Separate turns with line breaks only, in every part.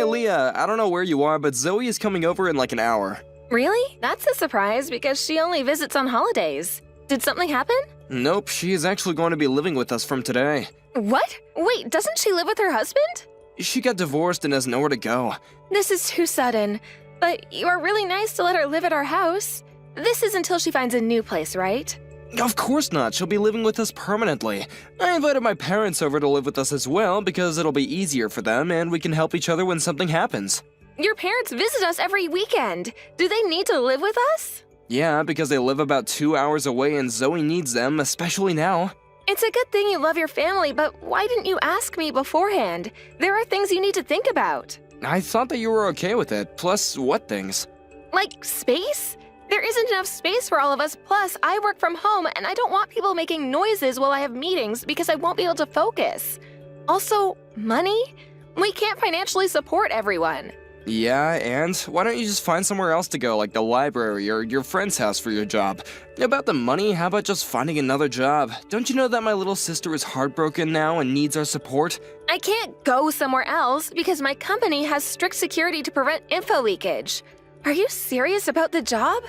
Leah, I don't know where you are, but Zoe is coming over in like an hour.
Really? That's a surprise because she only visits on holidays. Did something happen?
Nope, she is actually going to be living with us from today.
What? Wait, doesn't she live with her husband?
She got divorced and has nowhere to go.
This is too sudden. But you are really nice to let her live at our house. This is until she finds a new place, right?
Of course not, she'll be living with us permanently. I invited my parents over to live with us as well because it'll be easier for them and we can help each other when something happens.
Your parents visit us every weekend. Do they need to live with us?
Yeah, because they live about 2 hours away and Zoe needs them, especially now.
It's a good thing you love your family, but why didn't you ask me beforehand? There are things you need to think about.
I thought that you were okay with it, plus what things?
Like space? There isn't enough space for all of us, plus I work from home and I don't want people making noises while I have meetings because I won't be able to focus. Also, money? We can't financially support everyone.
Yeah, and why don't you just find somewhere else to go, like the library or your friend's house for your job? About the money, how about just finding another job? Don't you know that my little sister is heartbroken now and needs our support?
I can't go somewhere else because my company has strict security to prevent info leakage. Are you serious about the job?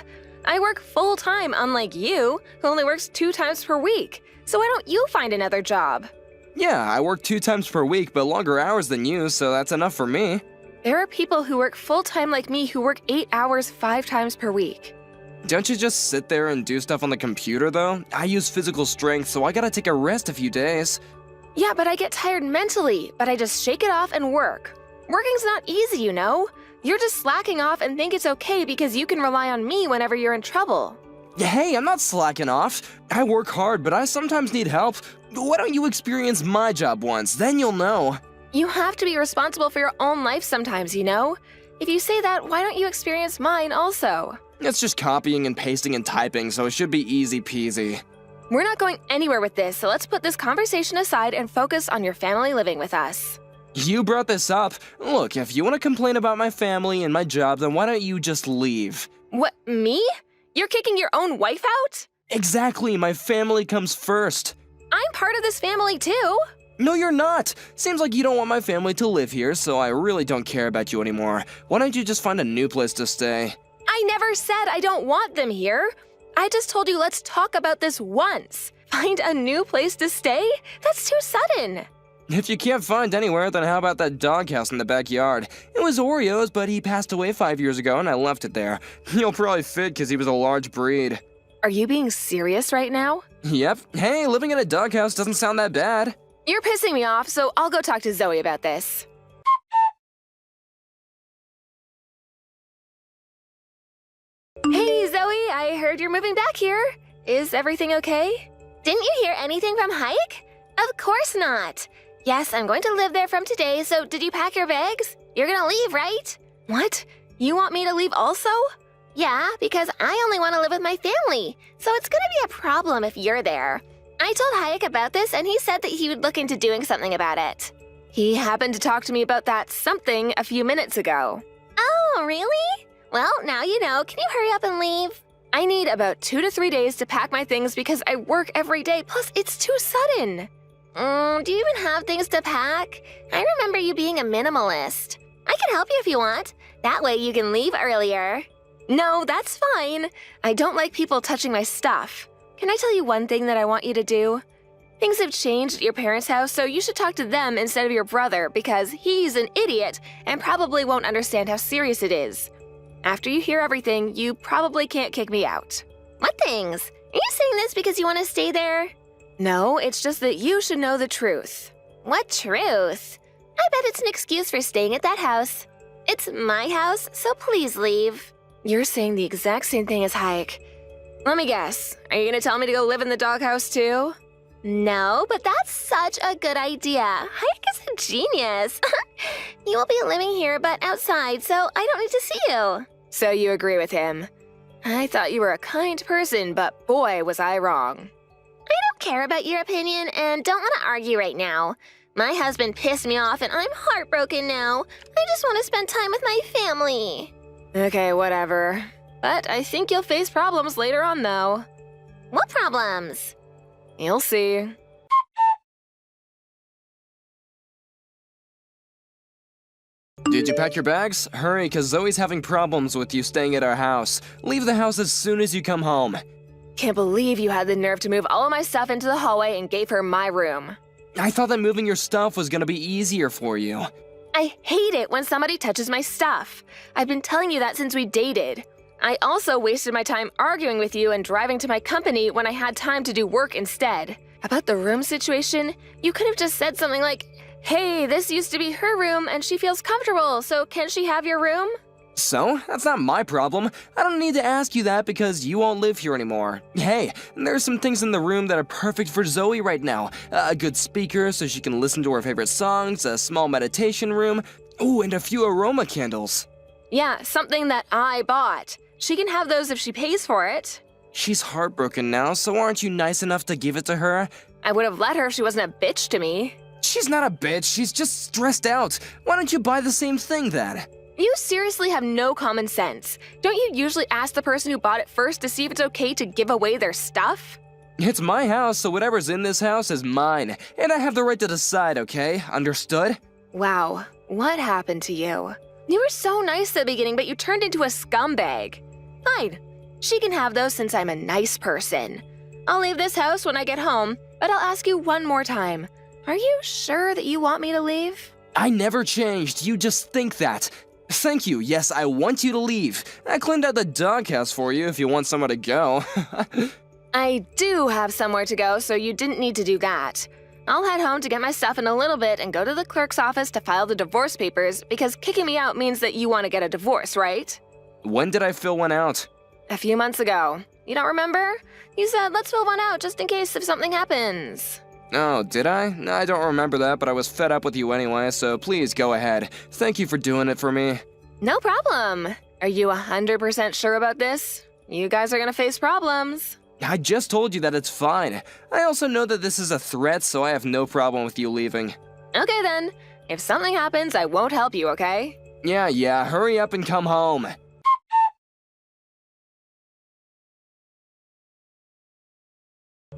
I work full-time, unlike you, who only works 2 times per week. So why don't you find another job?
Yeah, I work 2 times per week, but longer hours than you, so that's enough for me.
There are people who work full-time like me who work 8 hours 5 times per week.
Don't you just sit there and do stuff on the computer, though? I use physical strength, so I gotta take a rest a few days.
Yeah, but I get tired mentally, but I just shake it off and work. Working's not easy, you know? You're just slacking off and think it's okay because you can rely on me whenever you're in trouble.
Hey, I'm not slacking off. I work hard, but I sometimes need help. Why don't you experience my job once, then you'll know.
You have to be responsible for your own life sometimes, you know? If you say that, why don't you experience mine also?
It's just copying and pasting and typing, so it should be easy peasy.
We're not going anywhere with this, so let's put this conversation aside and focus on your family living with us.
You brought this up. Look, if you want to complain about my family and my job, then why don't you just leave?
What, me? You're kicking your own wife out?
Exactly, my family comes first.
I'm part of this family too.
No, you're not. Seems like you don't want my family to live here, so I really don't care about you anymore. Why don't you just find a new place to stay?
I never said I don't want them here. I just told you let's talk about this once. Find a new place to stay? That's too sudden.
If you can't find anywhere, then how about that doghouse in the backyard? It was Oreo's, but he passed away 5 years ago and I left it there. You'll probably fit because he was a large breed.
Are you being serious right now?
Yep. Hey, living in a doghouse doesn't sound that bad.
You're pissing me off, so I'll go talk to Zoe about this. Hey, Zoe, I heard you're moving back here. Is everything okay? Didn't you hear anything from Hike? Of course not. Yes, I'm going to live there from today, so did you pack your bags? You're gonna leave, right? What? You want me to leave also? Yeah, because I only want to live with my family, so it's gonna be a problem if you're there. I told Hayek about this, and he said that he would look into doing something about it. He happened to talk to me about that something a few minutes ago. Oh, really? Well, now you know. Can you hurry up and leave? I need about 2 to 3 days to pack my things because I work every day, plus it's too sudden. Do you even have things to pack? I remember you being a minimalist. I can help you if you want. That way you can leave earlier. No, that's fine. I don't like people touching my stuff. Can I tell you one thing that I want you to do? Things have changed at your parents' house, so you should talk to them instead of your brother because he's an idiot and probably won't understand how serious it is. After you hear everything, you probably can't kick me out. What things? Are you saying this because you want to stay there? No, it's just that you should know the truth. What truth? I bet it's an excuse for staying at that house. It's my house, so please leave. You're saying the exact same thing as Hayek. Let me guess. Are you gonna tell me to go live in the doghouse too? No, but that's such a good idea. Hayek is a genius. You will be living here, but outside, so I don't need to see you. So you agree with him. I thought you were a kind person, but boy, was I wrong. I don't care about your opinion and don't want to argue right now. My husband pissed me off and I'm heartbroken now. I just want to spend time with my family. Okay, whatever. But I think you'll face problems later on, though. What problems? You'll see.
Did you pack your bags? Hurry, cause Zoe's having problems with you staying at our house. Leave the house as soon as you come home.
Can't believe you had the nerve to move all of my stuff into the hallway and gave her my room.
I thought that moving your stuff was gonna be easier for you.
I hate it when somebody touches my stuff. I've been telling you that since we dated. I also wasted my time arguing with you and driving to my company when I had time to do work instead. About the room situation, you could have just said something like, "Hey, this used to be her room and she feels comfortable, so can she have your room?"
So, that's not my problem. I don't need to ask you that because you won't live here anymore. Hey, there's some things in the room that are perfect for Zoe right now. A good speaker so she can listen to her favorite songs, a small meditation room, ooh, and a few aroma candles.
Yeah, something that I bought. She can have those if she pays for it.
She's heartbroken now, so aren't you nice enough to give it to her?
I would have let her if she wasn't a bitch to me.
She's not a bitch, she's just stressed out. Why don't you buy the same thing then?
You seriously have no common sense. Don't you usually ask the person who bought it first to see if it's okay to give away their stuff?
It's my house, so whatever's in this house is mine, and I have the right to decide, okay? Understood?
Wow, what happened to you? You were so nice at the beginning, but you turned into a scumbag. Fine, she can have those since I'm a nice person. I'll leave this house when I get home, but I'll ask you one more time. Are you sure that you want me to leave?
I never changed, you just think that. Thank you, yes, I want you to leave. I cleaned out the doghouse for you if you want somewhere to go.
I do have somewhere to go, so you didn't need to do that. I'll head home to get my stuff in a little bit and go to the clerk's office to file the divorce papers because kicking me out means that you want to get a divorce, right?
When did I fill one out?
A few months ago. You don't remember? You said, let's fill one out just in case if something happens.
Oh, did I? I don't remember that, but I was fed up with you anyway, so please go ahead. Thank you for doing it for me.
No problem. Are you 100% sure about this? You guys are gonna face problems.
I just told you that it's fine. I also know that this is a threat, so I have no problem with you leaving.
Okay then. If something happens, I won't help you, okay?
Yeah, hurry up and come home.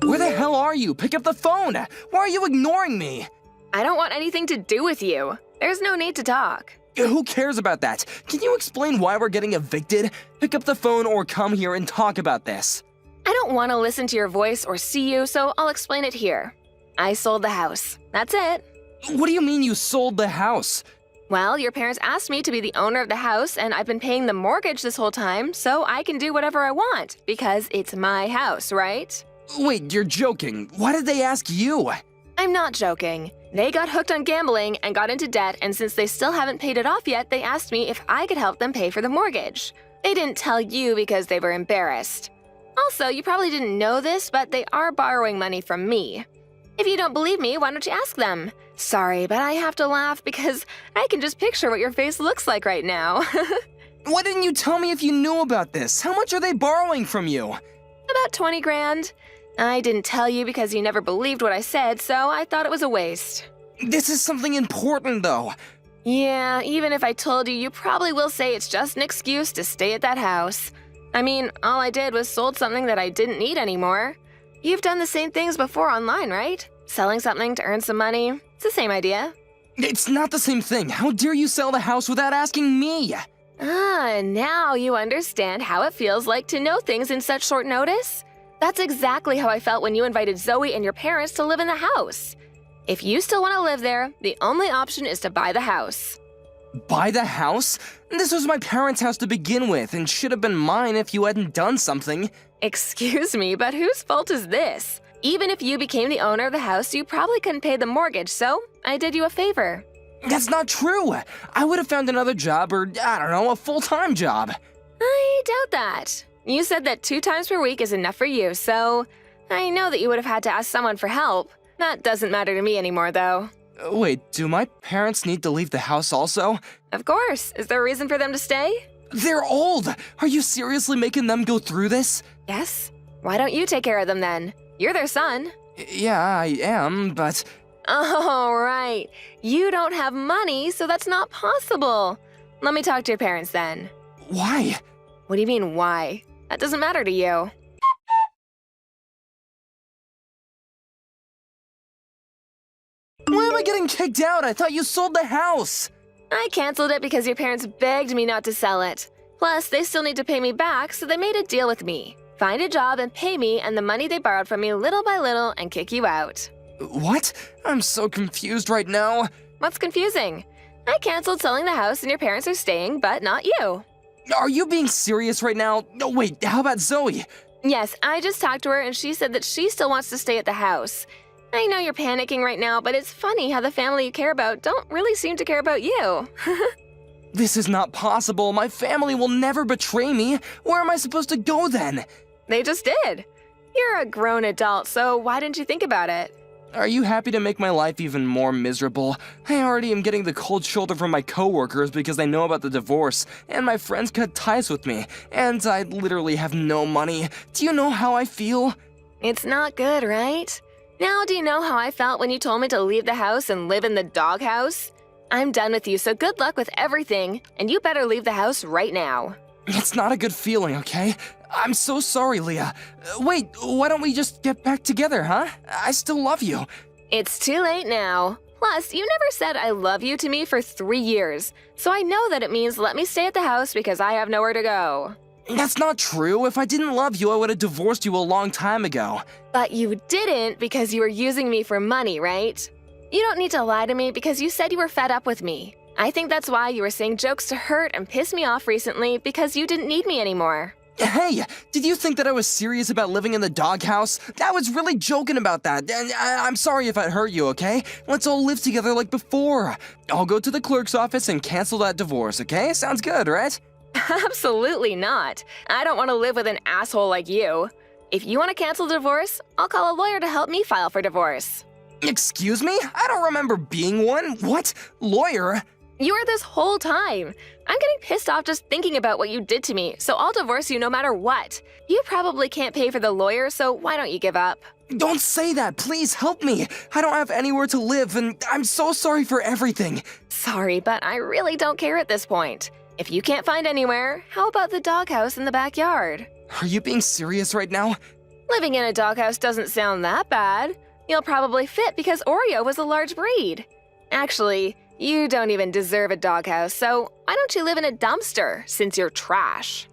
Where the hell are you? Pick up the phone! Why are you ignoring me?
I don't want anything to do with you. There's no need to talk.
Who cares about that? Can you explain why we're getting evicted? Pick up the phone or come here and talk about this.
I don't want to listen to your voice or see you, so I'll explain it here. I sold the house. That's it.
What do you mean you sold the house?
Well, your parents asked me to be the owner of the house, and I've been paying the mortgage this whole time, so I can do whatever I want, because it's my house, right?
Wait, you're joking. Why did they ask you?
I'm not joking. They got hooked on gambling and got into debt, and since they still haven't paid it off yet, they asked me if I could help them pay for the mortgage. They didn't tell you because they were embarrassed. Also, you probably didn't know this, but they are borrowing money from me. If you don't believe me, why don't you ask them? Sorry, but I have to laugh because I can just picture what your face looks like right now.
Why didn't you tell me if you knew about this? How much are they borrowing from you?
About 20 grand. I didn't tell you because you never believed what I said, so I thought it was a waste.
This is something important, though.
Yeah, even if I told you, you probably will say it's just an excuse to stay at that house. I mean, all I did was sold something that I didn't need anymore. You've done the same things before online, right? Selling something to earn some money. It's the same idea.
It's not the same thing. How dare you sell the house without asking me?
Ah, now you understand how it feels like to know things in such short notice? That's exactly how I felt when you invited Zoe and your parents to live in the house. If you still want to live there, the only option is to buy the house.
Buy the house? This was my parents' house to begin with and should have been mine if you hadn't done something.
Excuse me, but whose fault is this? Even if you became the owner of the house, you probably couldn't pay the mortgage, so I did you a favor.
That's not true. I would have found another job or, I don't know, a full-time job.
I doubt that. You said that 2 times per week is enough for you, so I know that you would have had to ask someone for help. That doesn't matter to me anymore, though.
Wait, do my parents need to leave the house also?
Of course. Is there a reason for them to stay?
They're old! Are you seriously making them go through this?
Yes. Why don't you take care of them then? You're their son.
Yeah, I am, but...
Oh, right. You don't have money, so that's not possible. Let me talk to your parents then.
Why?
What do you mean, why? That doesn't matter to you.
Why am I getting kicked out? I thought you sold the house!
I canceled it because your parents begged me not to sell it. Plus, they still need to pay me back, so they made a deal with me. Find a job and pay me and the money they borrowed from me little by little and kick you out.
What? I'm so confused right now.
What's confusing? I canceled selling the house and your parents are staying, but not you.
Are you being serious right now? No, wait, how about Zoe?
Yes, I just talked to her and she said that she still wants to stay at the house. I know you're panicking right now, but it's funny how the family you care about don't really seem to care about you.
This is not possible. My family will never betray me. Where am I supposed to go then?
They just did. You're a grown adult, so why didn't you think about it?
Are you happy to make my life even more miserable? I already am getting the cold shoulder from my coworkers because they know about the divorce, and my friends cut ties with me, and I literally have no money. Do you know how I feel?
It's not good, right? Now do you know how I felt when you told me to leave the house and live in the doghouse? I'm done with you, so good luck with everything, and you better leave the house right now.
It's not a good feeling, okay? I'm so sorry, Leah. Wait, why don't we just get back together, huh? I still love you.
It's too late now. Plus, you never said I love you to me for 3 years, so I know that it means let me stay at the house because I have nowhere to go.
That's not true. If I didn't love you, I would have divorced you a long time ago.
But you didn't because you were using me for money, right? You don't need to lie to me because you said you were fed up with me. I think that's why you were saying jokes to hurt and piss me off recently because you didn't need me anymore.
Hey, did you think that I was serious about living in the doghouse? I was really joking about that, and I'm sorry if I hurt you, okay? Let's all live together like before. I'll go to the clerk's office and cancel that divorce, okay? Sounds good, right?
Absolutely not. I don't want to live with an asshole like you. If you want to cancel divorce, I'll call a lawyer to help me file for divorce.
Excuse me? I don't remember being one. What? Lawyer?
You were this whole time. I'm getting pissed off just thinking about what you did to me, so I'll divorce you no matter what. You probably can't pay for the lawyer, so why don't you give up?
Don't say that. Please help me. I don't have anywhere to live, and I'm so sorry for everything.
Sorry, but I really don't care at this point. If you can't find anywhere, how about the doghouse in the backyard?
Are you being serious right now?
Living in a doghouse doesn't sound that bad. You'll probably fit because Oreo was a large breed. Actually, you don't even deserve a doghouse, so why don't you live in a dumpster since you're trash?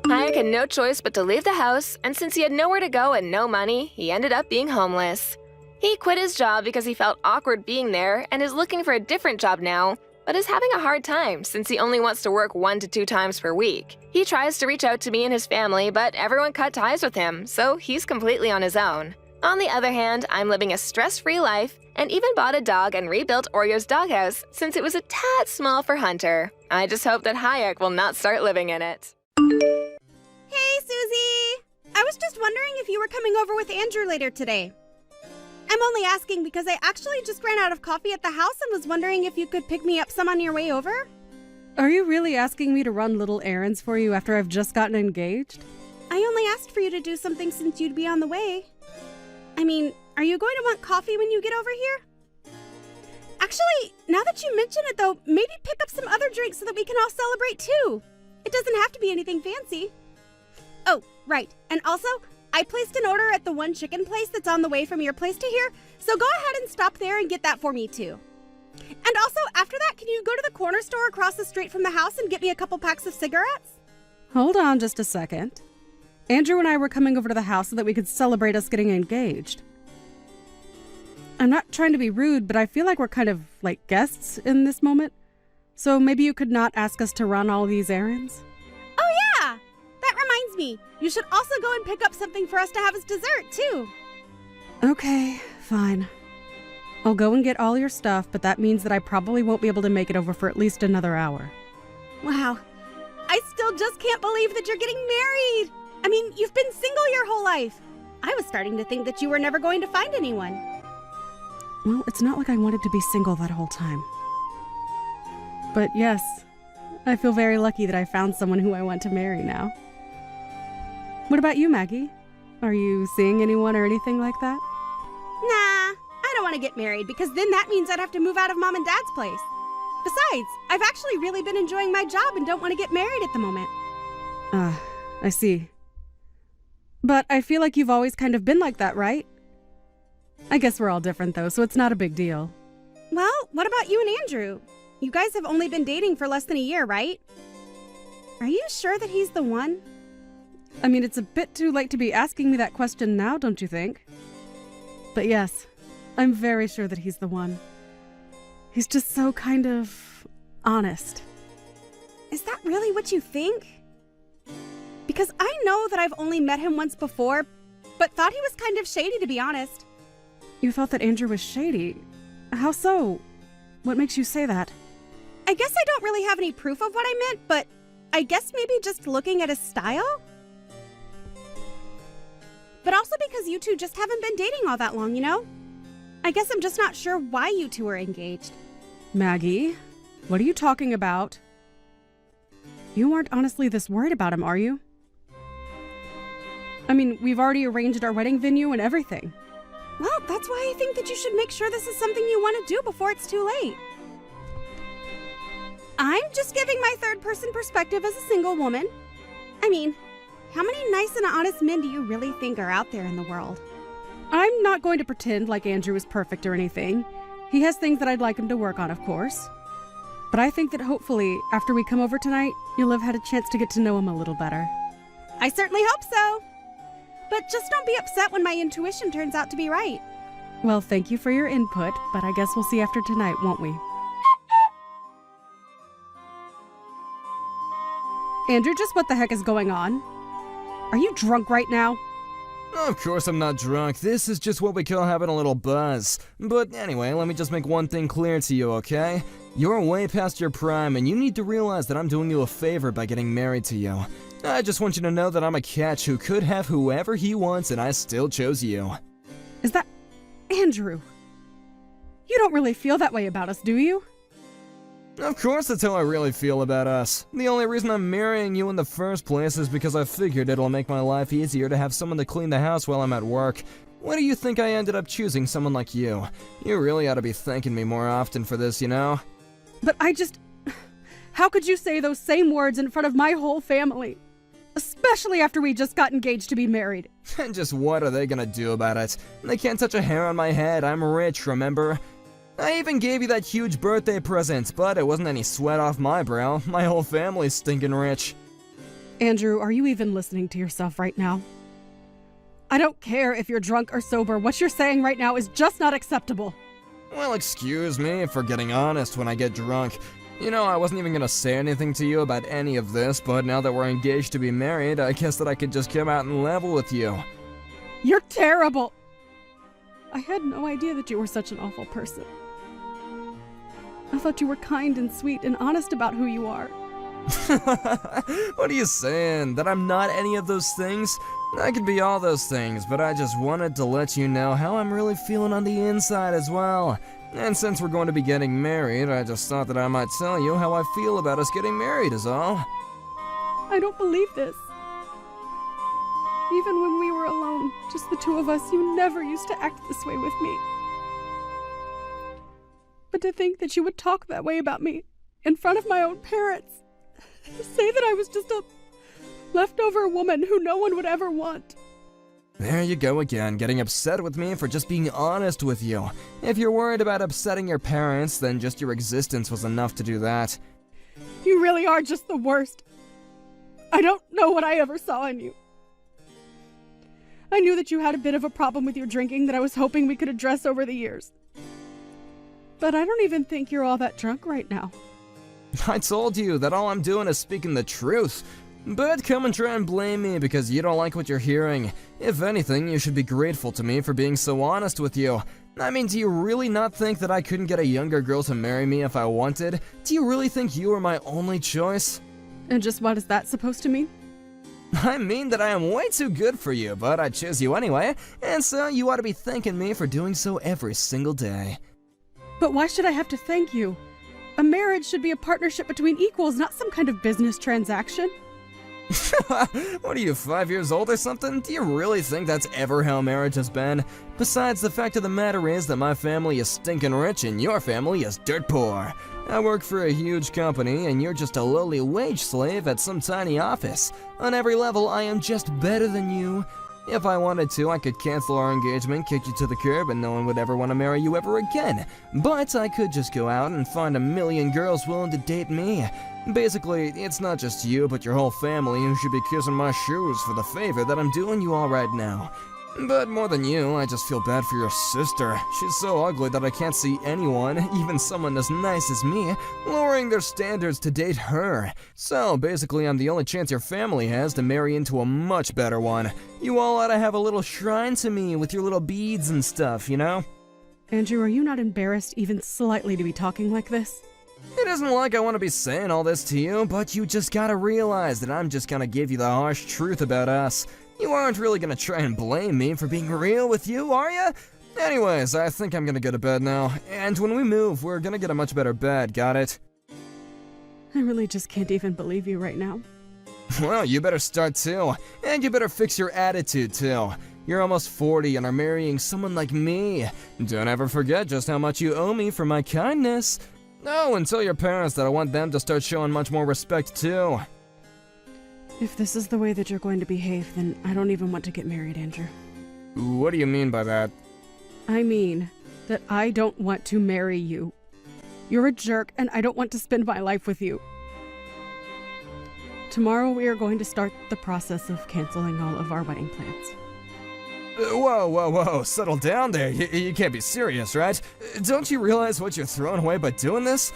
Hayek had no choice but to leave the house, and since he had nowhere to go and no money, he ended up being homeless. He quit his job because he felt awkward being there and is looking for a different job now, but is having a hard time since he only wants to work 1 to 2 times per week. He tries to reach out to me and his family, but everyone cut ties with him, so he's completely on his own. On the other hand, I'm living a stress-free life and even bought a dog and rebuilt Oreo's doghouse since it was a tad small for Hunter. I just hope that Hayek will not start living in it.
Hey, Susie! I was just wondering if you were coming over with Andrew later today. I'm only asking because I actually just ran out of coffee at the house and was wondering if you could pick me up some on your way over.
Are you really asking me to run little errands for you after I've just gotten engaged?
I only asked for you to do something since you'd be on the way. I mean, are you going to want coffee when you get over here? Actually, now that you mention it though, maybe pick up some other drinks so that we can all celebrate too. It doesn't have to be anything fancy. Oh, right. And also, I placed an order at the one chicken place that's on the way from your place to here, so go ahead and stop there and get that for me too. And also, after that, can you go to the corner store across the street from the house and get me a couple packs of cigarettes?
Hold on just a second. Andrew and I were coming over to the house so that we could celebrate us getting engaged. I'm not trying to be rude, but I feel like we're kind of like guests in this moment. So maybe you could not ask us to run all these errands?
Oh yeah! That reminds me, you should also go and pick up something for us to have as dessert too.
Okay, fine. I'll go and get all your stuff, but that means that I probably won't be able to make it over for at least another hour.
Wow. I still just can't believe that you're getting married! I mean, you've been single your whole life. I was starting to think that you were never going to find anyone.
Well, it's not like I wanted to be single that whole time. But yes, I feel very lucky that I found someone who I want to marry now. What about you, Maggie? Are you seeing anyone or anything like that?
Nah, I don't want to get married because then that means I'd have to move out of Mom and Dad's place. Besides, I've actually really been enjoying my job and don't want to get married at the moment.
I see. But I feel like you've always kind of been like that, right? I guess we're all different though, so it's not a big deal.
Well, what about you and Andrew? You guys have only been dating for less than a year, right? Are you sure that he's the one?
I mean, it's a bit too late to be asking me that question now, don't you think? But yes, I'm very sure that he's the one. He's just so kind of honest.
Is that really what you think? Because I know that I've only met him once before, but thought he was kind of shady, to be honest.
You thought that Andrew was shady? How so? What makes you say that?
I guess I don't really have any proof of what I meant, but I guess maybe just looking at his style? But also because you two just haven't been dating all that long, you know? I guess I'm just not sure why you two are engaged.
Maggie, what are you talking about? You aren't honestly this worried about him, are you? I mean, we've already arranged our wedding venue and everything.
Well, that's why I think that you should make sure this is something you want to do before it's too late. I'm just giving my third-person perspective as a single woman. I mean, how many nice and honest men do you really think are out there in the world?
I'm not going to pretend like Andrew is perfect or anything. He has things that I'd like him to work on, of course. But I think that hopefully, after we come over tonight, you'll have had a chance to get to know him a little better.
I certainly hope so. But just don't be upset when my intuition turns out to be right.
Well, thank you for your input, but I guess we'll see after tonight, won't we? Andrew, just what the heck is going on? Are you drunk right now?
Of course I'm not drunk. This is just what we call having a little buzz. But anyway, let me just make one thing clear to you, okay? You're way past your prime, and you need to realize that I'm doing you a favor by getting married to you. I just want you to know that I'm a catch who could have whoever he wants, and I still chose you.
Is that... Andrew? You don't really feel that way about us, do you?
Of course that's how I really feel about us. The only reason I'm marrying you in the first place is because I figured it'll make my life easier to have someone to clean the house while I'm at work. Why do you think I ended up choosing someone like you? You really ought to be thanking me more often for this, you know?
But I just... How could you say those same words in front of my whole family? Especially after we just got engaged to be married.
And just what are they gonna do about it? They can't touch a hair on my head. I'm rich, remember? I even gave you that huge birthday present, but it wasn't any sweat off my brow. My whole family's stinking rich.
Andrew, are you even listening to yourself right now? I don't care if you're drunk or sober. What you're saying right now is just not acceptable.
Well, excuse me for getting honest when I get drunk. You know, I wasn't even gonna say anything to you about any of this, but now that we're engaged to be married, I guess that I could just come out and level with you.
You're terrible! I had no idea that you were such an awful person. I thought you were kind and sweet and honest about who you are.
What are you saying? That I'm not any of those things? I could be all those things, but I just wanted to let you know how I'm really feeling on the inside as well. And since we're going to be getting married, I just thought that I might tell you how I feel about us getting married is all.
I don't believe this. Even when we were alone, just the two of us, you never used to act this way with me. But to think that you would talk that way about me in front of my own parents, say that I was just a leftover woman who no one would ever want.
There you go again, getting upset with me for just being honest with you. If you're worried about upsetting your parents, then just your existence was enough to do that.
You really are just the worst. I don't know what I ever saw in you. I knew that you had a bit of a problem with your drinking that I was hoping we could address over the years. But I don't even think you're all that drunk right now.
I told you that all I'm doing is speaking the truth. But come and try and blame me because you don't like what you're hearing. If anything, you should be grateful to me for being so honest with you. I mean, do you really not think that I couldn't get a younger girl to marry me if I wanted? Do you really think you were my only choice?
And just what is that supposed to mean?
I mean that I am way too good for you, but I chose you anyway, and so you ought to be thanking me for doing so every single day.
But why should I have to thank you? A marriage should be a partnership between equals, not some kind of business transaction.
What are you, 5 years old or something? Do you really think that's ever how marriage has been? Besides, the fact of the matter is that my family is stinking rich and your family is dirt poor. I work for a huge company and you're just a lowly wage slave at some tiny office. On every level, I am just better than you. If I wanted to, I could cancel our engagement, kick you to the curb, and no one would ever want to marry you ever again. But I could just go out and find a million girls willing to date me. Basically, it's not just you, but your whole family who should be kissing my shoes for the favor that I'm doing you all right now. But more than you, I just feel bad for your sister. She's so ugly that I can't see anyone, even someone as nice as me, lowering their standards to date her. So basically, I'm the only chance your family has to marry into a much better one. You all ought to have a little shrine to me with your little beads and stuff, you know?
Andrew, are you not embarrassed even slightly to be talking like this?
It isn't like I want to be saying all this to you, but you just gotta realize that I'm just gonna give you the harsh truth about us. You aren't really gonna try and blame me for being real with you, are ya? Anyways, I think I'm gonna go to bed now, and when we move, we're gonna get a much better bed, got it?
I really just can't even believe you right now.
Well, you better start too, and you better fix your attitude too. You're almost 40 and are marrying someone like me. Don't ever forget just how much you owe me for my kindness. Oh, and tell your parents that I want them to start showing much more respect too.
If this is the way that you're going to behave, then I don't even want to get married, Andrew.
What do you mean by that?
I mean that I don't want to marry you. You're a jerk, and I don't want to spend my life with you. Tomorrow we are going to start the process of canceling all of our wedding plans.
Whoa, settle down there. You can't be serious, right? Don't you realize what you're throwing away by doing this?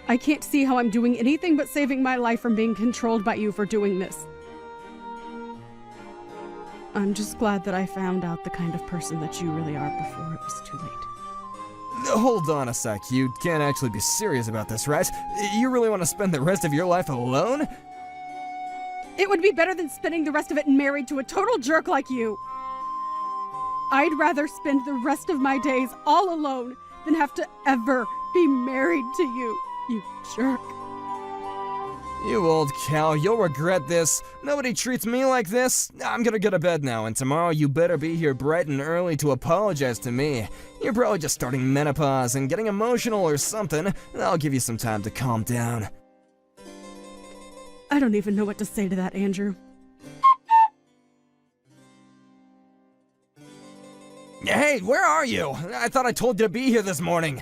I can't see how I'm doing anything but saving my life from being controlled by you for doing this. I'm just glad that I found out the kind of person that you really are before it was too late.
Hold on a sec, you can't actually be serious about this, right? You really want to spend the rest of your life alone?
It would be better than spending the rest of it married to a total jerk like you. I'd rather spend the rest of my days all alone than have to ever be married to you, you jerk.
You old cow, you'll regret this. Nobody treats me like this. I'm gonna go to bed now, and tomorrow you better be here bright and early to apologize to me. You're probably just starting menopause and getting emotional or something. I'll give you some time to calm down.
I don't even know what to say to that, Andrew.
Hey, where are you? I thought I told you to be here this morning.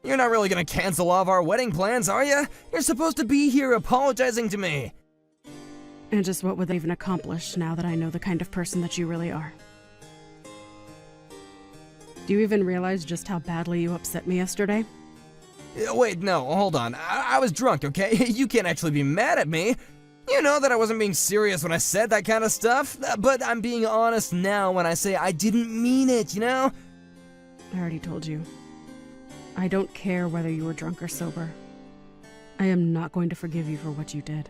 You're not really gonna cancel all of our wedding plans, are you? You're supposed to be here apologizing to me.
And just what would they even accomplish now that I know the kind of person that you really are? Do you even realize just how badly you upset me yesterday?
Wait, no, hold on. I was drunk, okay? You can't actually be mad at me. You know that I wasn't being serious when I said that kind of stuff, but I'm being honest now when I say I didn't mean it, you know?
I already told you. I don't care whether you were drunk or sober. I am not going to forgive you for what you did.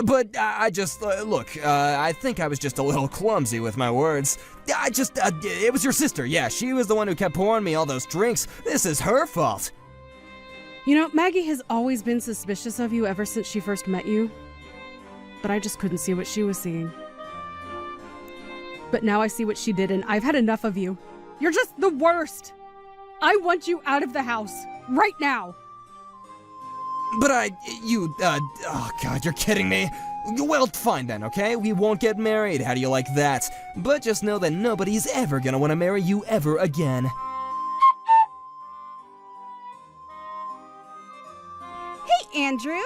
But I just, look, I think I was just a little clumsy with my words. It was your sister, yeah, she was the one who kept pouring me all those drinks. This is her fault.
You know, Maggie has always been suspicious of you ever since she first met you. But I just couldn't see what she was seeing. But now I see what she did, and I've had enough of you. You're just the worst! I want you out of the house, right now!
But oh god, you're kidding me. Well, fine then, okay? We won't get married, how do you like that? But just know that nobody's ever gonna want to marry you ever again.
Hey, Andrew!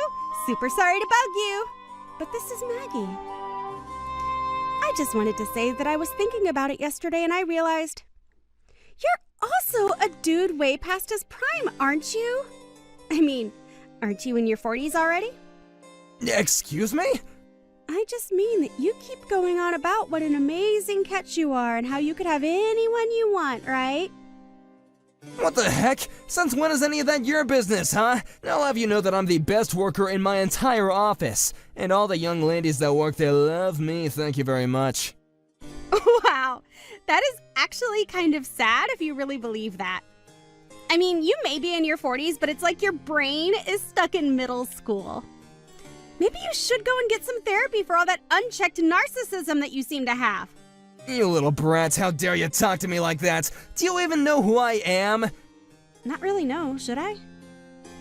Super sorry to bug you, but this is Maggie. I just wanted to say that I was thinking about it yesterday and I realized you're also a dude way past his prime, aren't you? I mean, aren't you in your 40s already?
Excuse me?
I just mean that you keep going on about what an amazing catch you are and how you could have anyone you want, right?
What the heck? Since when is any of that your business, huh? I'll have you know that I'm the best worker in my entire office. And all the young ladies that work there love me, thank you very much.
Wow, that is actually kind of sad if you really believe that. I mean, you may be in your 40s, but it's like your brain is stuck in middle school. Maybe you should go and get some therapy for all that unchecked narcissism that you seem to have.
You little brats, how dare you talk to me like that? Do you even know who I am?
Not really, no, should I?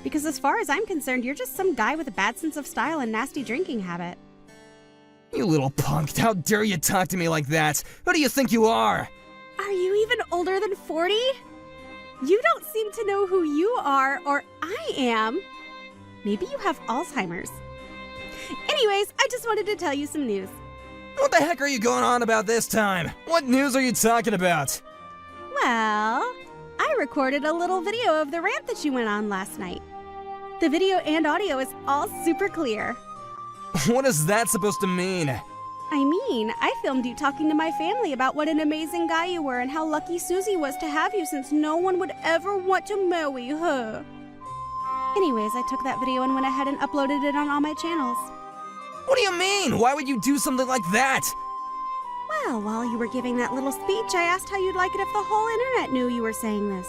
Because as far as I'm concerned, you're just some guy with a bad sense of style and nasty drinking habit.
You little punk, how dare you talk to me like that? Who do you think you are?
Are you even older than 40? You don't seem to know who you are, or I am. Maybe you have Alzheimer's. Anyways, I just wanted to tell you some news.
What the heck are you going on about this time? What news are you talking about?
Well, I recorded a little video of the rant that you went on last night. The video and audio is all super clear.
What is that supposed to mean?
I filmed you talking to my family about what an amazing guy you were and how lucky Susie was to have you since no one would ever want to marry her. Anyways, I took that video and went ahead and uploaded it on all my channels.
What do you mean? Why would you do something like that?
Well, while you were giving that little speech, I asked how you'd like it if the whole internet knew you were saying this.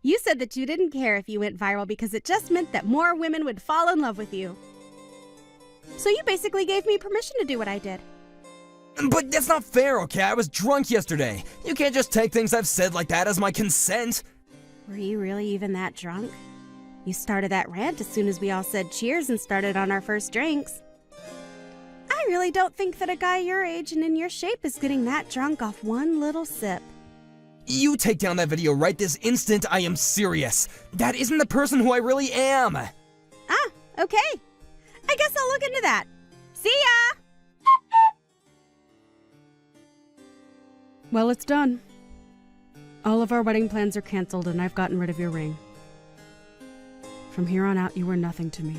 You said that you didn't care if you went viral because it just meant that more women would fall in love with you. So you basically gave me permission to do what I did.
But that's not fair, okay? I was drunk yesterday. You can't just take things I've said like that as my consent.
Were you really even that drunk? You started that rant as soon as we all said cheers and started on our first drinks. I really don't think that a guy your age and in your shape is getting that drunk off one little sip.
You take down that video right this instant. I am serious. That isn't the person who I really am.
Ah, okay. I guess I'll look into that. See ya!
Well, it's done. All of our wedding plans are canceled and I've gotten rid of your ring. From here on out, you were nothing to me.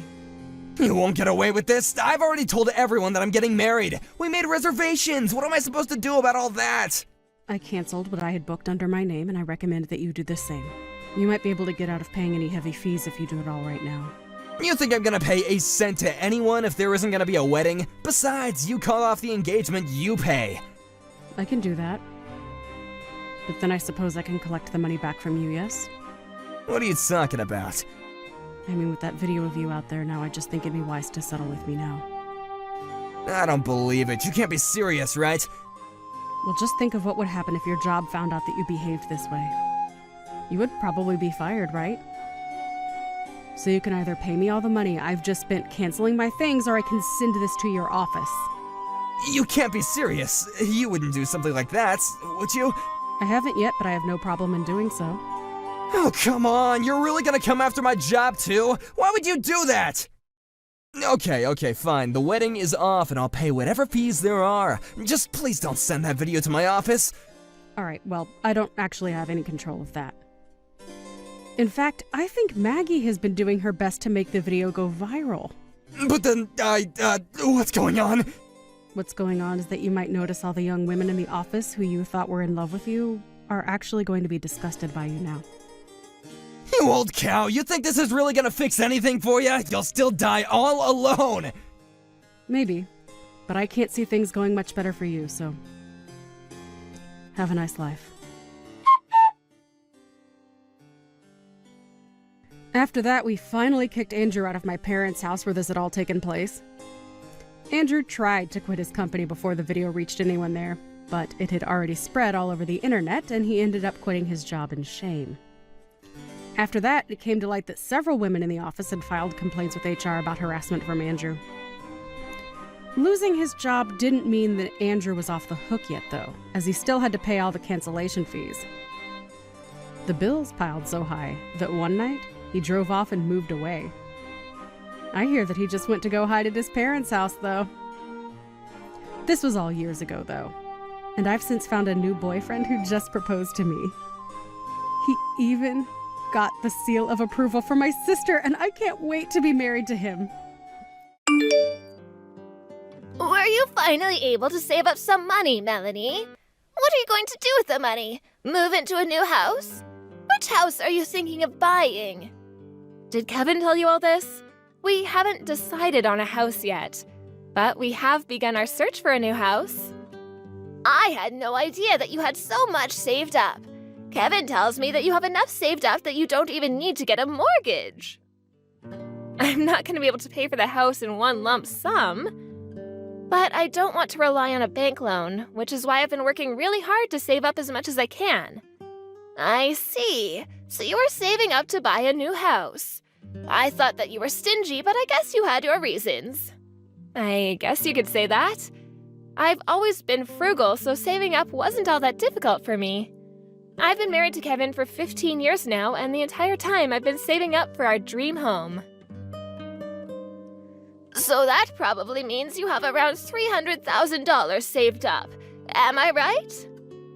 You won't get away with this. I've already told everyone that I'm getting married. We made reservations. What am I supposed to do about all that?
I canceled what I had booked under my name and I recommend that you do the same. You might be able to get out of paying any heavy fees if you do it all right now.
You think I'm gonna pay a cent to anyone if there isn't gonna be a wedding? Besides, you call off the engagement, you pay.
I can do that. But then I suppose I can collect the money back from you, yes?
What are you talking about?
I mean, with that video of you out there now, I just think it'd be wise to settle with me now.
I don't believe it. You can't be serious, right?
Well, just think of what would happen if your job found out that you behaved this way. You would probably be fired, right? So you can either pay me all the money I've just spent canceling my things, or I can send this to your office.
You can't be serious. You wouldn't do something like that, would you?
I haven't yet, but I have no problem in doing so.
Oh, come on. You're really gonna come after my job, too? Why would you do that? Okay, fine. The wedding is off, and I'll pay whatever fees there are. Just please don't send that video to my office.
All right, well, I don't actually have any control of that. In fact, I think Maggie has been doing her best to make the video go viral.
But then, what's going on?
What's going on is that you might notice all the young women in the office who you thought were in love with you are actually going to be disgusted by you now.
You old cow, you think this is really gonna fix anything for you? You'll still die all alone!
Maybe, but I can't see things going much better for you, so have a nice life. After that, we finally kicked Andrew out of my parents' house where this had all taken place. Andrew tried to quit his company before the video reached anyone there, but it had already spread all over the internet and he ended up quitting his job in shame. After that, it came to light that several women in the office had filed complaints with HR about harassment from Andrew. Losing his job didn't mean that Andrew was off the hook yet, though, as he still had to pay all the cancellation fees. The bills piled so high that one night, he drove off and moved away. I hear that he just went to go hide at his parents' house, though. This was all years ago, though, and I've since found a new boyfriend who just proposed to me. He even got the seal of approval from my sister, and I can't wait to be married to him.
Were you finally able to save up some money, Melanie? What are you going to do with the money? Move into a new house? Which house are you thinking of buying? Did Kevin tell you all this? We haven't decided on a house yet, but we have begun our search for a new house. I had no idea that you had so much saved up. Kevin tells me that you have enough saved up that you don't even need to get a mortgage. I'm not going to be able to pay for the house in one lump sum, but I don't want to rely on a bank loan, which is why I've been working really hard to save up as much as I can. I see. So you are saving up to buy a new house. I thought that you were stingy, but I guess you had your reasons. I guess you could say that. I've always been frugal, so saving up wasn't all that difficult for me. I've been married to Kevin for 15 years now, and the entire time I've been saving up for our dream home. So that probably means you have around $300,000 saved up. Am I right?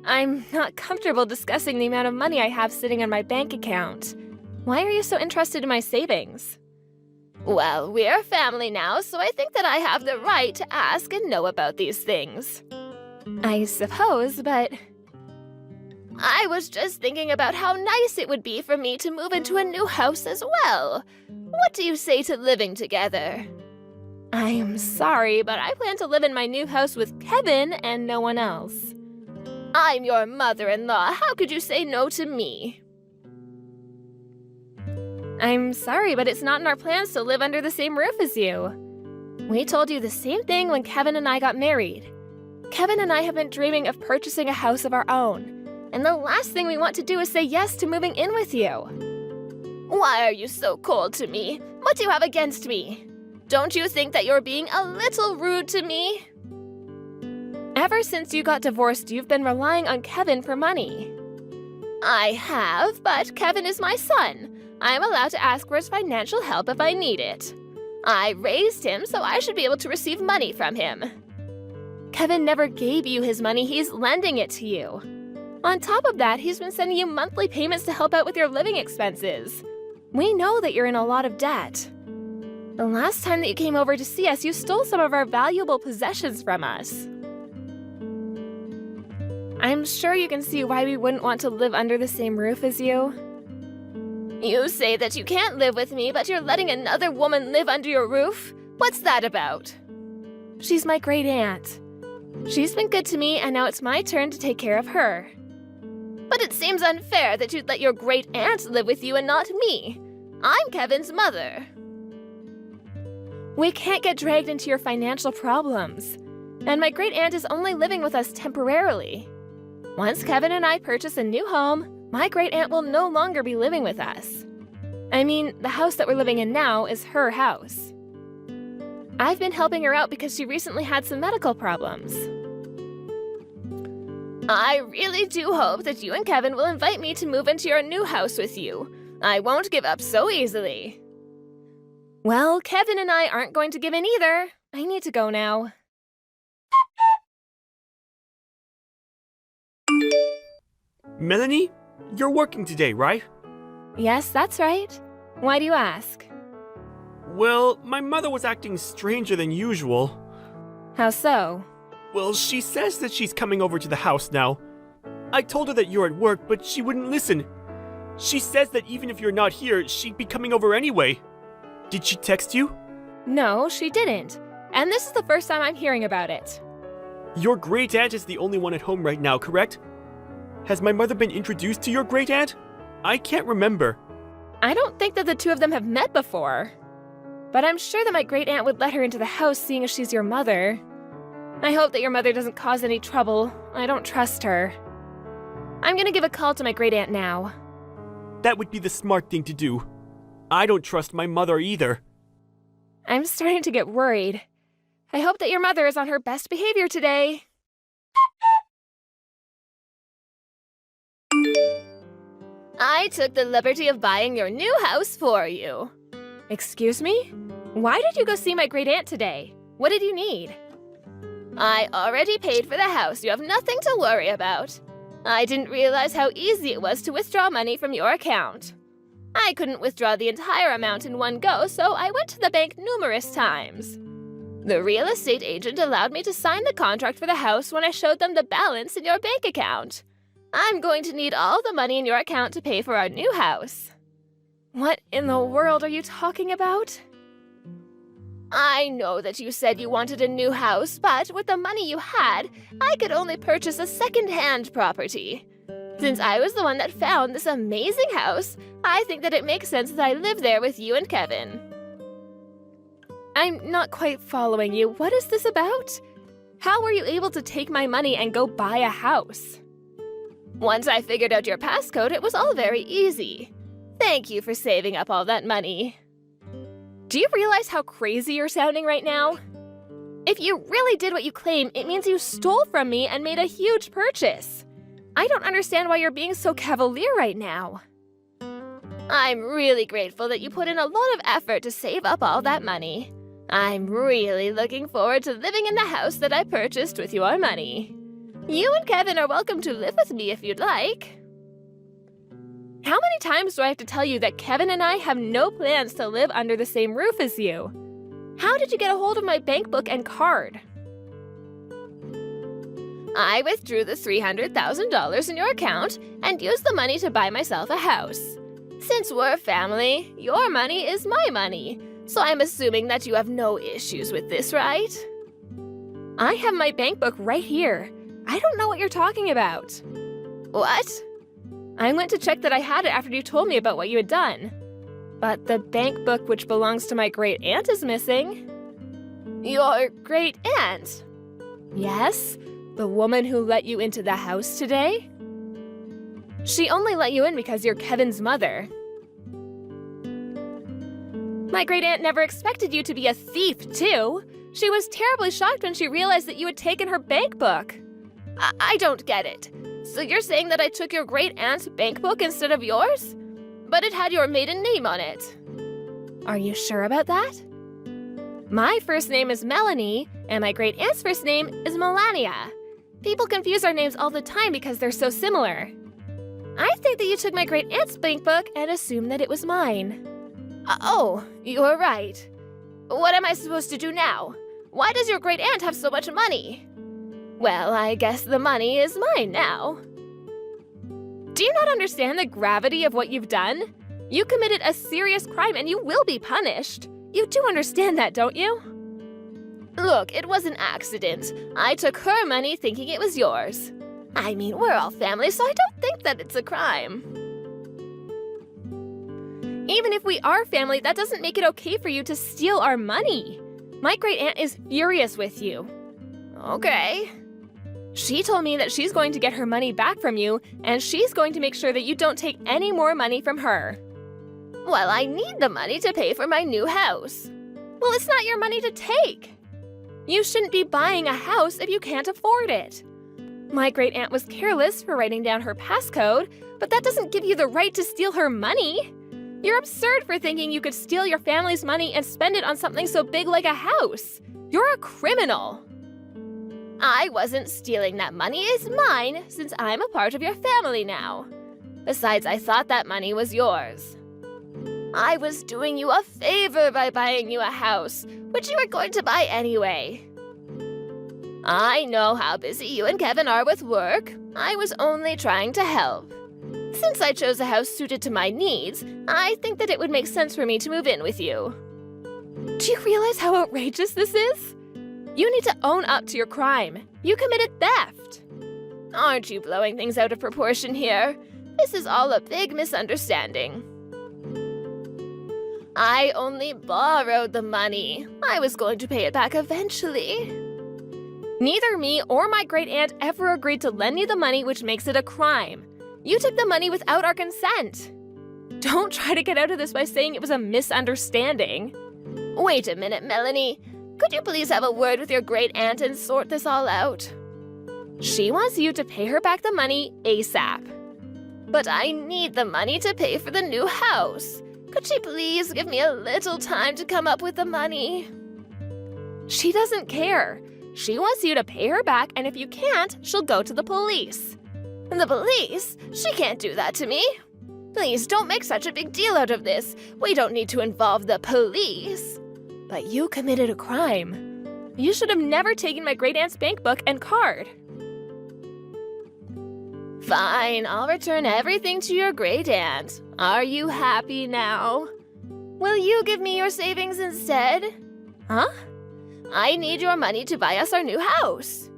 I'm not comfortable discussing the amount of money I have sitting on my bank account. Why are you so interested in my savings? Well, we're family now, so I think that I have the right to ask and know about these things. I suppose, but I was just thinking about how nice it would be for me to move into a new house as well. What do you say to living together? I'm sorry, but I plan to live in my new house with Kevin and no one else. I'm your mother-in-law. How could you say no to me? I'm sorry, but it's not in our plans to live under the same roof as you. We told you the same thing when Kevin and I got married. Kevin and I have been dreaming of purchasing a house of our own, and the last thing we want to do is say yes to moving in with you. Why are you so cold to me? What do you have against me? Don't you think that you're being a little rude to me? Ever since you got divorced, you've been relying on Kevin for money. I have, but Kevin is my son. I'm allowed to ask for his financial help if I need it. I raised him, so I should be able to receive money from him. Kevin never gave you his money, he's lending it to you. On top of that, he's been sending you monthly payments to help out with your living expenses. We know that you're in a lot of debt. The last time that you came over to see us, you stole some of our valuable possessions from us. I'm sure you can see why we wouldn't want to live under the same roof as you. You say that you can't live with me, but you're letting another woman live under your roof? What's that about? She's my great aunt. She's been good to me, and now it's my turn to take care of her. But it seems unfair that you'd let your great aunt live with you and not me. I'm Kevin's mother. We can't get dragged into your financial problems. And my great aunt is only living with us temporarily. Once Kevin and I purchase a new home, my great aunt will no longer be living with us. I mean, the house that we're living in now is her house. I've been helping her out because she recently had some medical problems. I really do hope that you and Kevin will invite me to move into your new house with you. I won't give up so easily. Well, Kevin and I aren't going to give in either. I need to go now.
Melanie, you're working today, right?
Yes, that's right. Why do you ask?
Well, my mother was acting stranger than usual.
How so?
Well, she says that she's coming over to the house now. I told her that you're at work, but she wouldn't listen. She says that even if you're not here, she'd be coming over anyway. Did she text you?
No, she didn't. And this is the first time I'm hearing about it.
Your great aunt is the only one at home right now, correct? Has my mother been introduced to your great aunt? I can't remember.
I don't think that the two of them have met before. But I'm sure that my great aunt would let her into the house seeing as she's your mother. I hope that your mother doesn't cause any trouble. I don't trust her. I'm gonna give a call to my great aunt now.
That would be the smart thing to do. I don't trust my mother either.
I'm starting to get worried. I hope that your mother is on her best behavior today. I took the liberty of buying your new house for you. Excuse me? Why did you go see my great aunt today? What did you need? I already paid for the house. You have nothing to worry about. I didn't realize how easy it was to withdraw money from your account. I couldn't withdraw the entire amount in one go, so I went to the bank numerous times. The real estate agent allowed me to sign the contract for the house when I showed them the balance in your bank account. I'm going to need all the money in your account to pay for our new house. What in the world are you talking about? I know that you said you wanted a new house, but with the money you had, I could only purchase a second-hand property. Since I was the one that found this amazing house, I think that it makes sense that I live there with you and Kevin. I'm not quite following you. What is this about? How were you able to take my money and go buy a house? Once I figured out your passcode, it was all very easy. Thank you for saving up all that money. Do you realize how crazy you're sounding right now? If you really did what you claim, it means you stole from me and made a huge purchase. I don't understand why you're being so cavalier right now. I'm really grateful that you put in a lot of effort to save up all that money. I'm really looking forward to living in the house that I purchased with your money. You and Kevin are welcome to live with me if you'd like. How many times do I have to tell you that Kevin and I have no plans to live under the same roof as you? How did you get a hold of my bank book and card? I withdrew the $300,000 in your account and used the money to buy myself a house. Since we're a family, your money is my money, so I'm assuming that you have no issues with this, right? I have my bank book right here. I don't know what you're talking about. What? I went to check that I had it after you told me about what you had done. But the bank book which belongs to my great-aunt is missing. Your great-aunt? Yes, the woman who let you into the house today? She only let you in because you're Kevin's mother. My great-aunt never expected you to be a thief, too. She was terribly shocked when she realized that you had taken her bank book. I don't get it. So you're saying that I took your great-aunt's bank book instead of yours? But it had your maiden name on it. Are you sure about that? My first name is Melanie, and my great-aunt's first name is Melania. People confuse our names all the time because they're so similar. I think that you took my great-aunt's bank book and assumed that it was mine. Oh, you're right. What am I supposed to do now? Why does your great-aunt have so much money? Well, I guess the money is mine now. Do you not understand the gravity of what you've done? You committed a serious crime and you will be punished. You do understand that, don't you? Look, it was an accident. I took her money thinking it was yours. I mean, we're all family, so I don't think that it's a crime. Even if we are family, that doesn't make it okay for you to steal our money. My great-aunt is furious with you. Okay. She told me that she's going to get her money back from you, and she's going to make sure that you don't take any more money from her. Well, I need the money to pay for my new house. Well, it's not your money to take. You shouldn't be buying a house if you can't afford it. My great-aunt was careless for writing down her passcode, but that doesn't give you the right to steal her money. You're absurd for thinking you could steal your family's money and spend it on something so big like a house. You're a criminal. I wasn't stealing that money. It's mine, since I'm a part of your family now. Besides, I thought that money was yours. I was doing you a favor by buying you a house, which you were going to buy anyway. I know how busy you and Kevin are with work. I was only trying to help. Since I chose a house suited to my needs, I think that it would make sense for me to move in with you. Do you realize how outrageous this is? You need to own up to your crime. You committed theft. Aren't you blowing things out of proportion here? This is all a big misunderstanding. I only borrowed the money. I was going to pay it back eventually. Neither me or my great-aunt ever agreed to lend you the money, which makes it a crime. You took the money without our consent. Don't try to get out of this by saying it was a misunderstanding. Wait a minute, Melanie. Could you please have a word with your great-aunt and sort this all out? She wants you to pay her back the money ASAP. But I need the money to pay for the new house. Could she please give me a little time to come up with the money? She doesn't care. She wants you to pay her back, and if you can't, she'll go to the police. The police? She can't do that to me. Please don't make such a big deal out of this. We don't need to involve the police. But you committed a crime. You should have never taken my great-aunt's bank book and card. Fine, I'll return everything to your great-aunt. Are you happy now? Will you give me your savings instead? Huh? I need your money to buy us our new house.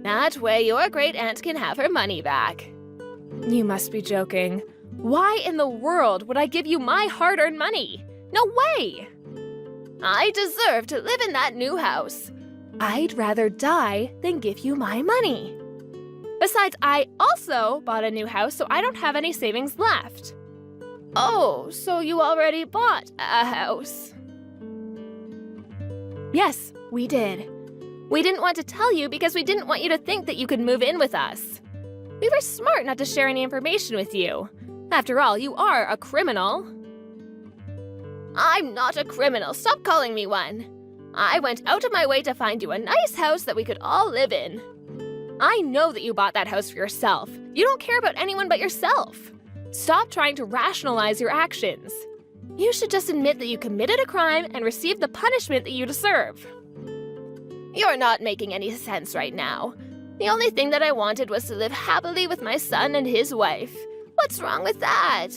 That way your great-aunt can have her money back. You must be joking. Why in the world would I give you my hard-earned money? No way! I deserve to live in that new house. I'd rather die than give you my money. Besides, I also bought a new house, so I don't have any savings left. Oh, so you already bought a house? Yes, we did. We didn't want to tell you because we didn't want you to think that you could move in with us. We were smart not to share any information with you. After all, you are a criminal. I'm not a criminal. Stop calling me one. I went out of my way to find you a nice house that we could all live in. I know that you bought that house for yourself. You don't care about anyone but yourself. Stop trying to rationalize your actions. You should just admit that you committed a crime and received the punishment that you deserve. You're not making any sense right now. The only thing that I wanted was to live happily with my son and his wife. What's wrong with that?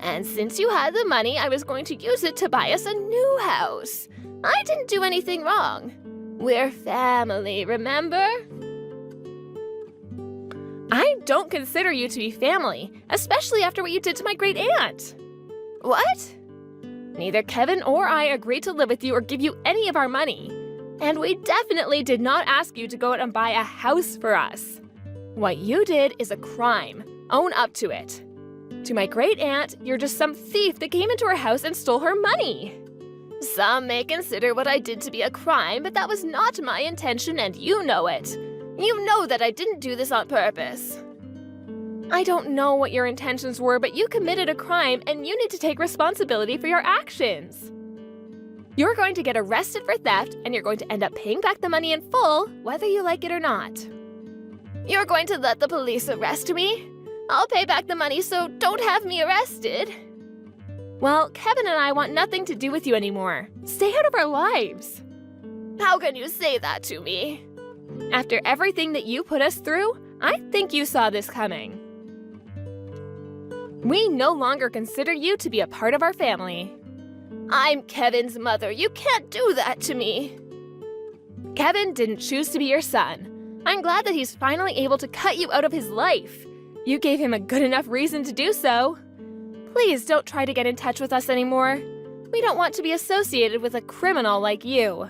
And since you had the money, I was going to use it to buy us a new house. I didn't do anything wrong. We're family, remember? I don't consider you to be family, especially after what you did to my great aunt. What? Neither Kevin or I agreed to live with you or give you any of our money. And we definitely did not ask you to go out and buy a house for us. What you did is a crime. Own up to it. To my great aunt, you're just some thief that came into her house and stole her money. Some may consider what I did to be a crime, but that was not my intention and you know it. You know that I didn't do this on purpose. I don't know what your intentions were, but you committed a crime and you need to take responsibility for your actions. You're going to get arrested for theft and you're going to end up paying back the money in full, whether you like it or not. You're going to let the police arrest me? I'll pay back the money, so don't have me arrested. Well, Kevin and I want nothing to do with you anymore. Stay out of our lives. How can you say that to me? After everything that you put us through, I think you saw this coming. We no longer consider you to be a part of our family. I'm Kevin's mother. You can't do that to me. Kevin didn't choose to be your son. I'm glad that he's finally able to cut you out of his life. You gave him a good enough reason to do so. Please don't try to get in touch with us anymore. We don't want to be associated with a criminal like you.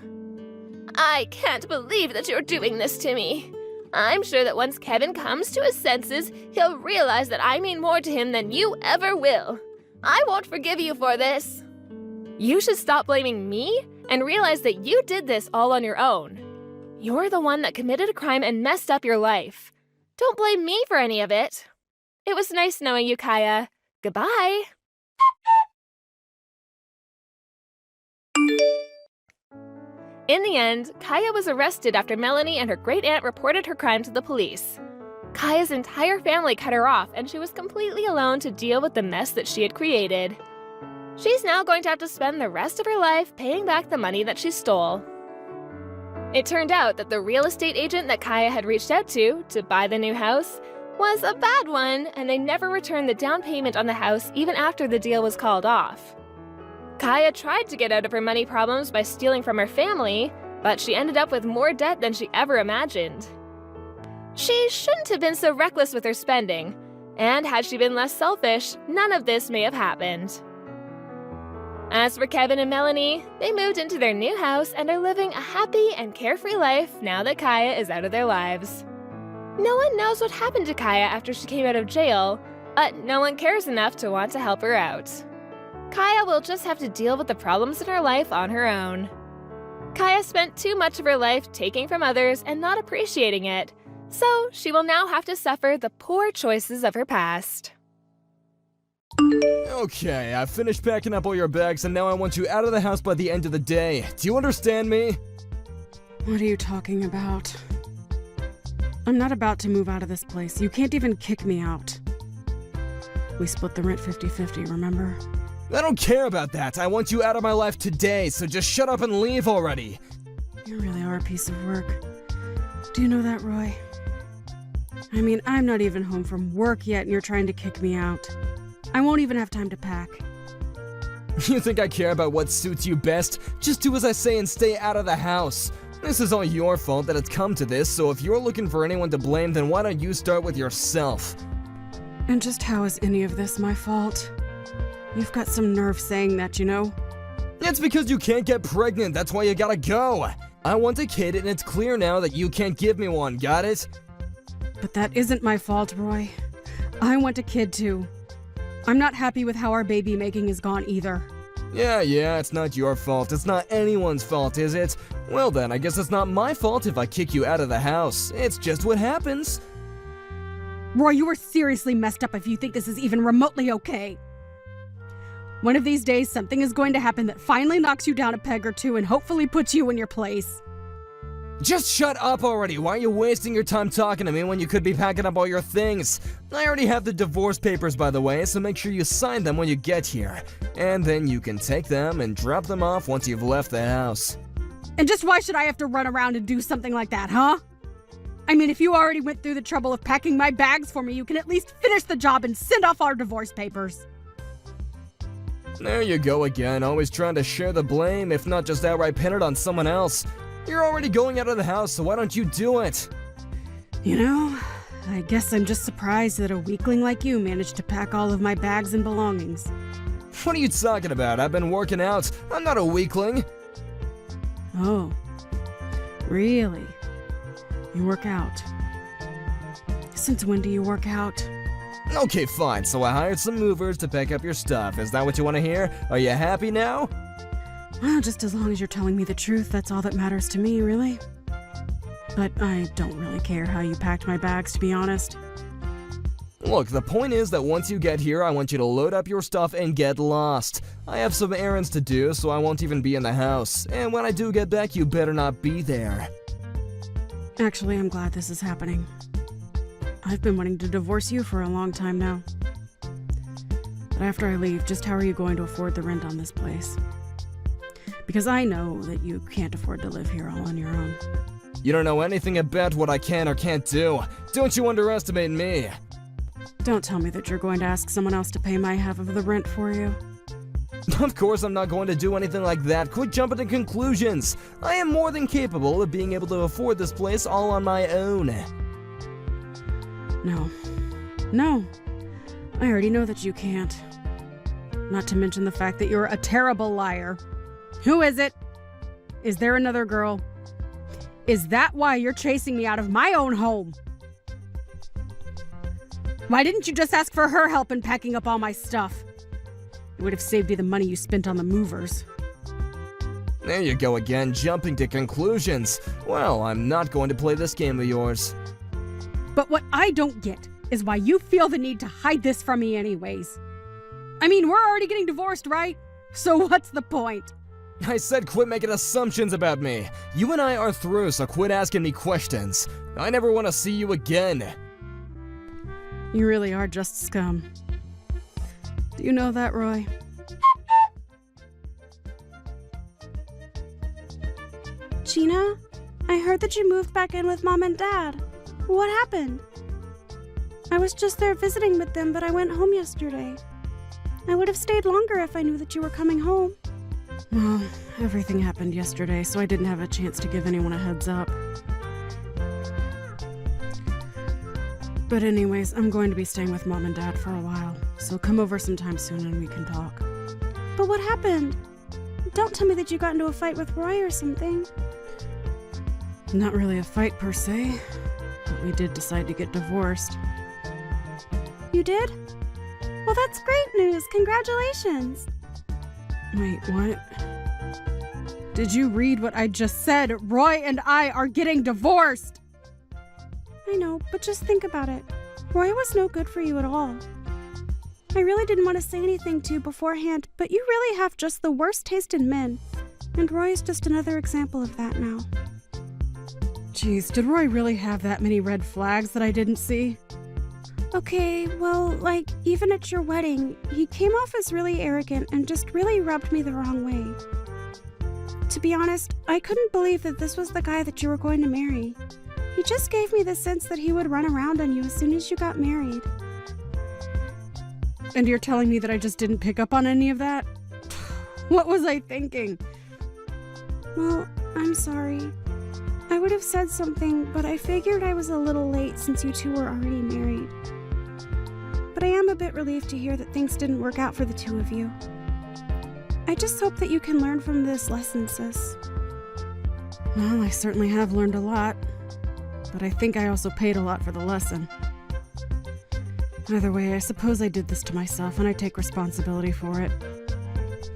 I can't believe that you're doing this to me. I'm sure that once Kevin comes to his senses, he'll realize that I mean more to him than you ever will. I won't forgive you for this. You should stop blaming me and realize that you did this all on your own. You're the one that committed a crime and messed up your life. Don't blame me for any of it. It was nice knowing you, Kaya. Goodbye. In the end, Kaya was arrested after Melanie and her great aunt reported her crime to the police. Kaya's entire family cut her off, and she was completely alone to deal with the mess that she had created. She's now going to have to spend the rest of her life paying back the money that she stole. It turned out that the real estate agent that Kaya had reached out to buy the new house was a bad one, and they never returned the down payment on the house even after the deal was called off. Kaya tried to get out of her money problems by stealing from her family, but she ended up with more debt than she ever imagined. She shouldn't have been so reckless with her spending, and had she been less selfish, none of this may have happened. As for Kevin and Melanie, they moved into their new house and are living a happy and carefree life now that Kaya is out of their lives. No one knows what happened to Kaya after she came out of jail, but no one cares enough to want to help her out. Kaya will just have to deal with the problems in her life on her own. Kaya spent too much of her life taking from others and not appreciating it, so she will now have to suffer the poor choices of her past.
Okay, I've finished packing up all your bags and now I want you out of the house by the end of the day. Do you understand me?
What are you talking about? I'm not about to move out of this place. You can't even kick me out. We split the rent 50-50, remember?
I don't care about that. I want you out of my life today, so just shut up and leave already.
You really are a piece of work. Do you know that, Roy? I mean, I'm not even home from work yet and you're trying to kick me out. I won't even have time to pack.
You think I care about what suits you best? Just do as I say and stay out of the house. This is all your fault that it's come to this, so if you're looking for anyone to blame, then why don't you start with yourself?
And just how is any of this my fault? You've got some nerve saying that, you know?
It's because you can't get pregnant, that's why you gotta go. I want a kid and it's clear now that you can't give me one, got it?
But that isn't my fault, Roy. I want a kid too. I'm not happy with how our baby making has gone either.
Yeah, it's not your fault. It's not anyone's fault, is it? Well then, I guess it's not my fault if I kick you out of the house. It's just what happens.
Roy, you are seriously messed up if you think this is even remotely okay. One of these days, something is going to happen that finally knocks you down a peg or two and hopefully puts you in your place.
Just shut up already. Why are you wasting your time talking to me when you could be packing up all your things? I already have the divorce papers, by the way, so make sure you sign them when you get here. And then you can take them and drop them off once you've left the house.
And just why should I have to run around and do something like that, huh? I mean, if you already went through the trouble of packing my bags for me, you can at least finish the job and send off our divorce papers.
There you go again, always trying to share the blame, if not just outright pin it on someone else. You're already going out of the house, so why don't you do it?
You know, I guess I'm just surprised that a weakling like you managed to pack all of my bags and belongings.
What are you talking about? I've been working out. I'm not a weakling.
Oh, really? You work out? Since when do you work out?
Okay, fine. So I hired some movers to pick up your stuff. Is that what you want to hear? Are you happy now?
Well, just as long as you're telling me the truth, that's all that matters to me, really. But I don't really care how you packed my bags, to be honest.
Look, the point is that once you get here, I want you to load up your stuff and get lost. I have some errands to do, so I won't even be in the house. And when I do get back, you better not be there.
Actually, I'm glad this is happening. I've been wanting to divorce you for a long time now. But after I leave, just how are you going to afford the rent on this place? Because I know that you can't afford to live here all on your own.
You don't know anything about what I can or can't do. Don't you underestimate me.
Don't tell me that you're going to ask someone else to pay my half of the rent for you.
Of course I'm not going to do anything like that. Quit jumping to conclusions. I am more than capable of being able to afford this place all on my own.
No. I already know that you can't. Not to mention the fact that you're a terrible liar. Who is it? Is there another girl? Is that why you're chasing me out of my own home? Why didn't you just ask for her help in packing up all my stuff? It would have saved you the money you spent on the movers.
There you go again, jumping to conclusions. Well, I'm not going to play this game of yours.
But what I don't get is why you feel the need to hide this from me anyways. I mean, we're already getting divorced, right? So what's the point?
I said quit making assumptions about me. You and I are through, so quit asking me questions. I never want to see you again.
You really are just scum. Do you know that, Roy?
Gina, I heard that you moved back in with Mom and Dad. What happened? I was just there visiting with them, but I went home yesterday. I would have stayed longer if I knew that you were coming home.
Well, everything happened yesterday, so I didn't have a chance to give anyone a heads up. But anyways, I'm going to be staying with Mom and Dad for a while, so come over sometime soon and we can talk.
But what happened? Don't tell me that you got into a fight with Roy or something.
Not really a fight per se, but we did decide to get divorced.
You did? Well, that's great news. Congratulations.
Wait, what? Did you read what I just said? Roy and I are getting divorced!
I know, but just think about it. Roy was no good for you at all. I really didn't want to say anything to you beforehand, but you really have just the worst taste in men. And Roy is just another example of that now.
Jeez, did Roy really have that many red flags that I didn't see?
Okay, well, even at your wedding, he came off as really arrogant and just really rubbed me the wrong way. To be honest, I couldn't believe that this was the guy that you were going to marry. He just gave me the sense that he would run around on you as soon as you got married.
And you're telling me that I just didn't pick up on any of that? What was I thinking?
Well, I'm sorry. I would have said something, but I figured I was a little late since you two were already married. But I am a bit relieved to hear that things didn't work out for the two of you. I just hope that you can learn from this lesson, sis.
Well, I certainly have learned a lot, but I think I also paid a lot for the lesson. Either way, I suppose I did this to myself, and I take responsibility for it.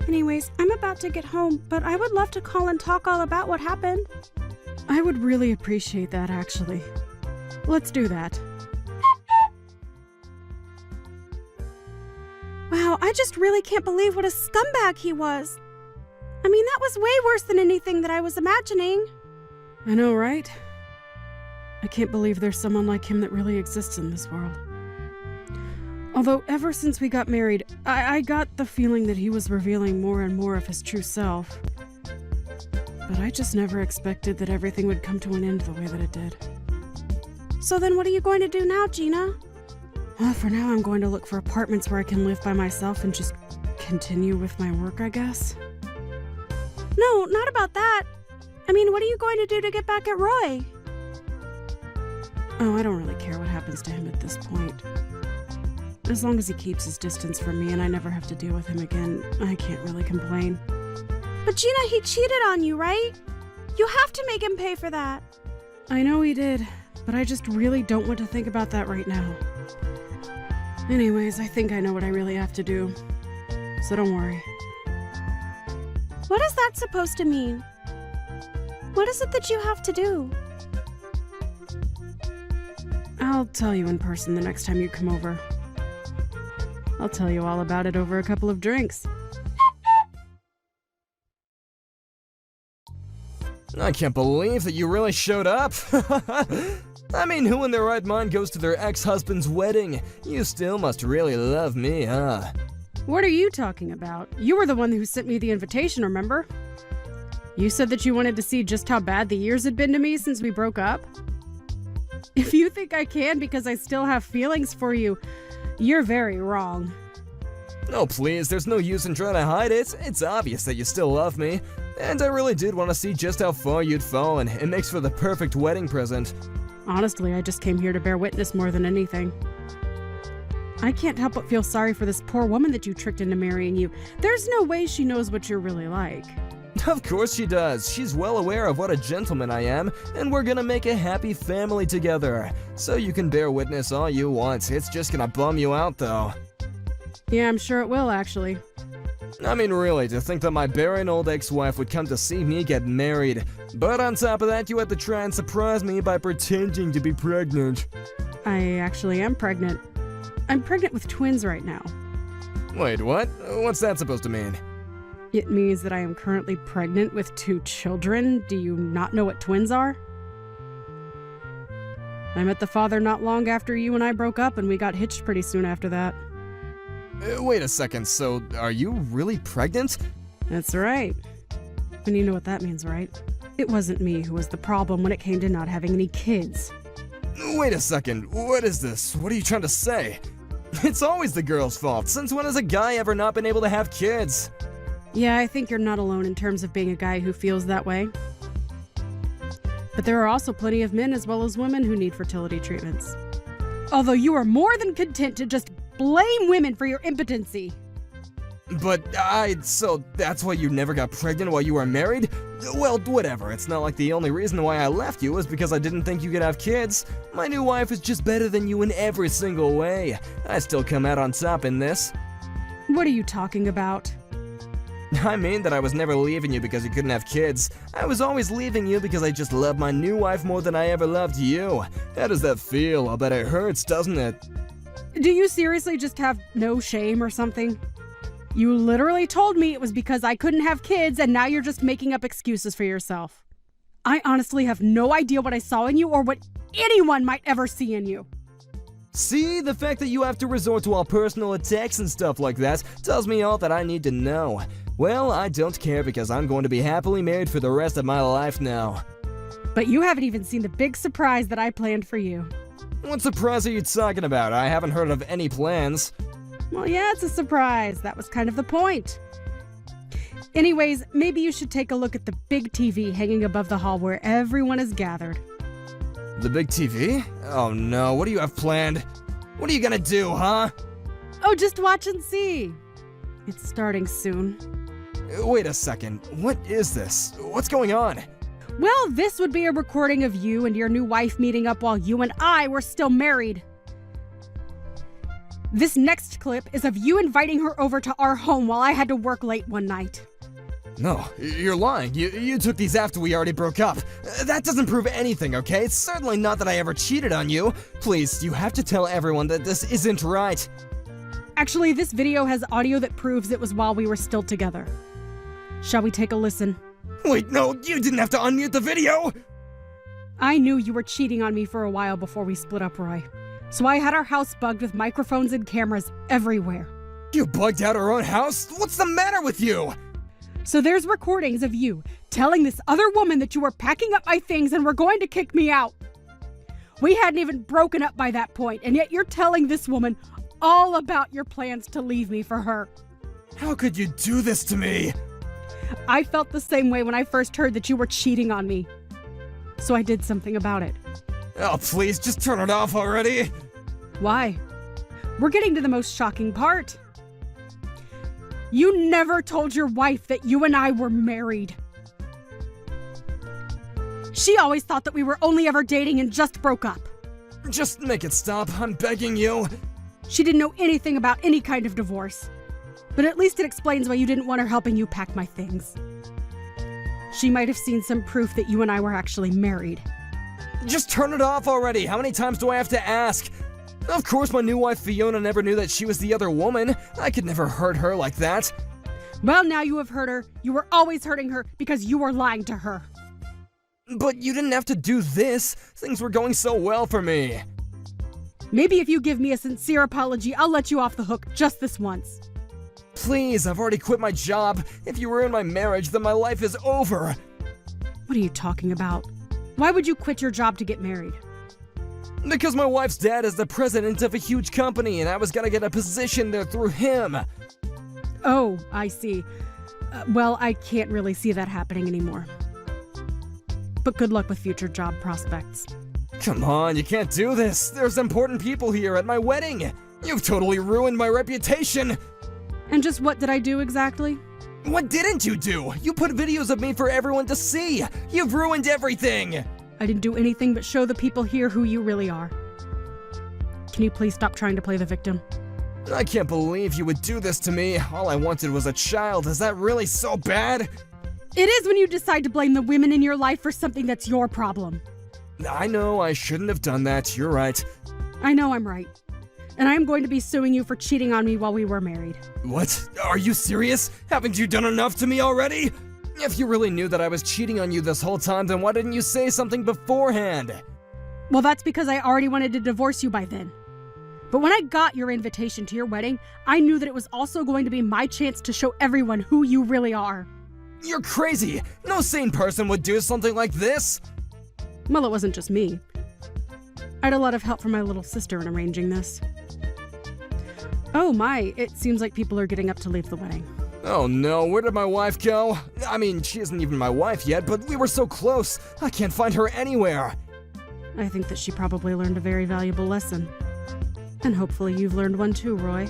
Anyways, I'm about to get home, but I would love to call and talk all about what happened.
I would really appreciate that, actually. Let's do that.
Wow, I just really can't believe what a scumbag he was. I mean, that was way worse than anything that I was imagining.
I know, right? I can't believe there's someone like him that really exists in this world. Although, ever since we got married, I got the feeling that he was revealing more and more of his true self. But I just never expected that everything would come to an end the way that it did.
So then what are you going to do now, Gina?
Well, for now I'm going to look for apartments where I can live by myself and just continue with my work, I guess.
No, not about that. I mean, what are you going to do to get back at Roy?
Oh, I don't really care what happens to him at this point. As long as he keeps his distance from me and I never have to deal with him again, I can't really complain.
But Gina, he cheated on you, right? You have to make him pay for that.
I know he did, but I just really don't want to think about that right now. Anyways, I think I know what I really have to do. So don't worry.
What is that supposed to mean? What is it that you have to do?
I'll tell you in person the next time you come over. I'll tell you all about it over a couple of drinks.
I can't believe that you really showed up. I mean, who in their right mind goes to their ex-husband's wedding? You still must really love me, huh?
What are you talking about? You were the one who sent me the invitation, remember? You said that you wanted to see just how bad the years had been to me since we broke up? If you think I can because I still have feelings for you, you're very wrong.
Oh, please, there's no use in trying to hide it. It's obvious that you still love me. And I really did want to see just how far you'd fallen. It makes for the perfect wedding present.
Honestly, I just came here to bear witness more than anything. I can't help but feel sorry for this poor woman that you tricked into marrying you. There's no way she knows what you're really like.
Of course she does. She's well aware of what a gentleman I am, and we're gonna make a happy family together. So you can bear witness all you want. It's just gonna bum you out, though.
Yeah, I'm sure it will, actually.
I mean, really, to think that my barren old ex-wife would come to see me get married. But on top of that, you had to try and surprise me by pretending to be pregnant.
I actually am pregnant. I'm pregnant with twins right now.
Wait, what? What's that supposed to mean?
It means that I am currently pregnant with 2 children. Do you not know what twins are? I met the father not long after you and I broke up, and we got hitched pretty soon after that.
Wait a second, so are you really pregnant?
That's right. And you know what that means, right? It wasn't me who was the problem when it came to not having any kids.
Wait a second, what is this? What are you trying to say? It's always the girl's fault. Since when has a guy ever not been able to have kids?
Yeah, I think you're not alone in terms of being a guy who feels that way. But there are also plenty of men as well as women who need fertility treatments. Although you are more than content to just blame women for your impotency.
But so that's why you never got pregnant while you were married? Well, whatever. It's not like the only reason why I left you was because I didn't think you could have kids. My new wife is just better than you in every single way. I still come out on top in this.
What are you talking about?
I mean that I was never leaving you because you couldn't have kids. I was always leaving you because I just love my new wife more than I ever loved you. How does that feel? I bet it hurts, doesn't it?
Do you seriously just have no shame or something? You literally told me it was because I couldn't have kids, and now you're just making up excuses for yourself. I honestly have no idea what I saw in you or what anyone might ever see in you.
See, the fact that you have to resort to all personal attacks and stuff like that tells me all that I need to know. Well, I don't care because I'm going to be happily married for the rest of my life now.
But you haven't even seen the big surprise that I planned for you.
What surprise are you talking about? I haven't heard of any plans.
Well, yeah, it's a surprise. That was kind of the point. Anyways, maybe you should take a look at the big TV hanging above the hall where everyone is gathered.
The big TV? Oh no, what do you have planned? What are you gonna do, huh?
Oh, just watch and see. It's starting soon.
Wait a second, what is this? What's going on?
Well, this would be a recording of you and your new wife meeting up while you and I were still married. This next clip is of you inviting her over to our home while I had to work late one night.
No, you're lying. You took these after we already broke up. That doesn't prove anything, okay? It's certainly not that I ever cheated on you. Please, you have to tell everyone that this isn't right.
Actually, this video has audio that proves it was while we were still together. Shall we take a listen?
Wait, no, you didn't have to unmute the video!
I knew you were cheating on me for a while before we split up, Roy. So I had our house bugged with microphones and cameras everywhere.
You bugged out our own house? What's the matter with you?
So there's recordings of you telling this other woman that you were packing up my things and were going to kick me out. We hadn't even broken up by that point, and yet you're telling this woman all about your plans to leave me for her.
How could you do this to me?
I felt the same way when I first heard that you were cheating on me. So I did something about it.
Oh, please, just turn it off already.
Why? We're getting to the most shocking part. You never told your wife that you and I were married. She always thought that we were only ever dating and just broke up.
Just make it stop, I'm begging you.
She didn't know anything about any kind of divorce. But at least it explains why you didn't want her helping you pack my things. She might have seen some proof that you and I were actually married.
Just turn it off already. How many times do I have to ask? Of course, my new wife Fiona never knew that she was the other woman. I could never hurt her like that.
Well, now you have hurt her. You were always hurting her because you were lying to her.
But you didn't have to do this. Things were going so well for me.
Maybe if you give me a sincere apology, I'll let you off the hook just this once.
Please, I've already quit my job. If you ruin my marriage, then my life is over.
What are you talking about? Why would you quit your job to get married?
Because my wife's dad is the president of a huge company, and I was gonna get a position there through him.
Oh, I see. Well, I can't really see that happening anymore. But good luck with future job prospects.
Come on, you can't do this. There's important people here at my wedding. You've totally ruined my reputation.
And just what did I do exactly?
What didn't you do? You put videos of me for everyone to see. You've ruined everything.
I didn't do anything but show the people here who you really are. Can you please stop trying to play the victim?
I can't believe you would do this to me. All I wanted was a child. Is that really so bad?
It is when you decide to blame the women in your life for something that's your problem.
I know I shouldn't have done that. You're right.
I know I'm right. And I'm going to be suing you for cheating on me while we were married.
What? Are you serious? Haven't you done enough to me already? If you really knew that I was cheating on you this whole time, then why didn't you say something beforehand?
Well, that's because I already wanted to divorce you by then. But when I got your invitation to your wedding, I knew that it was also going to be my chance to show everyone who you really are.
You're crazy! No sane person would do something like this!
Well, it wasn't just me. I had a lot of help from my little sister in arranging this. Oh my, it seems like people are getting up to leave the wedding.
Oh no, where did my wife go? I mean, she isn't even my wife yet, but we were so close. I can't find her anywhere.
I think that she probably learned a very valuable lesson. And hopefully you've learned one too, Roy.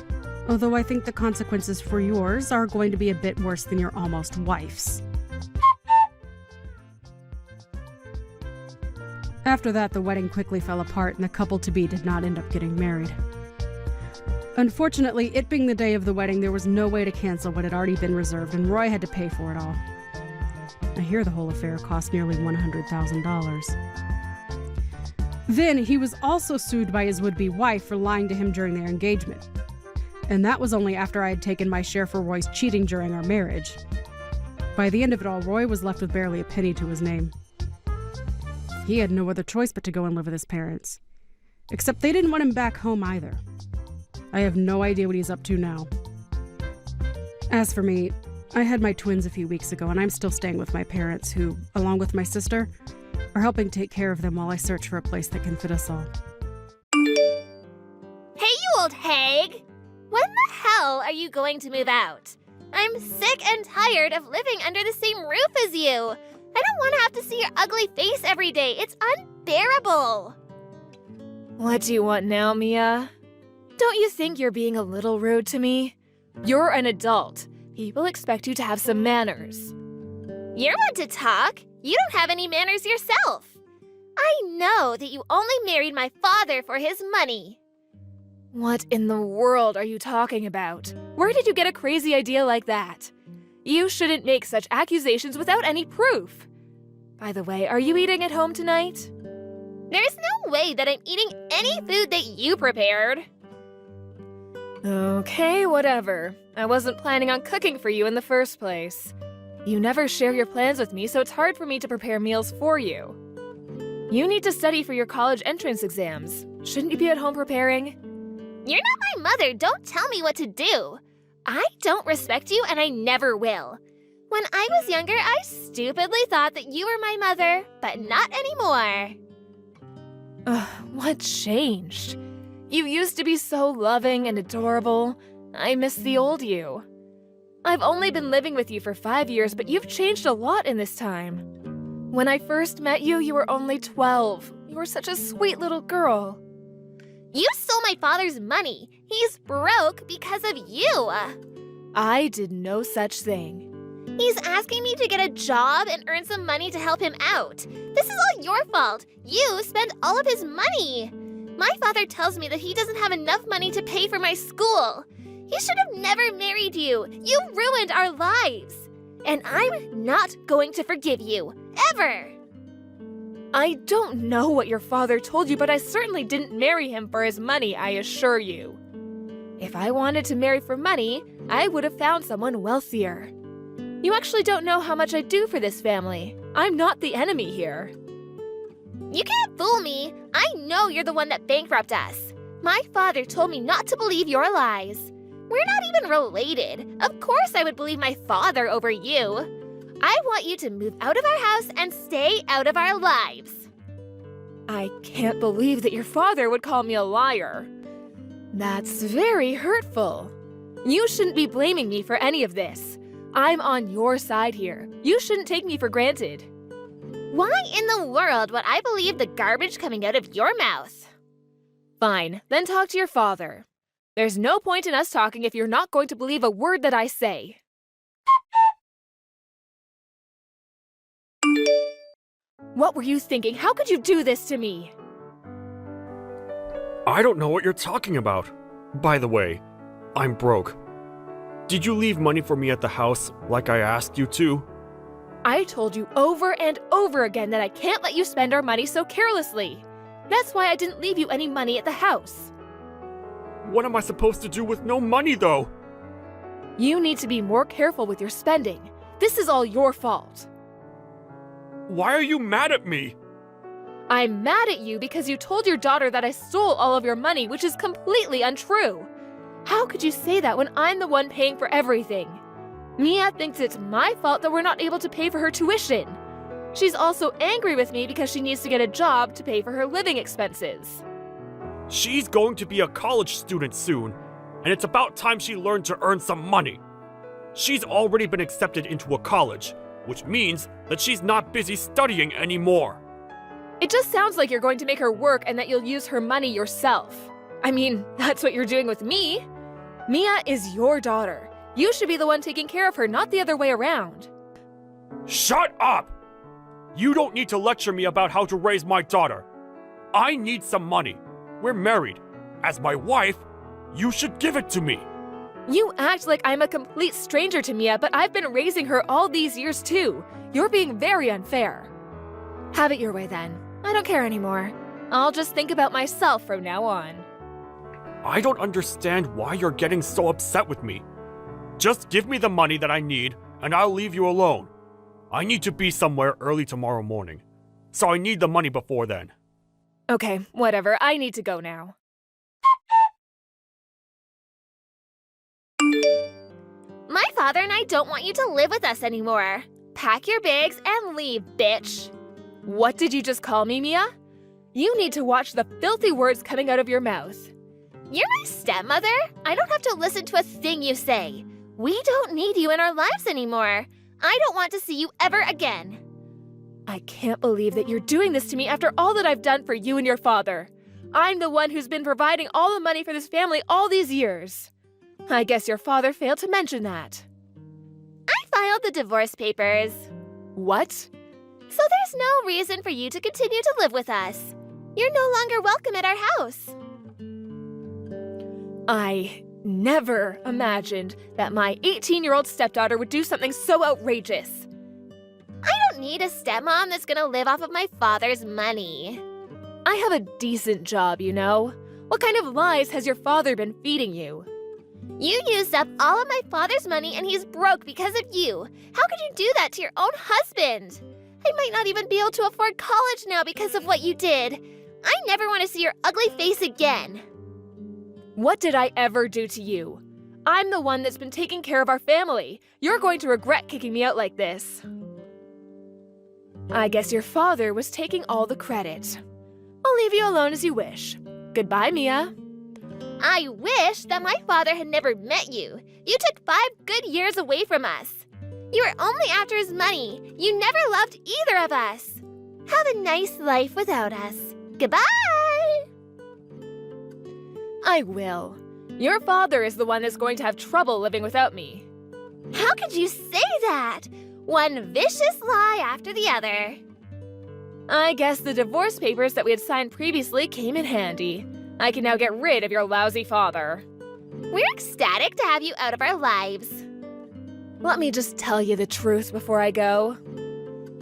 Although I think the consequences for yours are going to be a bit worse than your almost wife's. After that, the wedding quickly fell apart and the couple-to-be did not end up getting married. Unfortunately, it being the day of the wedding, there was no way to cancel what had already been reserved, and Roy had to pay for it all. I hear the whole affair cost nearly $100,000. Then, he was also sued by his would-be wife for lying to him during their engagement. And that was only after I had taken my share for Roy's cheating during our marriage. By the end of it all, Roy was left with barely a penny to his name. He had no other choice but to go and live with his parents. Except they didn't want him back home either. I have no idea what he's up to now. As for me, I had my twins a few weeks ago, and I'm still staying with my parents who, along with my sister, are helping take care of them while I search for a place that can fit us all.
Hey, you old hag! When the hell are you going to move out? I'm sick and tired of living under the same roof as you. I don't want to have to see your ugly face every day. It's unbearable.
What do you want now, Mia? Don't you think you're being a little rude to me? You're an adult. People expect you to have some manners.
You're one to talk. You don't have any manners yourself. I know that you only married my father for his money.
What in the world are you talking about? Where did you get a crazy idea like that? You shouldn't make such accusations without any proof. By the way, are you eating at home tonight?
There's no way that I'm eating any food that you prepared.
Okay, whatever. I wasn't planning on cooking for you in the first place. You never share your plans with me, so it's hard for me to prepare meals for you. You need to study for your college entrance exams. Shouldn't you be at home preparing?
You're not my mother. Don't tell me what to do. I don't respect you, and I never will. When I was younger, I stupidly thought that you were my mother, but not anymore.
Ugh, what changed? You used to be so loving and adorable. I miss the old you. I've only been living with you for 5 years, but you've changed a lot in this time. When I first met you, you were only 12. You were such a sweet little girl.
You stole my father's money. He's broke because of you.
I did no such thing.
He's asking me to get a job and earn some money to help him out. This is all your fault. You spend all of his money. My father tells me that he doesn't have enough money to pay for my school. He should have never married you. You ruined our lives. And I'm not going to forgive you. Ever.
I don't know what your father told you, but I certainly didn't marry him for his money, I assure you. If I wanted to marry for money, I would have found someone wealthier. You actually don't know how much I do for this family. I'm not the enemy here.
You can't fool me. I know you're the one that bankrupted us. My father told me not to believe your lies. We're not even related. Of course I would believe my father over you. I want you to move out of our house and stay out of our lives.
I can't believe that your father would call me a liar. That's very hurtful. You shouldn't be blaming me for any of this. I'm on your side here. You shouldn't take me for granted.
Why in the world would I believe the garbage coming out of your mouth?
Fine, then talk to your father. There's no point in us talking if you're not going to believe a word that I say. What were you thinking? How could you do this to me?
I don't know what you're talking about. By the way, I'm broke. Did you leave money for me at the house like I asked you to?
I told you over and over again that I can't let you spend our money so carelessly. That's why I didn't leave you any money at the house.
What am I supposed to do with no money, though?
You need to be more careful with your spending. This is all your fault.
Why are you mad at me?
I'm mad at you because you told your daughter that I stole all of your money, which is completely untrue. How could you say that when I'm the one paying for everything? Mia thinks it's my fault that we're not able to pay for her tuition. She's also angry with me because she needs to get a job to pay for her living expenses.
She's going to be a college student soon, and it's about time she learned to earn some money. She's already been accepted into a college, which means that she's not busy studying anymore.
It just sounds like you're going to make her work and that you'll use her money yourself. I mean, that's what you're doing with me. Mia is your daughter. You should be the one taking care of her, not the other way around.
Shut up! You don't need to lecture me about how to raise my daughter. I need some money. We're married. As my wife, you should give it to me.
You act like I'm a complete stranger to Mia, but I've been raising her all these years too. You're being very unfair. Have it your way then. I don't care anymore. I'll just think about myself from now on.
I don't understand why you're getting so upset with me. Just give me the money that I need, and I'll leave you alone. I need to be somewhere early tomorrow morning, so I need the money before then.
Okay, whatever. I need to go now.
My father and I don't want you to live with us anymore. Pack your bags and leave, bitch.
What did you just call me, Mia? You need to watch the filthy words coming out of your mouth.
You're my stepmother. I don't have to listen to a thing you say. We don't need you in our lives anymore. I don't want to see you ever again.
I can't believe that you're doing this to me after all that I've done for you and your father. I'm the one who's been providing all the money for this family all these years. I guess your father failed to mention that.
I filed the divorce papers.
What?
So there's no reason for you to continue to live with us. You're no longer welcome at our house.
I never imagined that my 18-year-old stepdaughter would do something so outrageous.
I don't need a stepmom that's gonna live off of my father's money.
I have a decent job, you know. What kind of lies has your father been feeding you?
You used up all of my father's money and he's broke because of you. How could you do that to your own husband? I might not even be able to afford college now because of what you did. I never want to see your ugly face again.
What did I ever do to you? I'm the one that's been taking care of our family. You're going to regret kicking me out like this. I guess your father was taking all the credit. I'll leave you alone as you wish. Goodbye, Mia.
I wish that my father had never met you. You took 5 good years away from us. You were only after his money. You never loved either of us. Have a nice life without us. Goodbye!
I will. Your father is the one that's going to have trouble living without me.
How could you say that? One vicious lie after the other.
I guess the divorce papers that we had signed previously came in handy. I can now get rid of your lousy father.
We're ecstatic to have you out of our lives.
Let me just tell you the truth before I go.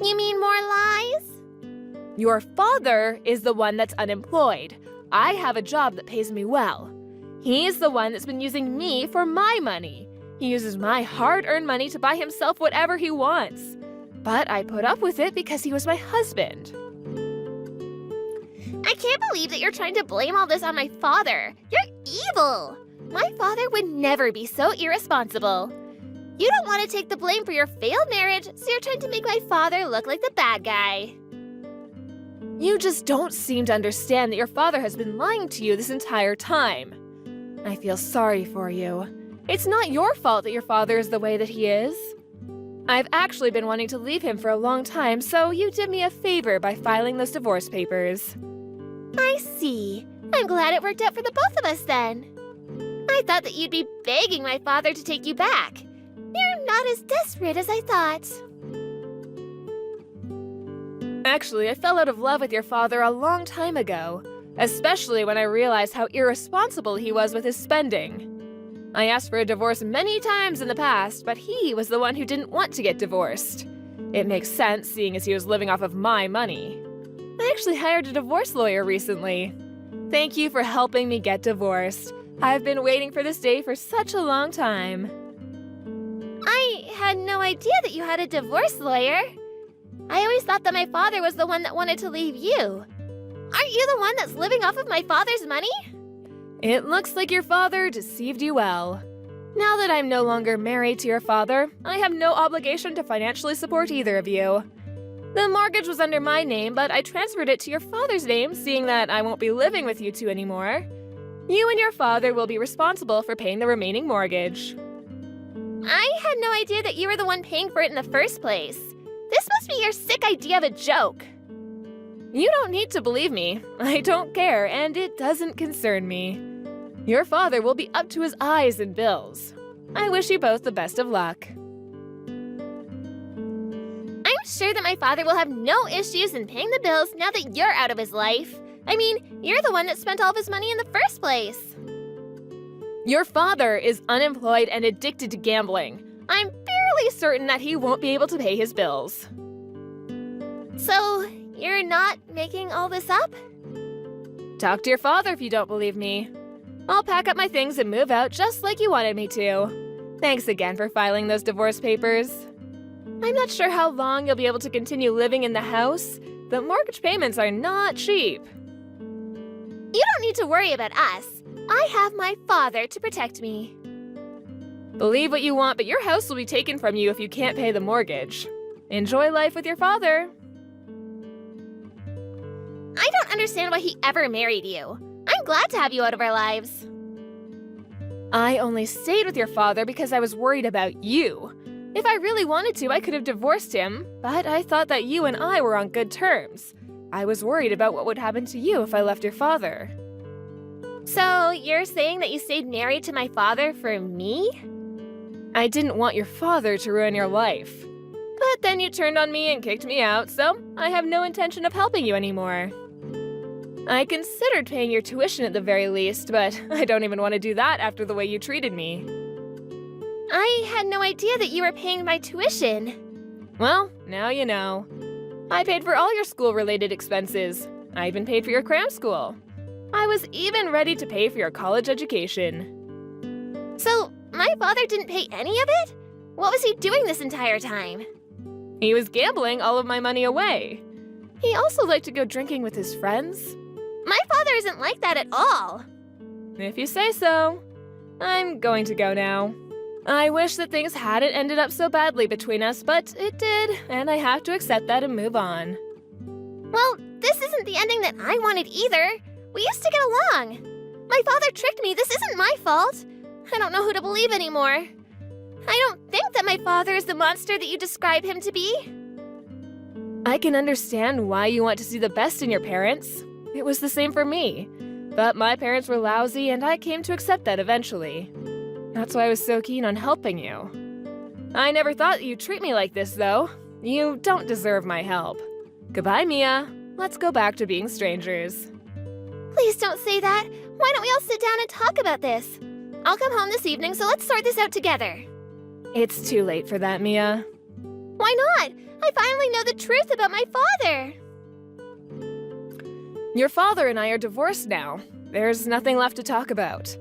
You mean more lies?
Your father is the one that's unemployed. I have a job that pays me well. He's the one that's been using me for my money. He uses my hard-earned money to buy himself whatever he wants. But I put up with it because he was my husband.
I can't believe that you're trying to blame all this on my father. You're evil. My father would never be so irresponsible. You don't want to take the blame for your failed marriage, so you're trying to make my father look like the bad guy.
You just don't seem to understand that your father has been lying to you this entire time. I feel sorry for you. It's not your fault that your father is the way that he is. I've actually been wanting to leave him for a long time, so you did me a favor by filing those divorce papers.
I see. I'm glad it worked out for the both of us then. I thought that you'd be begging my father to take you back. You're not as desperate as I thought.
Actually, I fell out of love with your father a long time ago, especially when I realized how irresponsible he was with his spending. I asked for a divorce many times in the past, but he was the one who didn't want to get divorced. It makes sense, seeing as he was living off of my money. I actually hired a divorce lawyer recently. Thank you for helping me get divorced. I've been waiting for this day for such a long time.
I had no idea that you had a divorce lawyer. I always thought that my father was the one that wanted to leave you. Aren't you the one that's living off of my father's money?
It looks like your father deceived you well. Now that I'm no longer married to your father, I have no obligation to financially support either of you. The mortgage was under my name, but I transferred it to your father's name, seeing that I won't be living with you two anymore. You and your father will be responsible for paying the remaining mortgage.
I had no idea that you were the one paying for it in the first place. This must be your sick idea of a joke.
You don't need to believe me. I don't care, and it doesn't concern me. Your father will be up to his eyes in bills. I wish you both the best of luck.
I'm sure that my father will have no issues in paying the bills now that you're out of his life. I mean, you're the one that spent all of his money in the first place.
Your father is unemployed and addicted to gambling. I'm fairly certain that he won't be able to pay his bills.
So, you're not making all this up?
Talk to your father if you don't believe me. I'll pack up my things and move out just like you wanted me to. Thanks again for filing those divorce papers. I'm not sure how long you'll be able to continue living in the house. The mortgage payments are not cheap.
You don't need to worry about us. I have my father to protect me.
Believe what you want, but your house will be taken from you if you can't pay the mortgage. Enjoy life with your father.
I don't understand why he ever married you. I'm glad to have you out of our lives.
I only stayed with your father because I was worried about you. If I really wanted to, I could have divorced him, but I thought that you and I were on good terms. I was worried about what would happen to you if I left your father.
So, you're saying that you stayed married to my father for me?
I didn't want your father to ruin your life. But then you turned on me and kicked me out, so I have no intention of helping you anymore. I considered paying your tuition at the very least, but I don't even want to do that after the way you treated me.
I had no idea that you were paying my tuition.
Well, now you know. I paid for all your school-related expenses. I even paid for your cram school. I was even ready to pay for your college education.
So, my father didn't pay any of it? What was he doing this entire time?
He was gambling all of my money away. He also liked to go drinking with his friends.
My father isn't like that at all.
If you say so. I'm going to go now. I wish that things hadn't ended up so badly between us, but it did, and I have to accept that and move on.
Well, this isn't the ending that I wanted either. We used to get along. My father tricked me. This isn't my fault. I don't know who to believe anymore. I don't think that my father is the monster that you describe him to be.
I can understand why you want to see the best in your parents. It was the same for me. But my parents were lousy, and I came to accept that eventually. That's why I was so keen on helping you. I never thought you'd treat me like this, though. You don't deserve my help. Goodbye, Mia. Let's go back to being strangers.
Please don't say that. Why don't we all sit down and talk about this? I'll come home this evening, so let's sort this out together.
It's too late for that, Mia.
Why not? I finally know the truth about my father.
Your father and I are divorced now. There's nothing left to talk about.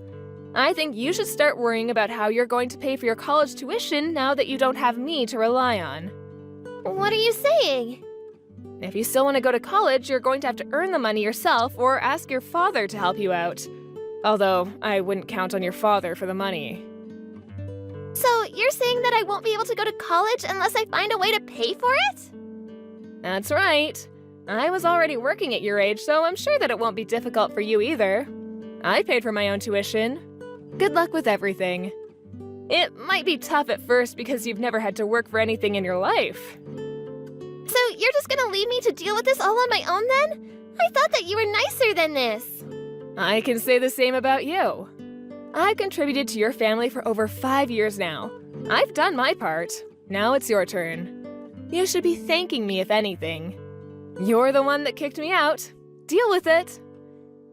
I think you should start worrying about how you're going to pay for your college tuition now that you don't have me to rely on.
What are you saying?
If you still want to go to college, you're going to have to earn the money yourself or ask your father to help you out. Although, I wouldn't count on your father for the money.
So, you're saying that I won't be able to go to college unless I find a way to pay for it?
That's right. I was already working at your age, so I'm sure that it won't be difficult for you either. I paid for my own tuition. Good luck with everything. It might be tough at first because you've never had to work for anything in your life.
So you're just gonna leave me to deal with this all on my own then? I thought that you were nicer than this.
I can say the same about you. I've contributed to your family for over 5 years now. I've done my part. Now it's your turn. You should be thanking me if anything. You're the one that kicked me out. Deal with it.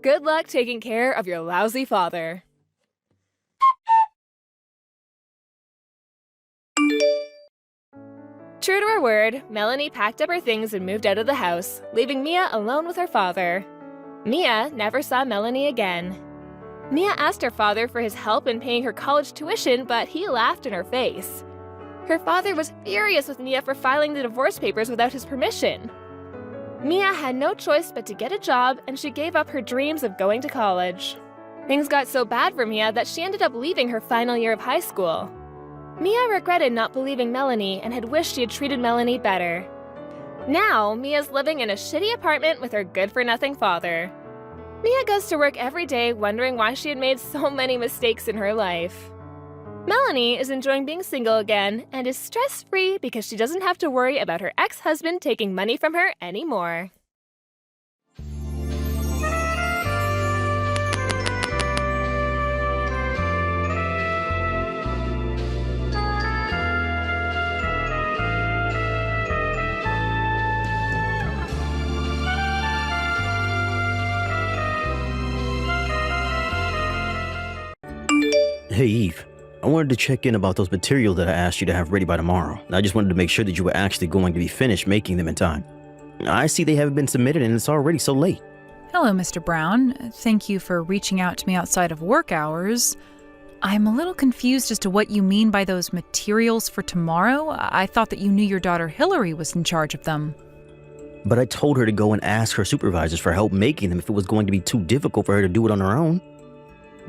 Good luck taking care of your lousy father. True to her word, Melanie packed up her things and moved out of the house, leaving Mia alone with her father. Mia never saw Melanie again. Mia asked her father for his help in paying her college tuition, but he laughed in her face. Her father was furious with Mia for filing the divorce papers without his permission. Mia had no choice but to get a job, and she gave up her dreams of going to college. Things got so bad for Mia that she ended up leaving her final year of high school. Mia regretted not believing Melanie and had wished she had treated Melanie better. Now, Mia's living in a shitty apartment with her good-for-nothing father. Mia goes to work every day wondering why she had made so many mistakes in her life. Melanie is enjoying being single again and is stress-free because she doesn't have to worry about her ex-husband taking money from her anymore.
Hey Eve, I wanted to check in about those materials that I asked you to have ready by tomorrow. I just wanted to make sure that you were actually going to be finished making them in time. I see they haven't been submitted and it's already so late.
Hello, Mr. Brown. Thank you for reaching out to me outside of work hours. I'm a little confused as to what you mean by those materials for tomorrow. I thought that you knew your daughter Hillary was in charge of them.
But I told her to go and ask her supervisors for help making them if it was going to be too difficult for her to do it on her own.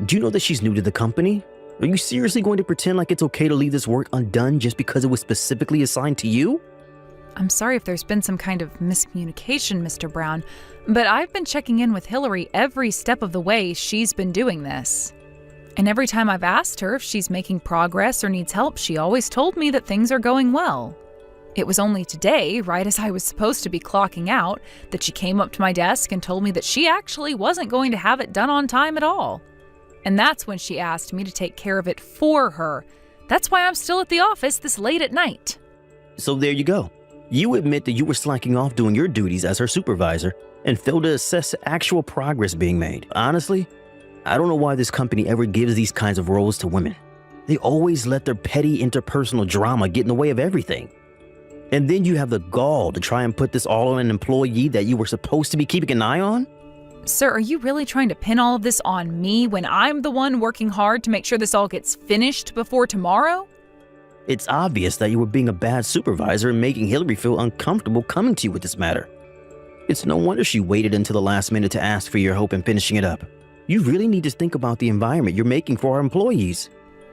Do you know that she's new to the company? Are you seriously going to pretend like it's okay to leave this work undone just because it was specifically assigned to you?
I'm sorry if there's been some kind of miscommunication, Mr. Brown, but I've been checking in with Hillary every step of the way she's been doing this. And every time I've asked her if she's making progress or needs help, she always told me that things are going well. It was only today, right as I was supposed to be clocking out, that she came up to my desk and told me that she actually wasn't going to have it done on time at all. And that's when she asked me to take care of it for her. That's why I'm still at the office this late at night.
So there you go. You admit that you were slacking off doing your duties as her supervisor, and fail to assess actual progress being made. Honestly, I don't know why this company ever gives these kinds of roles to women. They always let their petty interpersonal drama get in the way of everything. And then you have the gall to try and put this all on an employee that you were supposed to be keeping an eye on?
Sir, are you really trying to pin all of this on me when I'm the one working hard to make sure this all gets finished before tomorrow?
It's obvious that you were being a bad supervisor and making Hillary feel uncomfortable coming to you with this matter. It's no wonder she waited until the last minute to ask for your help in finishing it up. You really need to think about the environment you're making for our employees.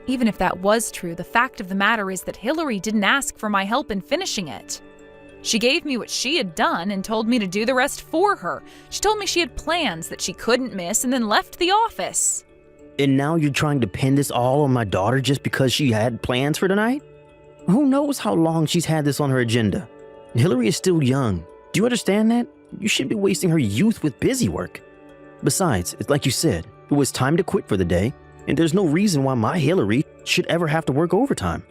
Even if that was true, the fact of the matter is that Hillary didn't ask for my help in finishing it. She gave me what she had done and told me to do the rest for her. She told me she had plans that she couldn't miss and then left the office.
And now you're trying to pin this all on my daughter just because she had plans for tonight? Who knows how long she's had this on her agenda? Hillary is still young. Do you understand that? You shouldn't be wasting her youth with busy work. Besides, it's like you said, it was time to quit for the day, and there's no reason why my Hillary should ever have to work overtime.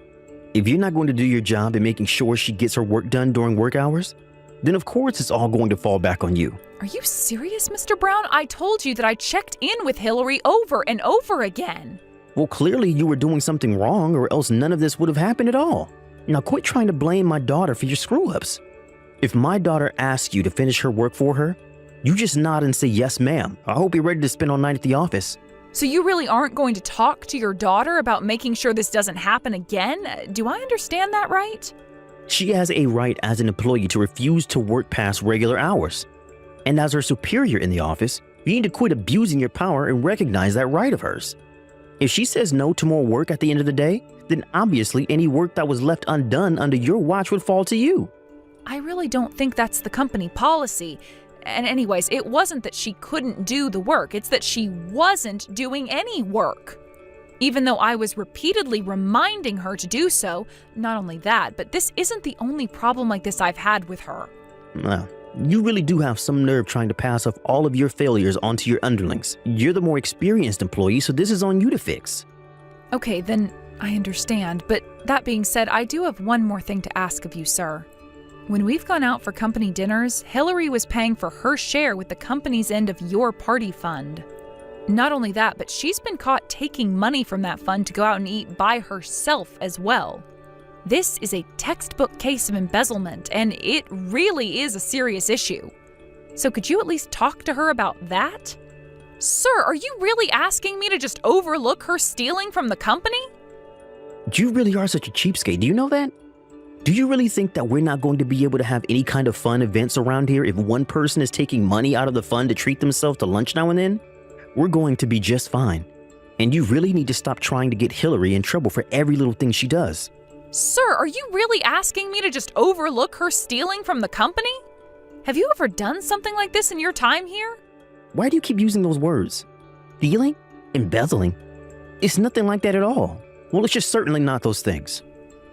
If you're not going to do your job in making sure she gets her work done during work hours, then of course it's all going to fall back on you.
Are you serious, Mr. Brown? I told you that I checked in with Hillary over and over again.
Well, clearly you were doing something wrong, or else none of this would have happened at all. Now quit trying to blame my daughter for your screw-ups. If my daughter asks you to finish her work for her, you just nod and say, "Yes, ma'am. I hope you're ready to spend all night at the office."
So you really aren't going to talk to your daughter about making sure this doesn't happen again? Do I understand that right?
She has a right as an employee to refuse to work past regular hours. And as her superior in the office, you need to quit abusing your power and recognize that right of hers. If she says no to more work at the end of the day, then obviously any work that was left undone under your watch would fall to you.
I really don't think that's the company policy. And anyways, it wasn't that she couldn't do the work, it's that she wasn't doing any work. Even though I was repeatedly reminding her to do so, not only that, but this isn't the only problem like this I've had with her.
Well, you really do have some nerve trying to pass off all of your failures onto your underlings. You're the more experienced employee, so this is on you to fix.
Okay, then I understand, but that being said, I do have one more thing to ask of you, sir. When we've gone out for company dinners, Hillary was paying for her share with the company's end of your party fund. Not only that, but she's been caught taking money from that fund to go out and eat by herself as well. This is a textbook case of embezzlement, and it really is a serious issue. So could you at least talk to her about that? Sir, are you really asking me to just overlook her stealing from the company?
You really are such a cheapskate, do you know that? Do you really think that we're not going to be able to have any kind of fun events around here if one person is taking money out of the fund to treat themselves to lunch now and then? We're going to be just fine. And you really need to stop trying to get Hillary in trouble for every little thing she does.
Sir, are you really asking me to just overlook her stealing from the company? Have you ever done something like this in your time here?
Why do you keep using those words? Stealing? Embezzling? It's nothing like that at all. Well, it's just certainly not those things.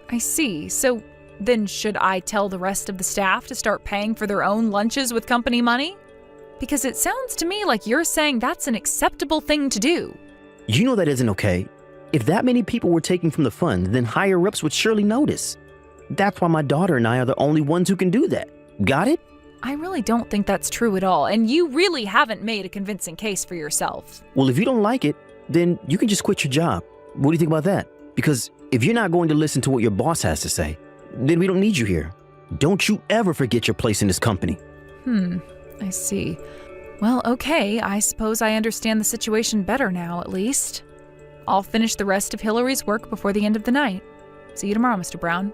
I see. So then should I tell the rest of the staff to start paying for their own lunches with company money? Because it sounds to me like you're saying that's an acceptable thing to do.
You know that isn't okay. If that many people were taking from the fund, then higher-ups would surely notice. That's why my daughter and I are the only ones who can do that. Got it?
I really don't think that's true at all, and you really haven't made a convincing case for yourself.
Well, if you don't like it, then you can just quit your job. What do you think about that? Because if you're not going to listen to what your boss has to say, then we don't need you here. Don't you ever forget your place in this company.
I see. Well, okay, I suppose I understand the situation better now, at least. I'll finish the rest of Hillary's work before the end of the night. See you tomorrow, Mr. Brown.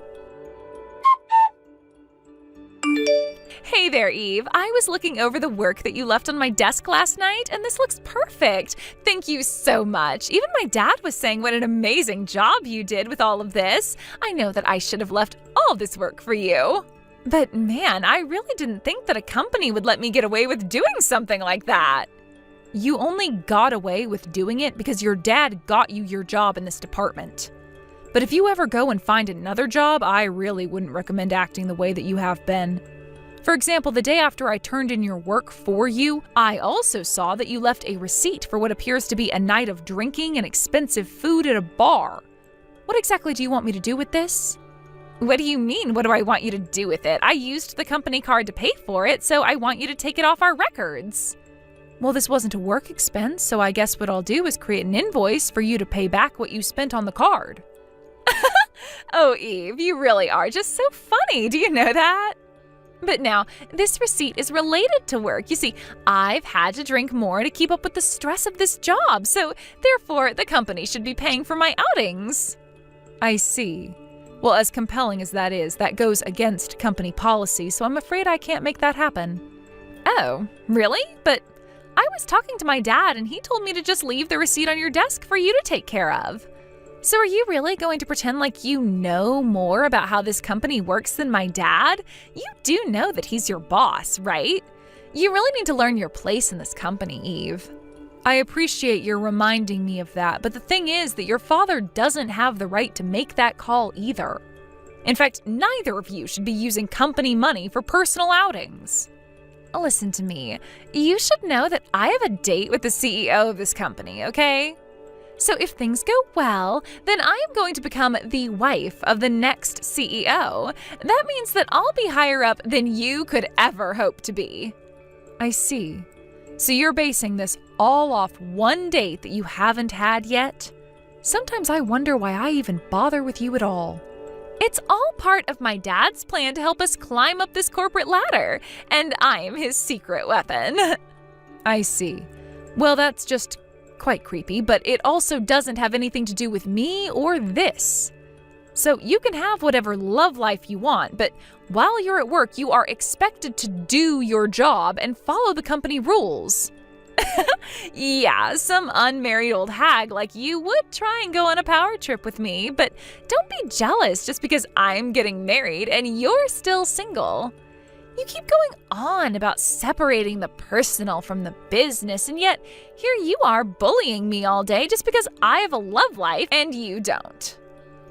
Hey there, Eve. I was looking over the work that you left on my desk last night, and this looks perfect. Thank you so much. Even my dad was saying what an amazing job you did with all of this. I know that I should have left all this work for you. But man, I really didn't think that a company would let me get away with doing something like that. You only got away with doing it because your dad got you your job in this department. But if you ever go and find another job, I really wouldn't recommend acting the way that you have been. For example, the day after I turned in your work for you, I also saw that you left a receipt for what appears to be a night of drinking and expensive food at a bar. What exactly do you want me to do with this? What do you mean, what do I want you to do with it? I used the company card to pay for it, so I want you to take it off our records. Well, this wasn't a work expense, so I guess what I'll do is create an invoice for you to pay back what you spent on the card. Oh, Eve, you really are just so funny. Do you know that? But now, this receipt is related to work. You see, I've had to drink more to keep up with the stress of this job, so therefore the company should be paying for my outings. I see. Well, as compelling as that is, that goes against company policy, so I'm afraid I can't make that happen. Oh, really? But I was talking to my dad and he told me to just leave the receipt on your desk for you to take care of. So are you really going to pretend like you know more about how this company works than my dad? You do know that he's your boss, right? You really need to learn your place in this company, Eve. I appreciate your reminding me of that, but the thing is that your father doesn't have the right to make that call either. In fact, neither of you should be using company money for personal outings. Listen to me. You should know that I have a date with the CEO of this company, okay? So if things go well, then I am going to become the wife of the next CEO. That means that I'll be higher up than you could ever hope to be. I see. So you're basing this all off one date that you haven't had yet? Sometimes I wonder why I even bother with you at all. It's all part of my dad's plan to help us climb up this corporate ladder, and I'm his secret weapon. I see. Well, that's just quite creepy, but it also doesn't have anything to do with me or this. So you can have whatever love life you want, but while you're at work, you are expected to do your job and follow the company rules. Yeah, some unmarried old hag like you would try and go on a power trip with me, but don't be jealous just because I'm getting married and you're still single. You keep going on about separating the personal from the business, and yet here you are bullying me all day just because I have a love life and you don't.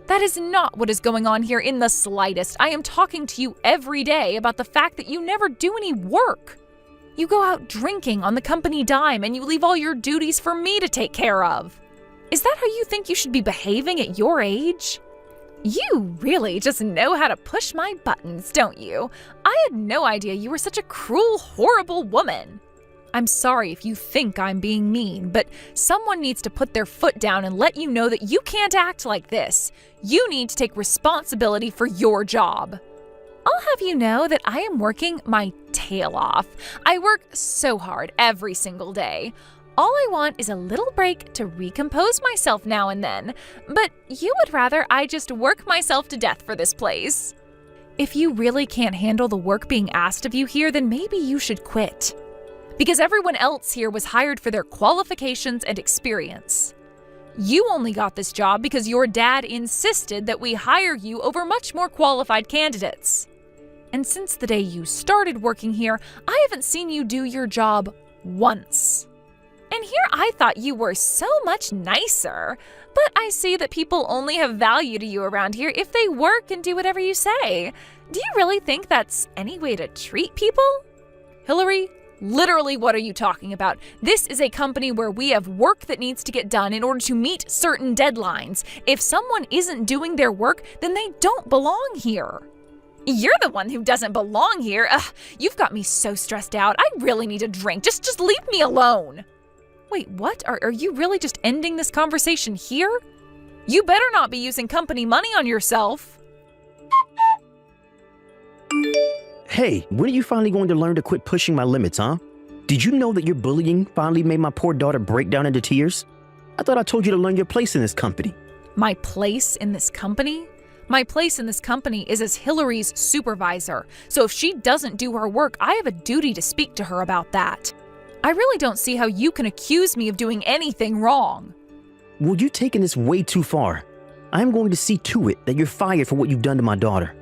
That is not what is going on here in the slightest. I am talking to you every day about the fact that you never do any work. You go out drinking on the company dime and you leave all your duties for me to take care of. Is that how you think you should be behaving at your age? You really just know how to push my buttons, don't you? I had no idea you were such a cruel, horrible woman. I'm sorry if you think I'm being mean, but someone needs to put their foot down and let you know that you can't act like this. You need to take responsibility for your job. I'll have you know that I am working my tail off. I work so hard every single day. All I want is a little break to recompose myself now and then, but you would rather I just work myself to death for this place. If you really can't handle the work being asked of you here, then maybe you should quit. Because everyone else here was hired for their qualifications and experience. You only got this job because your dad insisted that we hire you over much more qualified candidates. And since the day you started working here, I haven't seen you do your job once. And here I thought you were so much nicer, but I see that people only have value to you around here if they work and do whatever you say. Do you really think that's any way to treat people? Hillary, literally what are you talking about? This is a company where we have work that needs to get done in order to meet certain deadlines. If someone isn't doing their work, then they don't belong here. You're the one who doesn't belong here. Ugh, you've got me so stressed out. I really need a drink. Just leave me alone. Wait, what? Are you really just ending this conversation here? You better not be using company money on yourself.
Hey, when are you finally going to learn to quit pushing my limits, huh? Did you know that your bullying finally made my poor daughter break down into tears? I thought I told you to learn your place in this company.
My place in this company? My place in this company is as Hillary's supervisor, so if she doesn't do her work, I have a duty to speak to her about that. I really don't see how you can accuse me of doing anything wrong.
Well, you're taking this way too far. I'm going to see to it that you're fired for what you've done to my daughter.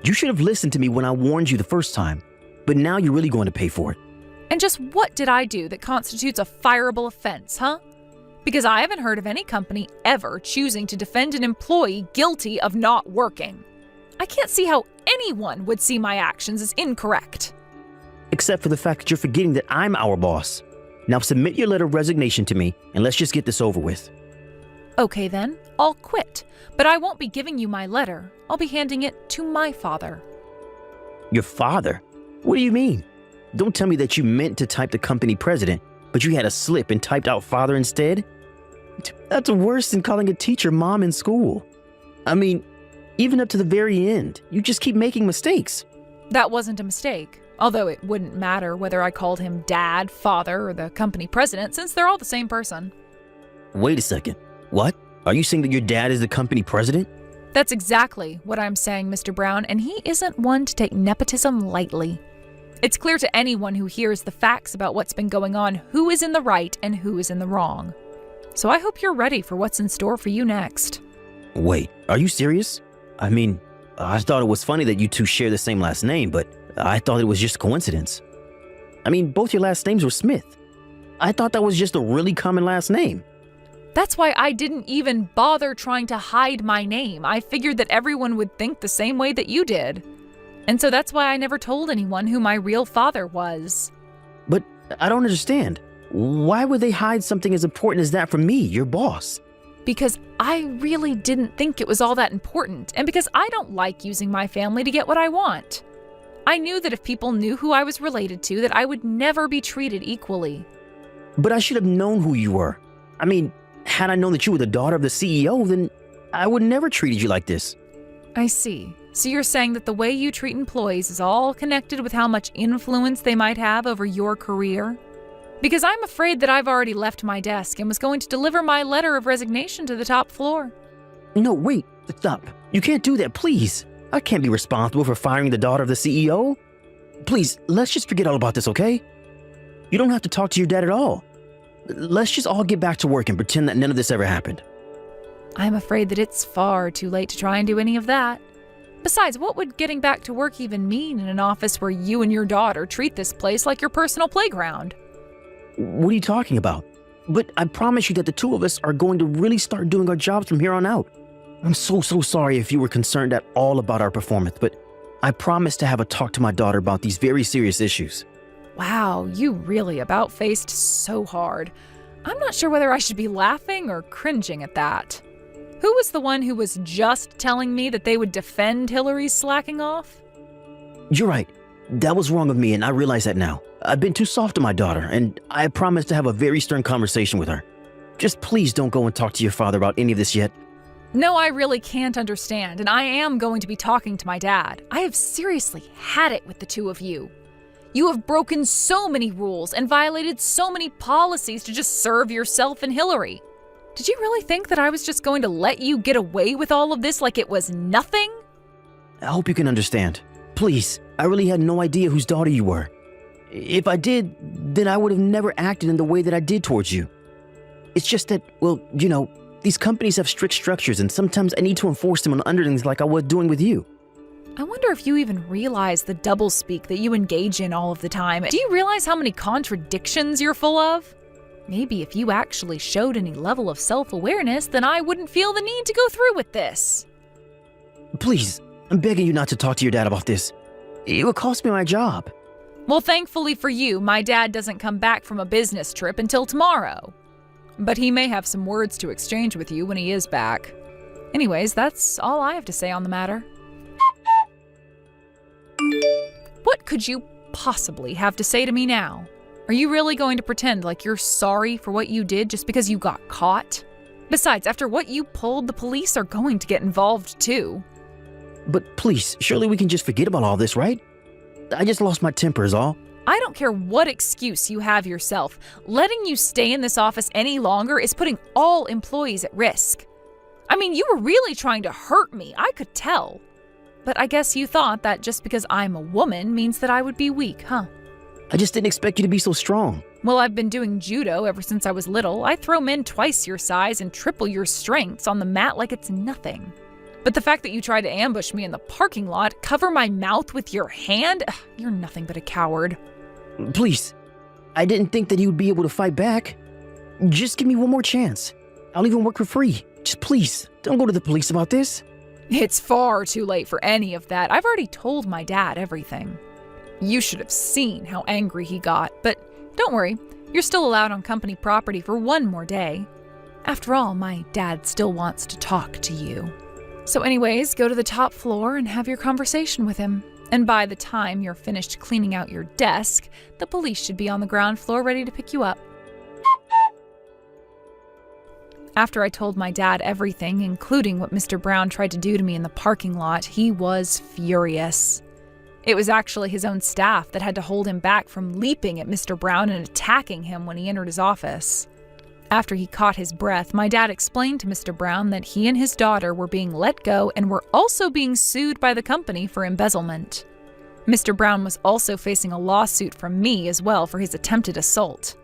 You should have listened to me when I warned you the first time, but now you're really going to pay for it.
And just what did I do that constitutes a fireable offense, huh? Because I haven't heard of any company ever choosing to defend an employee guilty of not working. I can't see how anyone would see my actions as incorrect.
Except for the fact that you're forgetting that I'm our boss. Now submit your letter of resignation to me, and let's just get this over with.
Okay then, I'll quit. But I won't be giving you my letter. I'll be handing it to my father.
Your father? What do you mean? Don't tell me that you meant to type the company president, but you had a slip and typed out father instead? That's worse than calling a teacher mom in school. I mean, even up to the very end, you just keep making mistakes.
That wasn't a mistake. Although it wouldn't matter whether I called him dad, father, or the company president, since they're all the same person.
Wait a second. What? Are you saying that your dad is the company president?
That's exactly what I'm saying, Mr. Brown, and he isn't one to take nepotism lightly. It's clear to anyone who hears the facts about what's been going on who is in the right and who is in the wrong. So I hope you're ready for what's in store for you next.
Wait, are you serious? I mean, I thought it was funny that you two share the same last name, but I thought it was just a coincidence. I mean, both your last names were Smith. I thought that was just a really common last name.
That's why I didn't even bother trying to hide my name. I figured that everyone would think the same way that you did. And so that's why I never told anyone who my real father was.
But I don't understand. Why would they hide something as important as that from me, your boss?
Because I really didn't think it was all that important, and because I don't like using my family to get what I want. I knew that if people knew who I was related to, that I would never be treated equally.
But I should have known who you were. I mean, had I known that you were the daughter of the CEO, then I would never treated you like this.
I see. So you're saying that the way you treat employees is all connected with how much influence they might have over your career? Because I'm afraid that I've already left my desk and was going to deliver my letter of resignation to the top floor.
No, wait, stop. You can't do that, please. I can't be responsible for firing the daughter of the CEO. Please, let's just forget all about this, okay? You don't have to talk to your dad at all. Let's just all get back to work and pretend that none of this ever happened.
I'm afraid that it's far too late to try and do any of that. Besides, what would getting back to work even mean in an office where you and your daughter treat this place like your personal playground?
What are you talking about? But I promise you that the two of us are going to really start doing our jobs from here on out. I'm so sorry if you were concerned at all about our performance, but I promised to have a talk to my daughter about these very serious issues.
Wow, you really about-faced so hard. I'm not sure whether I should be laughing or cringing at that. Who was the one who was just telling me that they would defend Hillary's slacking off?
You're right. That was wrong of me, and I realize that now. I've been too soft to my daughter, and I promised to have a very stern conversation with her. Just please don't go and talk to your father about any of this yet.
No, I really can't understand, and I am going to be talking to my dad. I have seriously had it with the two of you. You have broken so many rules and violated so many policies to just serve yourself and Hillary. Did you really think that I was just going to let you get away with all of this like it was nothing?
I hope you can understand. Please, I really had no idea whose daughter you were. If I did, then I would have never acted in the way that I did towards you. It's just that, well, you know, these companies have strict structures and sometimes I need to enforce them on underlings like I was doing with you.
I wonder if you even realize the doublespeak that you engage in all of the time. Do you realize how many contradictions you're full of? Maybe if you actually showed any level of self-awareness, then I wouldn't feel the need to go through with this.
Please, I'm begging you not to talk to your dad about this. It will cost me my job.
Well, thankfully for you, my dad doesn't come back from a business trip until tomorrow. But he may have some words to exchange with you when he is back. Anyways, that's all I have to say on the matter. What could you possibly have to say to me now? Are you really going to pretend like you're sorry for what you did just because you got caught? Besides, after what you pulled, the police are going to get involved too.
But please, surely we can just forget about all this, right? I just lost my temper is all.
I don't care what excuse you have yourself. Letting you stay in this office any longer is putting all employees at risk. I mean, you were really trying to hurt me, I could tell. But I guess you thought that just because I'm a woman means that I would be weak, huh?
I just didn't expect you to be so strong.
Well, I've been doing judo ever since I was little. I throw men twice your size and triple your strengths on the mat like it's nothing. But the fact that you tried to ambush me in the parking lot, cover my mouth with your hand, you're nothing but a coward.
Please, I didn't think that he would be able to fight back. Just give me one more chance. I'll even work for free. Just please, don't go to the police about this.
It's far too late for any of that. I've already told my dad everything. You should have seen how angry he got, but don't worry, you're still allowed on company property for one more day. After all, my dad still wants to talk to you. So anyways, go to the top floor and have your conversation with him. And by the time you're finished cleaning out your desk, the police should be on the ground floor ready to pick you up. After I told my dad everything, including what Mr. Brown tried to do to me in the parking lot, he was furious. It was actually his own staff that had to hold him back from leaping at Mr. Brown and attacking him when he entered his office. After he caught his breath, my dad explained to Mr. Brown that he and his daughter were being let go and were also being sued by the company for embezzlement. Mr. Brown was also facing a lawsuit from me as well for his attempted assault.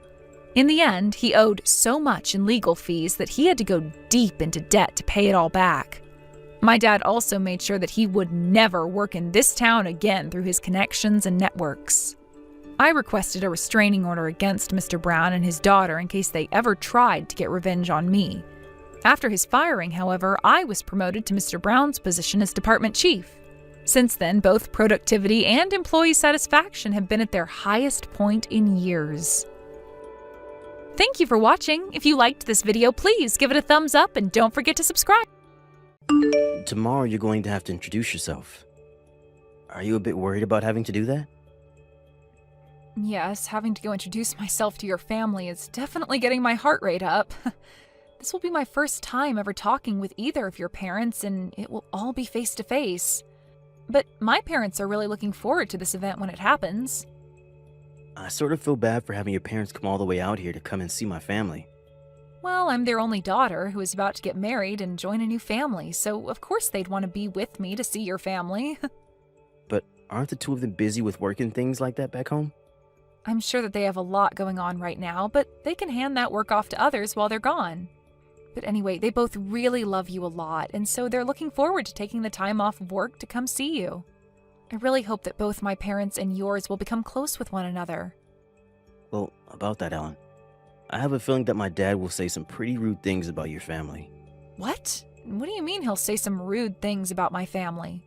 In the end, he owed so much in legal fees that he had to go deep into debt to pay it all back. My dad also made sure that he would never work in this town again through his connections and networks. I requested a restraining order against Mr. Brown and his daughter in case they ever tried to get revenge on me. After his firing, however, I was promoted to Mr. Brown's position as department chief. Since then, both productivity and employee satisfaction have been at their highest point in years. Thank you for watching. If you liked this video, please give it a thumbs up and don't forget to subscribe.
Tomorrow you're going to have to introduce yourself. Are you a bit worried about having to do that?
Yes, having to go introduce myself to your family is definitely getting my heart rate up. This will be my first time ever talking with either of your parents, and it will all be face to face. But my parents are really looking forward to this event when it happens.
I sort of feel bad for having your parents come all the way out here to come and see my family.
Well, I'm their only daughter who is about to get married and join a new family, so of course they'd want to be with me to see your family.
But aren't the two of them busy with work and things like that back home?
I'm sure that they have a lot going on right now, but they can hand that work off to others while they're gone. But anyway, they both really love you a lot, and so they're looking forward to taking the time off of work to come see you. I really hope that both my parents and yours will become close with one another.
Well, about that, Ellen, I have a feeling that my dad will say some pretty rude things about your family.
What? What do you mean he'll say some rude things about my family?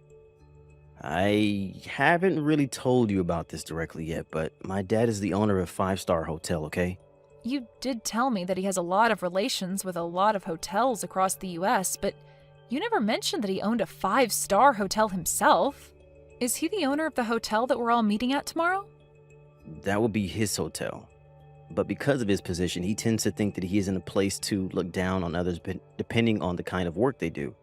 I haven't really told you about this directly yet, but my dad is the owner of a 5-star hotel, okay?
You did tell me that he has a lot of relations with a lot of hotels across the US, but you never mentioned that he owned a 5-star hotel himself. Is he the owner of the hotel that we're all meeting at tomorrow?
That would be his hotel. But because of his position, he tends to think that he is in a place to look down on others depending on the kind of work they do.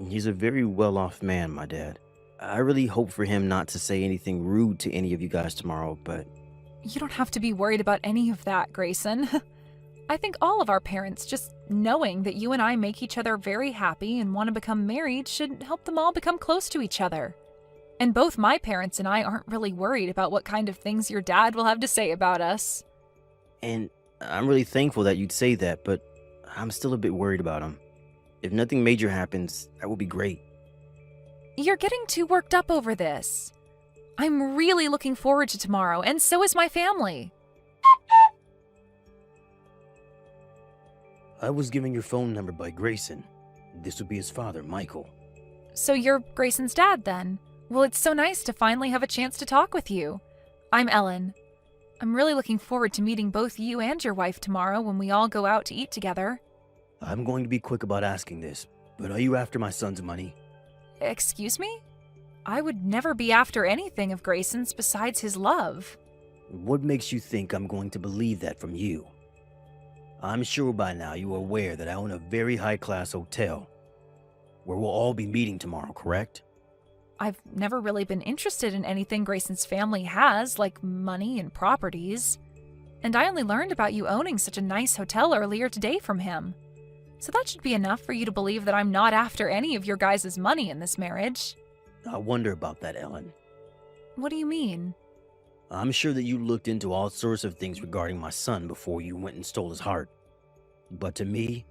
He's a very well-off man, my dad. I really hope for him not to say anything rude to any of you guys tomorrow, but...
You don't have to be worried about any of that, Grayson. I think all of our parents, just knowing that you and I make each other very happy and want to become married, should help them all become close to each other. And both my parents and I aren't really worried about what kind of things your dad will have to say about us.
And I'm really thankful that you'd say that, but I'm still a bit worried about him. If nothing major happens, that would be great.
You're getting too worked up over this. I'm really looking forward to tomorrow, and so is my family.
I was given your phone number by Grayson. This would be his father, Michael.
So you're Grayson's dad, then? Well, it's so nice to finally have a chance to talk with you. I'm Ellen. I'm really looking forward to meeting both you and your wife tomorrow when we all go out to eat together.
I'm going to be quick about asking this, but are you after my son's money?
Excuse me? I would never be after anything of Grayson's besides his love.
What makes you think I'm going to believe that from you? I'm sure by now you are aware that I own a very high-class hotel, where we'll all be meeting tomorrow, correct?
I've never really been interested in anything Grayson's family has, like money and properties. And I only learned about you owning such a nice hotel earlier today from him. So that should be enough for you to believe that I'm not after any of your guys' money in this marriage.
I wonder about that, Ellen.
What do you mean?
I'm sure that you looked into all sorts of things regarding my son before you went and stole his heart. But to me,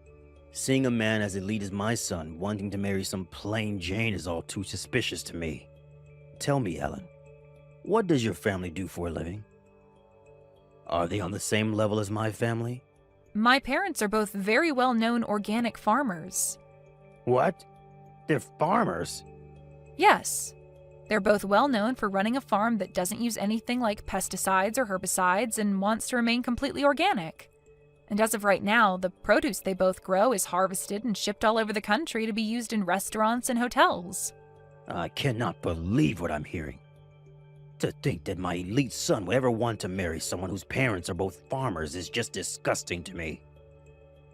seeing a man as elite as my son wanting to marry some plain Jane is all too suspicious to me. Tell me, Ellen, what does your family do for a living? Are they on the same level as my family?
My parents are both very well-known organic farmers.
What? They're farmers?
Yes. They're both well-known for running a farm that doesn't use anything like pesticides or herbicides and wants to remain completely organic. And as of right now, the produce they both grow is harvested and shipped all over the country to be used in restaurants and hotels.
I cannot believe what I'm hearing. To think that my elite son would ever want to marry someone whose parents are both farmers is just disgusting to me.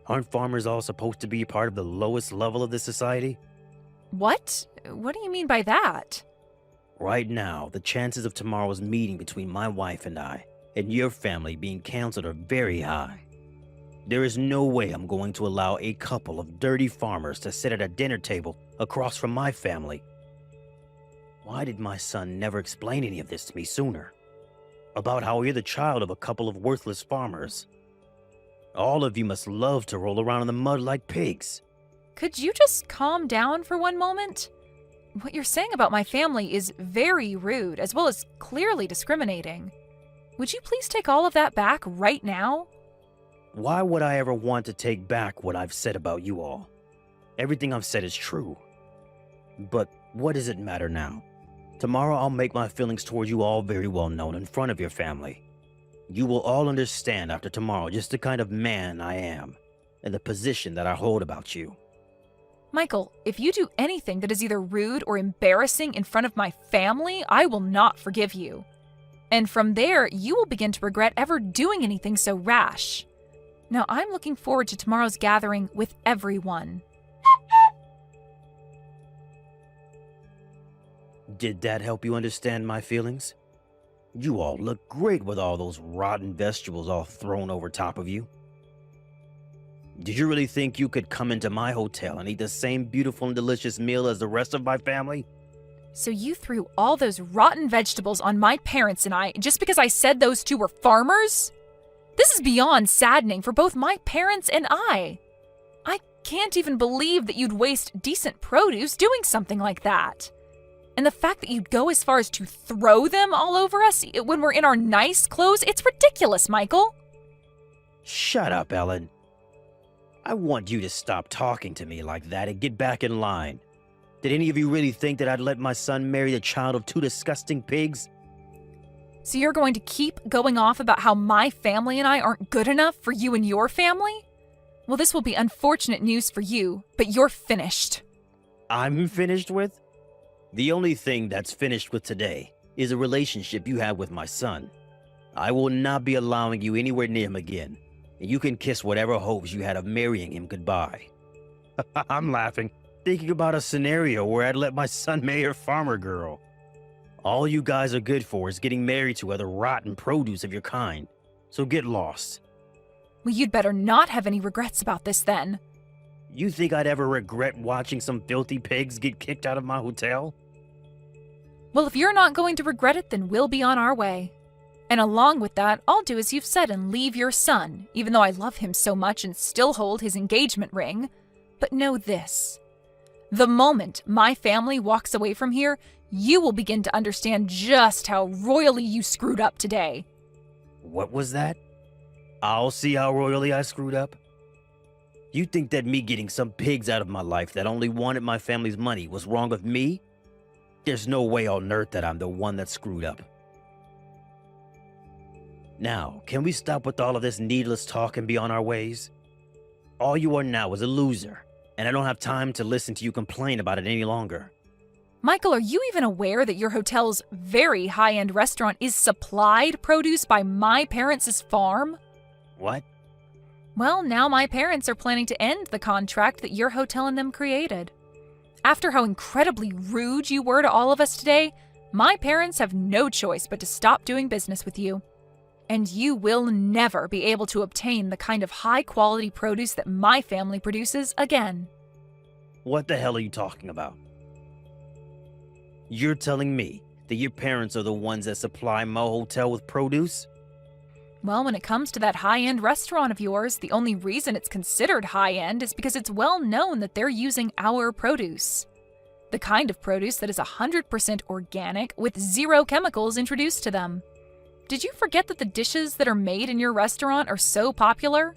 Aren't farmers all supposed to be part of the lowest level of this society?
What? What do you mean by that?
Right now, the chances of tomorrow's meeting between my wife and I, and your family being canceled are very high. There is no way I'm going to allow a couple of dirty farmers to sit at a dinner table across from my family. Why did my son never explain any of this to me sooner? About how you're the child of a couple of worthless farmers. All of you must love to roll around in the mud like pigs.
Could you just calm down for one moment? What you're saying about my family is very rude, as well as clearly discriminating. Would you please take all of that back right now?
Why would I ever want to take back what I've said about you all? Everything I've said is true. But what does it matter now? Tomorrow I'll make my feelings towards you all very well known in front of your family. You will all understand after tomorrow just the kind of man I am and the position that I hold about you.
Michael, if you do anything that is either rude or embarrassing in front of my family, I will not forgive you. And from there, you will begin to regret ever doing anything so rash. Now, I'm looking forward to tomorrow's gathering with everyone.
Did that help you understand my feelings? You all look great with all those rotten vegetables all thrown over top of you. Did you really think you could come into my hotel and eat the same beautiful and delicious meal as the rest of my family?
So you threw all those rotten vegetables on my parents and I just because I said those two were farmers? This is beyond saddening for both my parents and I. I can't even believe that you'd waste decent produce doing something like that. And the fact that you'd go as far as to throw them all over us when we're in our nice clothes, it's ridiculous, Michael.
Shut up, Ellen. I want you to stop talking to me like that and get back in line. Did any of you really think that I'd let my son marry the child of two disgusting pigs?
So you're going to keep going off about how my family and I aren't good enough for you and your family? Well, this will be unfortunate news for you, but you're finished.
I'm finished with? The only thing that's finished with today is a relationship you have with my son. I will not be allowing you anywhere near him again, and you can kiss whatever hopes you had of marrying him goodbye. I'm laughing, thinking about a scenario where I'd let my son marry a farmer girl. All you guys are good for is getting married to other rotten produce of your kind, so get lost.
Well, you'd better not have any regrets about this then.
You think I'd ever regret watching some filthy pigs get kicked out of my hotel?
Well, if you're not going to regret it, then we'll be on our way. And along with that, I'll do as you've said and leave your son, even though I love him so much and still hold his engagement ring. But know this. The moment my family walks away from here, you will begin to understand just how royally you screwed up today.
What was that? I'll see how royally I screwed up? You think that me getting some pigs out of my life that only wanted my family's money was wrong with me? There's no way on earth that I'm the one that screwed up. Now, can we stop with all of this needless talk and be on our ways? All you are now is a loser, and I don't have time to listen to you complain about it any longer.
Michael, are you even aware that your hotel's very high-end restaurant is supplied produce by my parents' farm?
What?
Well, now my parents are planning to end the contract that your hotel and them created. After how incredibly rude you were to all of us today, my parents have no choice but to stop doing business with you. And you will never be able to obtain the kind of high-quality produce that my family produces again.
What the hell are you talking about? You're telling me that your parents are the ones that supply my hotel with produce?
Well, when it comes to that high-end restaurant of yours, the only reason it's considered high-end is because it's well known that they're using our produce. The kind of produce that is 100% organic with zero chemicals introduced to them. Did you forget that the dishes that are made in your restaurant are so popular?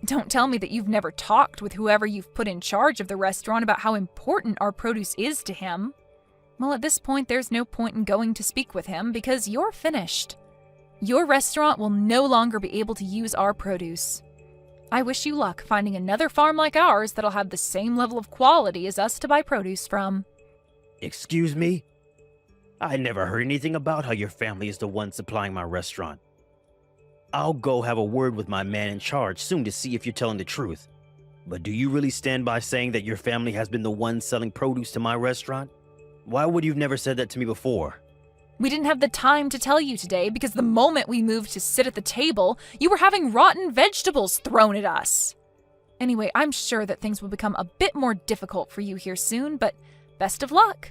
Don't tell me that you've never talked with whoever you've put in charge of the restaurant about how important our produce is to him. Well, at this point, there's no point in going to speak with him because you're finished. Your restaurant will no longer be able to use our produce. I wish you luck finding another farm like ours that'll have the same level of quality as us to buy produce from.
Excuse me? I never heard anything about how your family is the one supplying my restaurant. I'll go have a word with my man in charge soon to see if you're telling the truth. But do you really stand by saying that your family has been the one selling produce to my restaurant? Why would you've never said that to me before?
We didn't have the time to tell you today because the moment we moved to sit at the table, you were having rotten vegetables thrown at us. Anyway, I'm sure that things will become a bit more difficult for you here soon, but best of luck.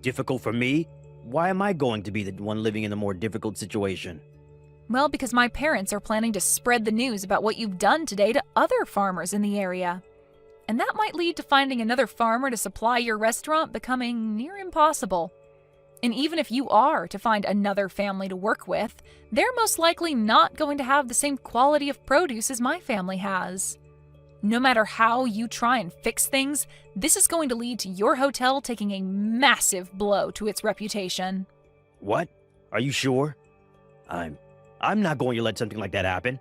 Difficult for me? Why am I going to be the one living in a more difficult situation?
Well, because my parents are planning to spread the news about what you've done today to other farmers in the area. And that might lead to finding another farmer to supply your restaurant becoming near impossible. And even if you are to find another family to work with, they're most likely not going to have the same quality of produce as my family has. No matter how you try and fix things, this is going to lead to your hotel taking a massive blow to its reputation.
What? Are you sure? I'm not going to let something like that happen.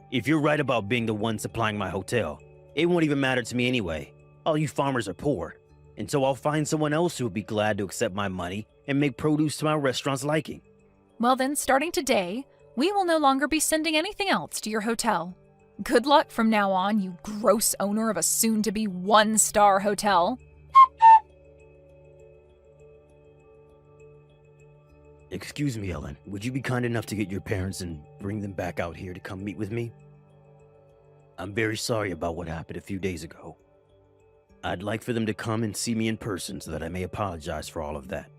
If you're right about being the one supplying my hotel, it won't even matter to me anyway. All you farmers are poor. And so I'll find someone else who would be glad to accept my money and make produce to my restaurant's liking.
Well then, starting today, we will no longer be sending anything else to your hotel. Good luck from now on, you gross owner of a soon-to-be one-star hotel.
Excuse me, Ellen. Would you be kind enough to get your parents and bring them back out here to come meet with me? I'm very sorry about what happened a few days ago. I'd like for them to come and see me in person so that I may apologize for all of that.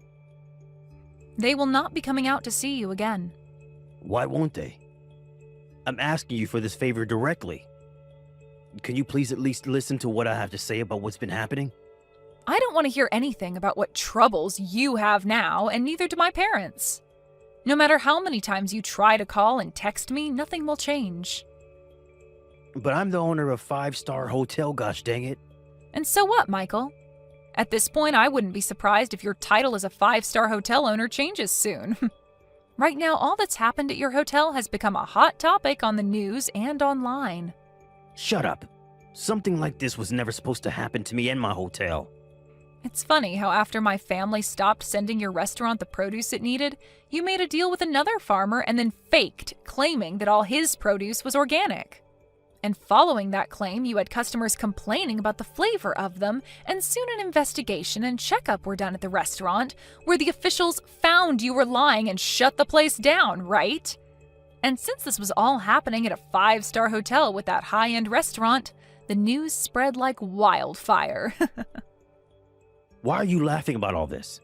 They will not be coming out to see you again.
Why won't they? I'm asking you for this favor directly. Can you please at least listen to what I have to say about what's been happening?
I don't want to hear anything about what troubles you have now, and neither do my parents. No matter how many times you try to call and text me, nothing will change.
But I'm the owner of 5-Star Hotel, gosh dang it.
And so what, Michael? At this point, I wouldn't be surprised if your title as a 5-star hotel owner changes soon. Right now, all that's happened at your hotel has become a hot topic on the news and online.
Shut up. Something like this was never supposed to happen to me and my hotel.
It's funny how after my family stopped sending your restaurant the produce it needed, you made a deal with another farmer and then faked, claiming that all his produce was organic. And following that claim, you had customers complaining about the flavor of them, and soon an investigation and checkup were done at the restaurant, where the officials found you were lying and shut the place down, right? And since this was all happening at a 5-star hotel with that high-end restaurant, the news spread like wildfire.
Why are you laughing about all this?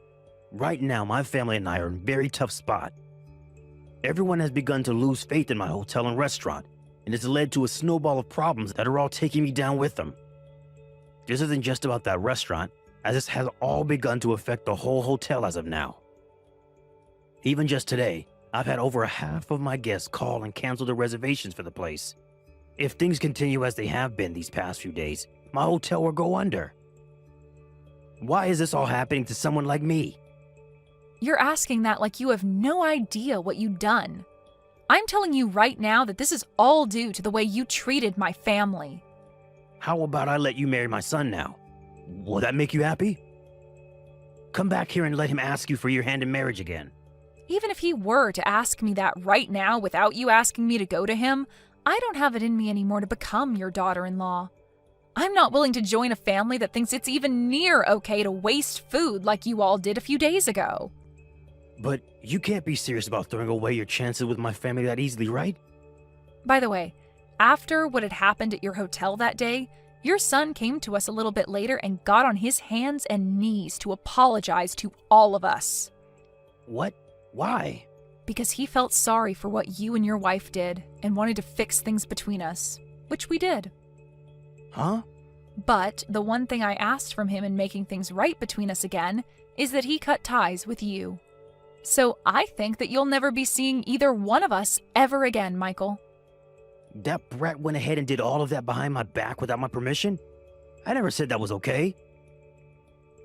Right now, my family and I are in a very tough spot. Everyone has begun to lose faith in my hotel and restaurant, and it's led to a snowball of problems that are all taking me down with them. This isn't just about that restaurant, as this has all begun to affect the whole hotel as of now. Even just today, I've had over half of my guests call and cancel their reservations for the place. If things continue as they have been these past few days, my hotel will go under. Why is this all happening to someone like me?
You're asking that like you have no idea what you've done. I'm telling you right now that this is all due to the way you treated my family.
How about I let you marry my son now? Will that make you happy? Come back here and let him ask you for your hand in marriage again.
Even if he were to ask me that right now without you asking me to go to him, I don't have it in me anymore to become your daughter-in-law. I'm not willing to join a family that thinks it's even near okay to waste food like you all did a few days ago.
But you can't be serious about throwing away your chances with my family that easily, right?
By the way, after what had happened at your hotel that day, your son came to us a little bit later and got on his hands and knees to apologize to all of us.
What? Why?
Because he felt sorry for what you and your wife did and wanted to fix things between us, which we did.
Huh?
But the one thing I asked from him in making things right between us again is that he cut ties with you. So I think that you'll never be seeing either one of us ever again, Michael.
That brat went ahead and did all of that behind my back without my permission? I never said that was okay.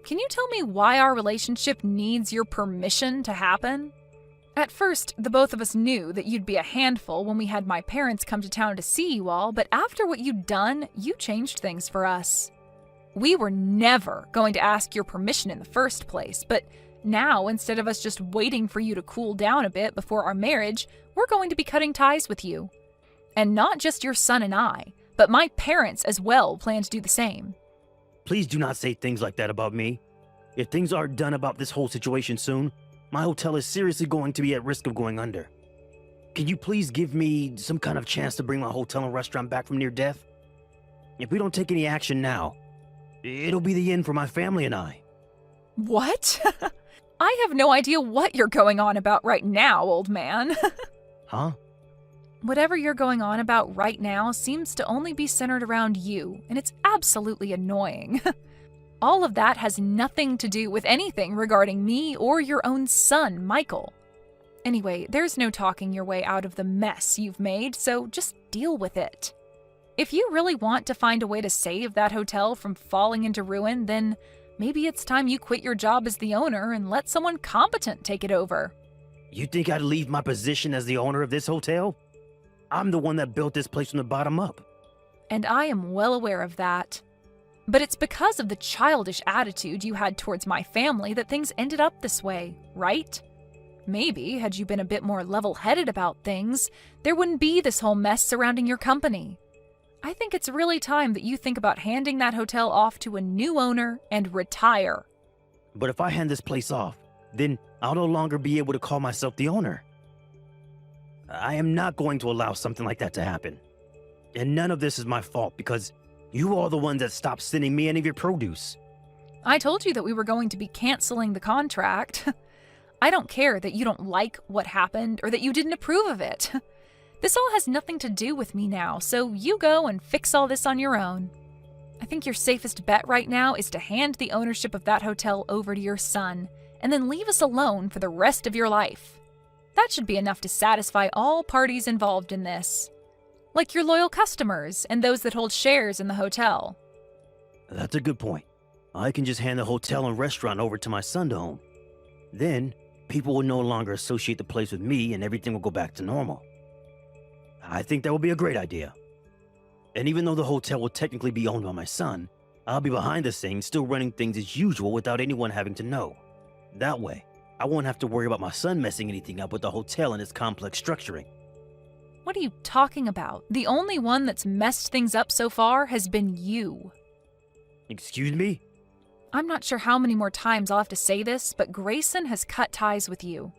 Can you tell me why our relationship needs your permission to happen? At first, the both of us knew that you'd be a handful when we had my parents come to town to see you all, but after what you'd done, you changed things for us. We were never going to ask your permission in the first place, but now, instead of us just waiting for you to cool down a bit before our marriage, we're going to be cutting ties with you. And not just your son and I, but my parents as well plan to do the same.
Please do not say things like that about me. If things aren't done about this whole situation soon, my hotel is seriously going to be at risk of going under. Can you please give me some kind of chance to bring my hotel and restaurant back from near death? If we don't take any action now, it'll be the end for my family and I.
What? I have no idea what you're going on about right now, old man.
Huh?
Whatever you're going on about right now seems to only be centered around you, and it's absolutely annoying. All of that has nothing to do with anything regarding me or your own son, Michael. Anyway, there's no talking your way out of the mess you've made, so just deal with it. If you really want to find a way to save that hotel from falling into ruin, then maybe it's time you quit your job as the owner and let someone competent take it over.
You think I'd leave my position as the owner of this hotel? I'm the one that built this place from the bottom up.
And I am well aware of that. But it's because of the childish attitude you had towards my family that things ended up this way, right? Maybe, had you been a bit more level-headed about things, there wouldn't be this whole mess surrounding your company. I think it's really time that you think about handing that hotel off to a new owner and retire.
But if I hand this place off, then I'll no longer be able to call myself the owner. I am not going to allow something like that to happen. And none of this is my fault because you are the ones that stopped sending me any of your produce.
I told you that we were going to be canceling the contract. I don't care that you don't like what happened or that you didn't approve of it. This all has nothing to do with me now, so you go and fix all this on your own. I think your safest bet right now is to hand the ownership of that hotel over to your son, and then leave us alone for the rest of your life. That should be enough to satisfy all parties involved in this. Like your loyal customers and those that hold shares in the hotel.
That's a good point. I can just hand the hotel and restaurant over to my son to own. Then, people will no longer associate the place with me and everything will go back to normal. I think that would be a great idea. And even though the hotel will technically be owned by my son, I'll be behind the scenes still running things as usual without anyone having to know. That way, I won't have to worry about my son messing anything up with the hotel and its complex structuring.
What are you talking about? The only one that's messed things up so far has been you.
Excuse me?
I'm not sure how many more times I'll have to say this, but Grayson has cut ties with you.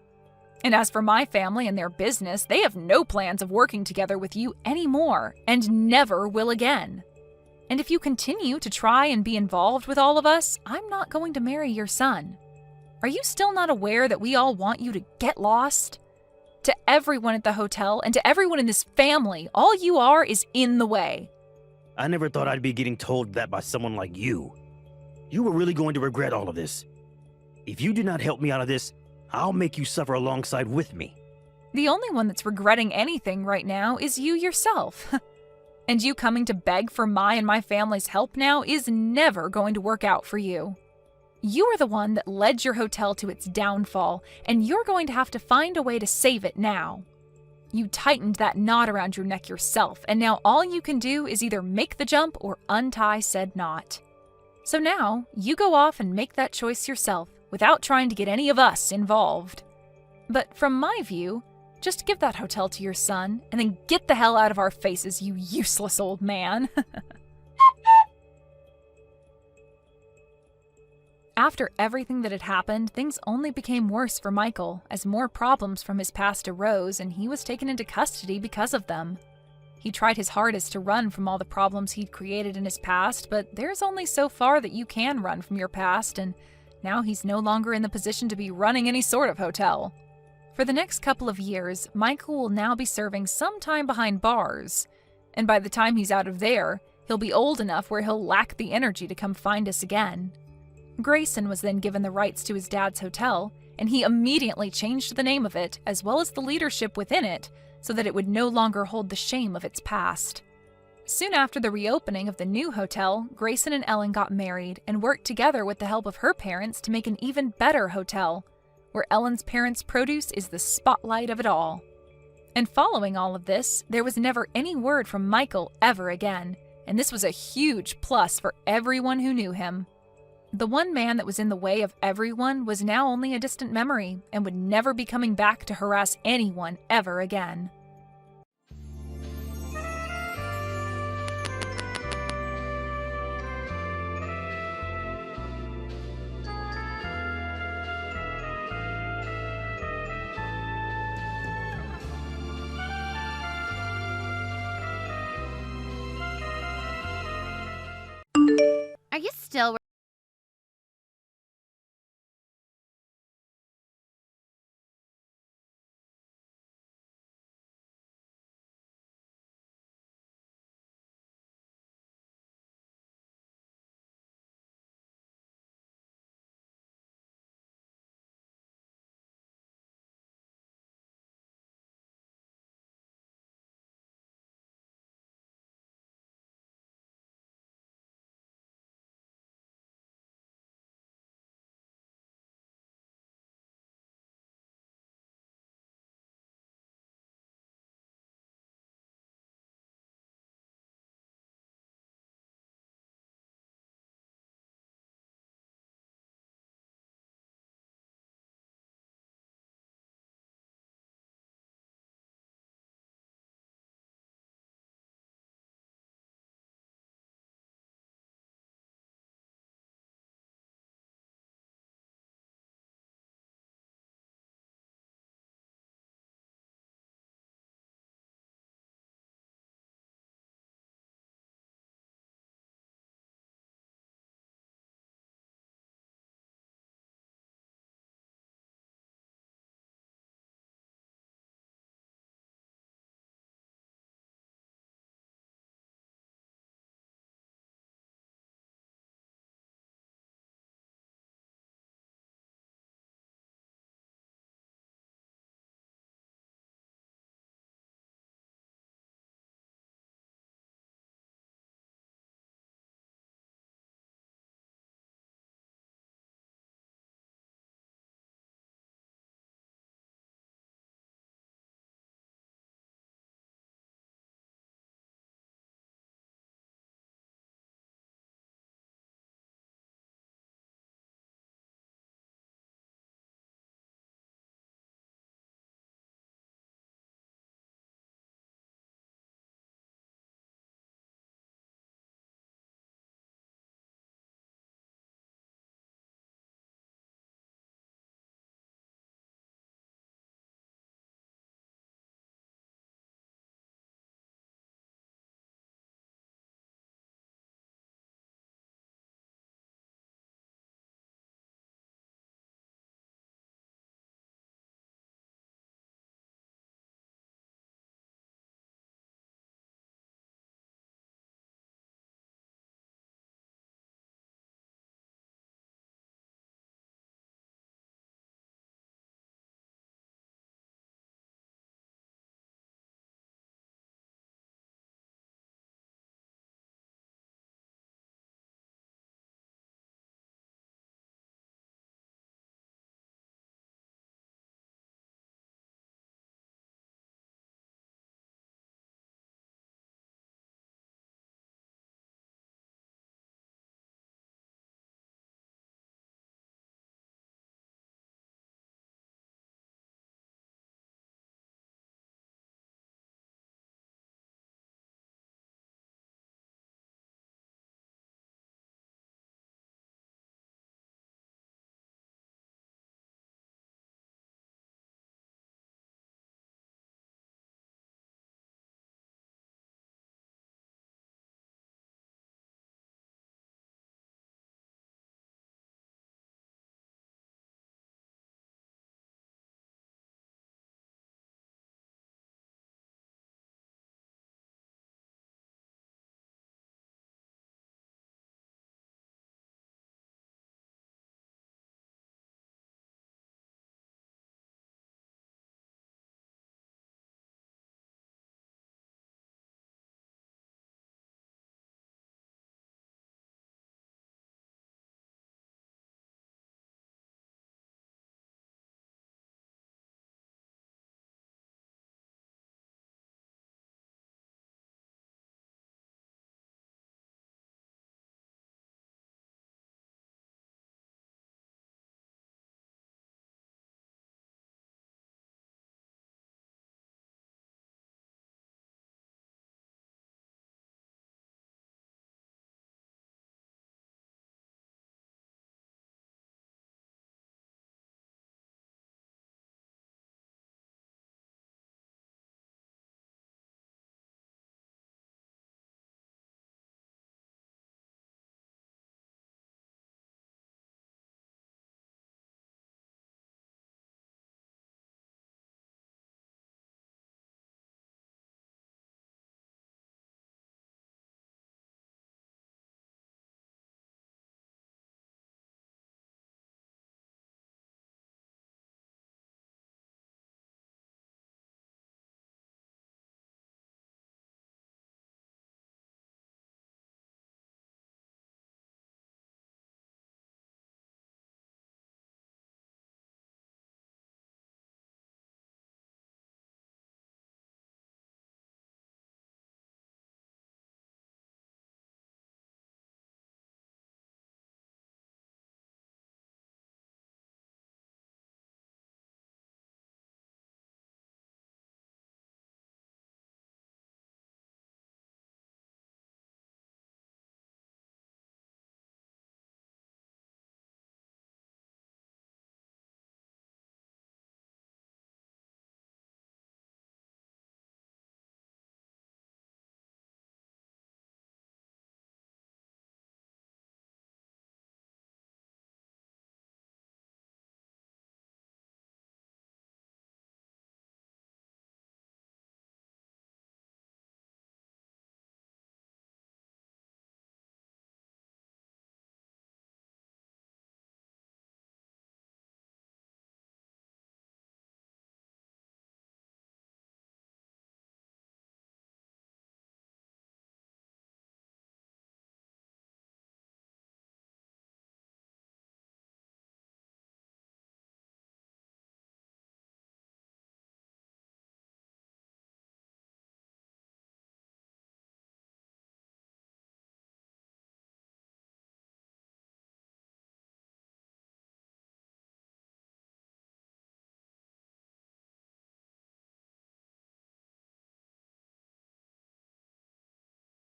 And as for my family and their business, they have no plans of working together with you anymore, and never will again. And if you continue to try and be involved with all of us, I'm not going to marry your son. Are you still not aware that we all want you to get lost? To everyone at the hotel and to everyone in this family, all you are is in the way.
I never thought I'd be getting told that by someone like you. You were really going to regret all of this. If you do not help me out of this, I'll make you suffer alongside with me.
The only one that's regretting anything right now is you yourself. And you coming to beg for my and my family's help now is never going to work out for you. You are the one that led your hotel to its downfall, and you're going to have to find a way to save it now. You tightened that knot around your neck yourself, and now all you can do is either make the jump or untie said knot. So now, you go off and make that choice yourself, without trying to get any of us involved. But from my view, just give that hotel to your son, and then get the hell out of our faces, you useless old man. After everything that had happened, things only became worse for Michael, as more problems from his past arose and he was taken into custody because of them. He tried his hardest to run from all the problems he'd created in his past, but there's only so far that you can run from your past, and now he's no longer in the position to be running any sort of hotel. For the next couple of years, Michael will now be serving some time behind bars, and by the time he's out of there, he'll be old enough where he'll lack the energy to come find us again. Grayson was then given the rights to his dad's hotel, and he immediately changed the name of it, as well as the leadership within it, so that it would no longer hold the shame of its past. Soon after the reopening of the new hotel, Grayson and Ellen got married and worked together with the help of her parents to make an even better hotel, where Ellen's parents' produce is the spotlight of it all. And following all of this, there was never any word from Michael ever again, and this was a huge plus for everyone who knew him. The one man that was in the way of everyone was now only a distant memory and would never be coming back to harass anyone ever again.
Are you still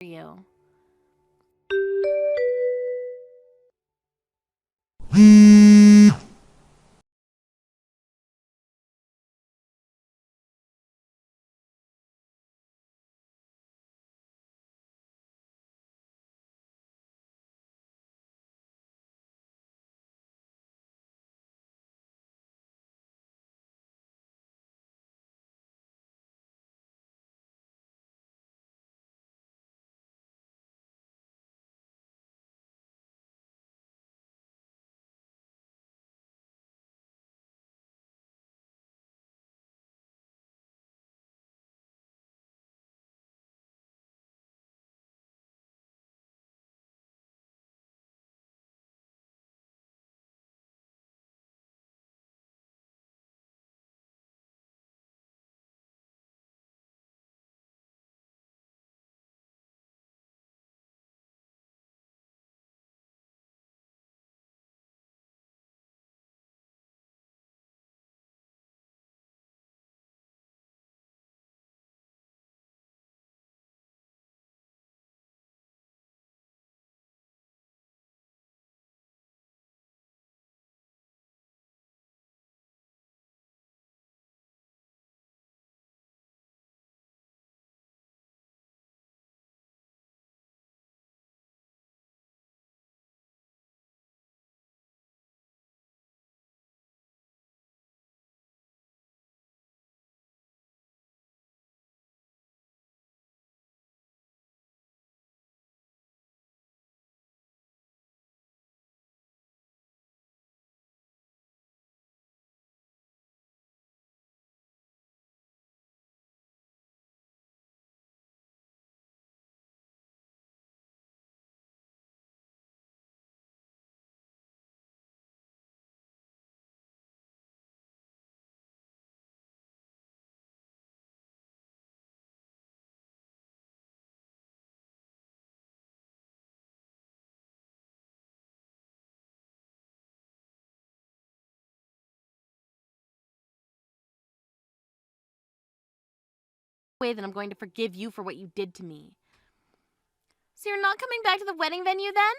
you. Way that I'm going to forgive you for what you did to me. So you're not coming back to the wedding venue then?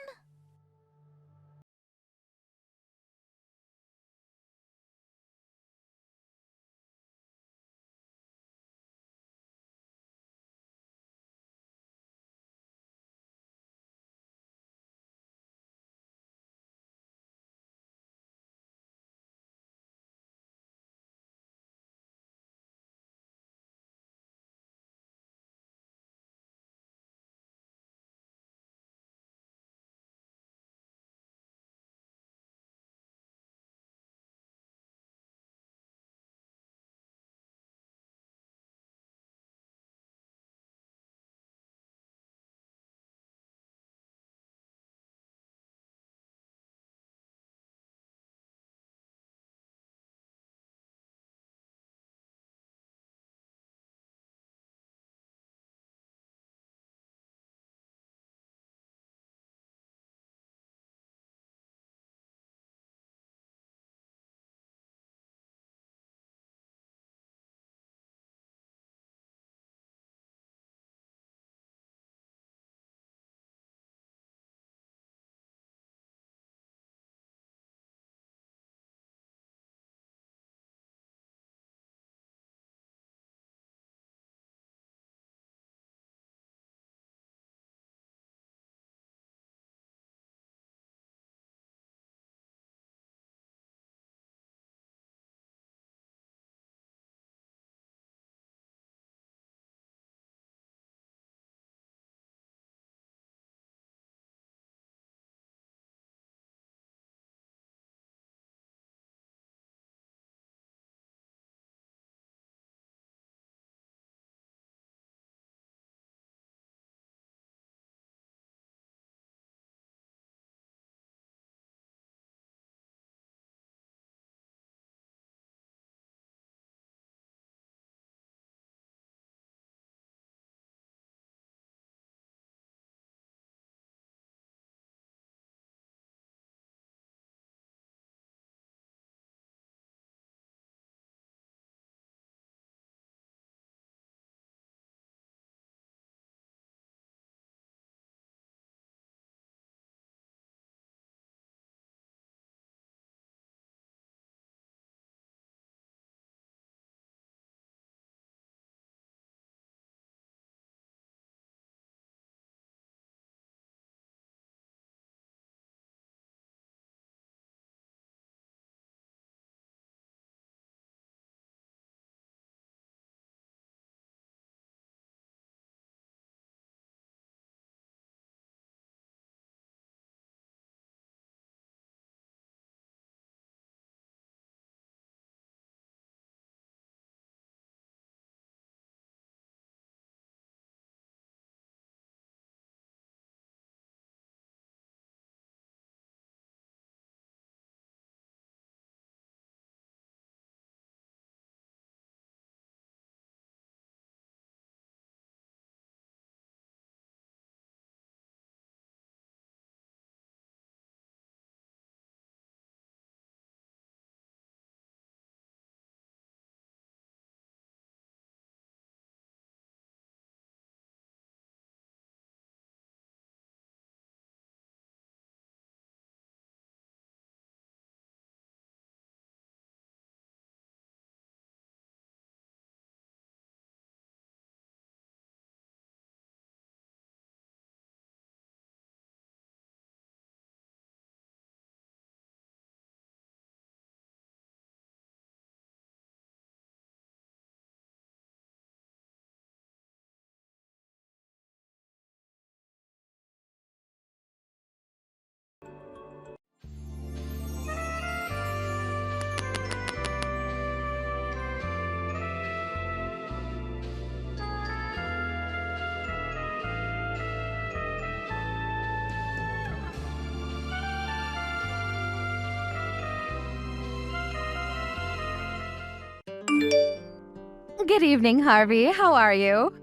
Good evening, Harvey. How are you?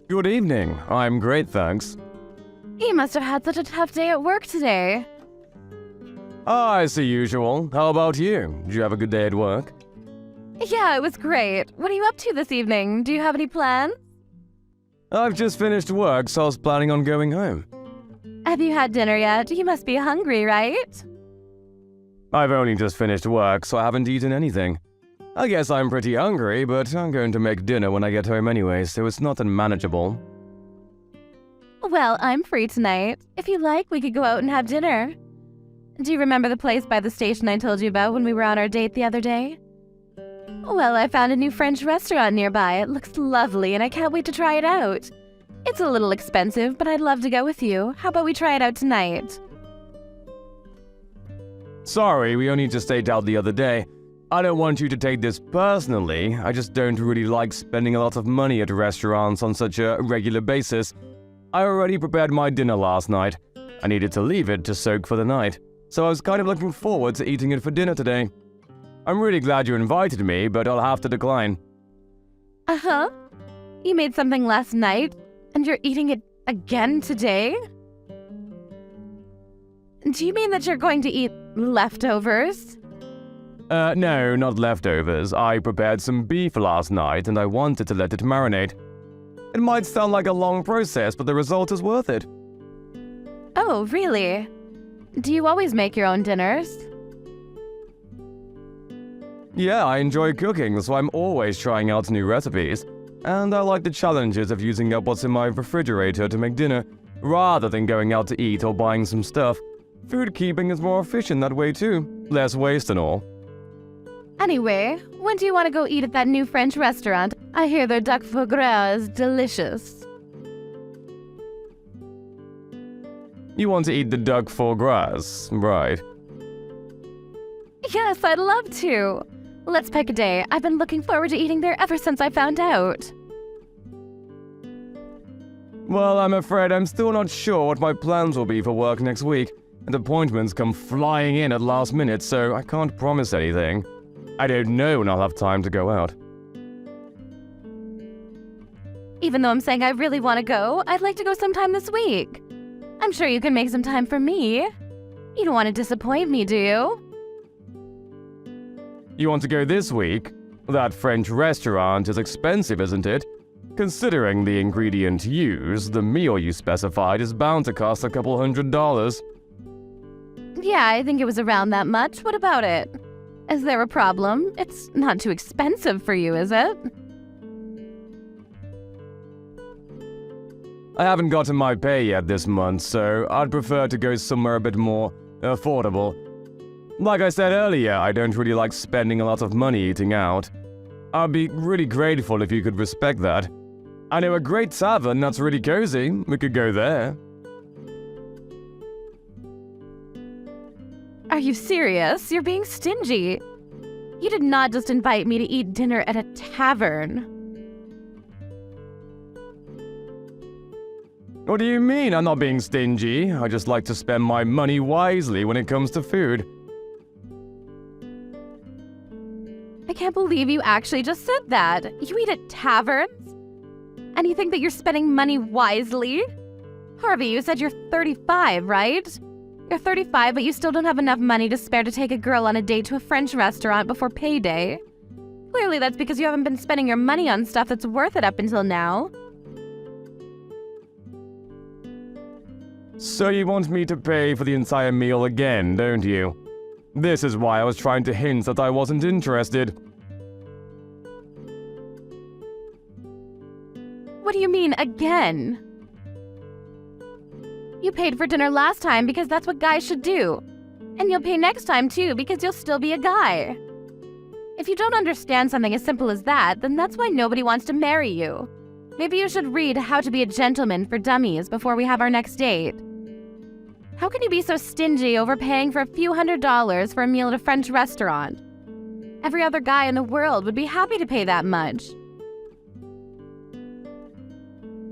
Good evening. I'm great, thanks.
You must have had such a tough day at work today.
Ah, it's the usual. How about you? Did you have a good day at work?
Yeah, it was great. What are you up to this evening? Do you have any plans?
I've just finished work, so I was planning on going home.
Have you had dinner yet? You must be hungry, right?
I've only just finished work, so I haven't eaten anything. I guess I'm pretty hungry, but I'm going to make dinner when I get home anyway, so it's not unmanageable.
Well, I'm free tonight. If you like, we could go out and have dinner. Do you remember the place by the station I told you about when we were on our date the other day? Well, I found a new French restaurant nearby. It looks lovely, and I can't wait to try it out. It's a little expensive, but I'd love to go with you. How about we try it out tonight?
Sorry, we only just ate out the other day. I don't want you to take this personally. I just don't really like spending a lot of money at restaurants on such a regular basis. I already prepared my dinner last night. I needed to leave it to soak for the night, so I was kind of looking forward to eating it for dinner today. I'm really glad you invited me, but I'll have to decline.
Uh-huh. You made something last night, and you're eating it again today? Do you mean that you're going to eat leftovers?
No, not leftovers. I prepared some beef last night and I wanted to let it marinate. It might sound like a long process, but the result is worth it.
Oh, really? Do you always make your own dinners?
Yeah, I enjoy cooking, so I'm always trying out new recipes. And I like the challenges of using up what's in my refrigerator to make dinner, rather than going out to eat or buying some stuff. Food keeping is more efficient that way too. Less waste and all.
Anyway, when do you want to go eat at that new French restaurant? I hear their duck foie gras is delicious.
You want to eat the duck foie gras, right?
Yes, I'd love to. Let's pick a day. I've been looking forward to eating there ever since I found out.
Well, I'm afraid I'm still not sure what my plans will be for work next week, and appointments come flying in at last minute, so I can't promise anything. I don't know when I'll have time to go out.
Even though I'm saying I really want to go, I'd like to go sometime this week. I'm sure you can make some time for me. You don't want to disappoint me, do you?
You want to go this week? That French restaurant is expensive, isn't it? Considering the ingredient used, the meal you specified is bound to cost a couple $100.
Yeah, I think it was around that much. What about it? Is there a problem? It's not too expensive for you, is it?
I haven't gotten my pay yet this month, so I'd prefer to go somewhere a bit more affordable. Like I said earlier, I don't really like spending a lot of money eating out. I'd be really grateful if you could respect that. I know a great tavern that's really cozy. We could go there.
Are you serious? You're being stingy. You did not just invite me to eat dinner at a tavern.
What do you mean I'm not being stingy? I just like to spend my money wisely when it comes to food.
I can't believe you actually just said that. You eat at taverns? And you think that you're spending money wisely? Harvey, you said you're 35, right? You're 35, but you still don't have enough money to spare to take a girl on a date to a French restaurant before payday. Clearly that's because you haven't been spending your money on stuff that's worth it up until now.
So you want me to pay for the entire meal again, don't you? This is why I was trying to hint that I wasn't interested.
What do you mean, again? You paid for dinner last time because that's what guys should do. And you'll pay next time too because you'll still be a guy. If you don't understand something as simple as that, then that's why nobody wants to marry you. Maybe you should read How to Be a Gentleman for Dummies before we have our next date. How can you be so stingy overpaying for a few $100s for a meal at a French restaurant? Every other guy in the world would be happy to pay that much.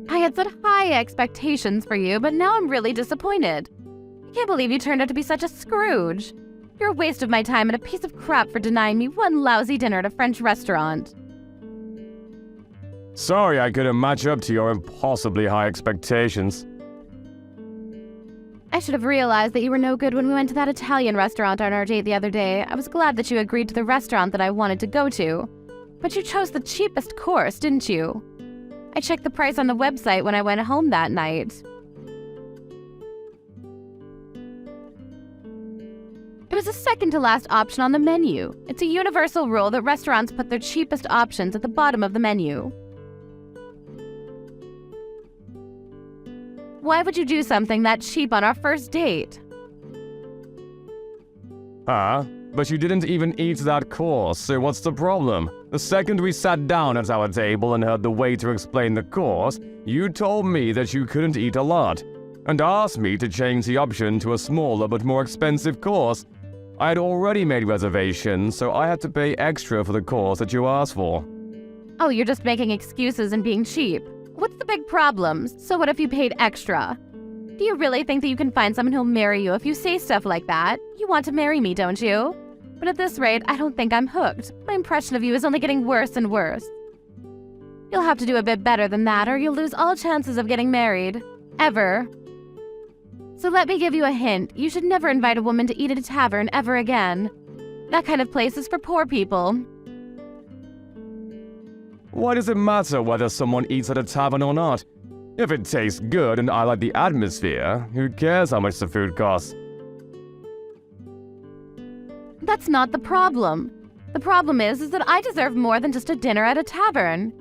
I had such high expectations for you, but now I'm really disappointed. I can't believe you turned out to be such a Scrooge. You're a waste of my time and a piece of crap for denying me one lousy dinner at a French restaurant.
Sorry I couldn't match up to your impossibly high expectations.
I should have realized that you were no good when we went to that Italian restaurant on our date the other day. I was glad that you agreed to the restaurant that I wanted to go to. But you chose the cheapest course, didn't you? I checked the price on the website when I went home that night. It was the second to last option on the menu. It's a universal rule that restaurants put their cheapest options at the bottom of the menu. Why would you do something that cheap on our first date?
But you didn't even eat that course, so what's the problem? The second we sat down at our table and heard the waiter explain the course, you told me that you couldn't eat a lot, and asked me to change the option to a smaller but more expensive course. I had already made reservations, so I had to pay extra for the course that you asked for.
Oh, you're just making excuses and being cheap. What's the big problem? So what if you paid extra? Do you really think that you can find someone who'll marry you if you say stuff like that? You want to marry me, don't you? But at this rate, I don't think I'm hooked. My impression of you is only getting worse and worse. You'll have to do a bit better than that, or you'll lose all chances of getting married. Ever. So let me give you a hint. You should never invite a woman to eat at a tavern ever again. That kind of place is for poor people.
Why does it matter whether someone eats at a tavern or not? If it tastes good and I like the atmosphere, who cares how much the food costs?
That's not the problem. The problem is that I deserve more than just a dinner at a tavern.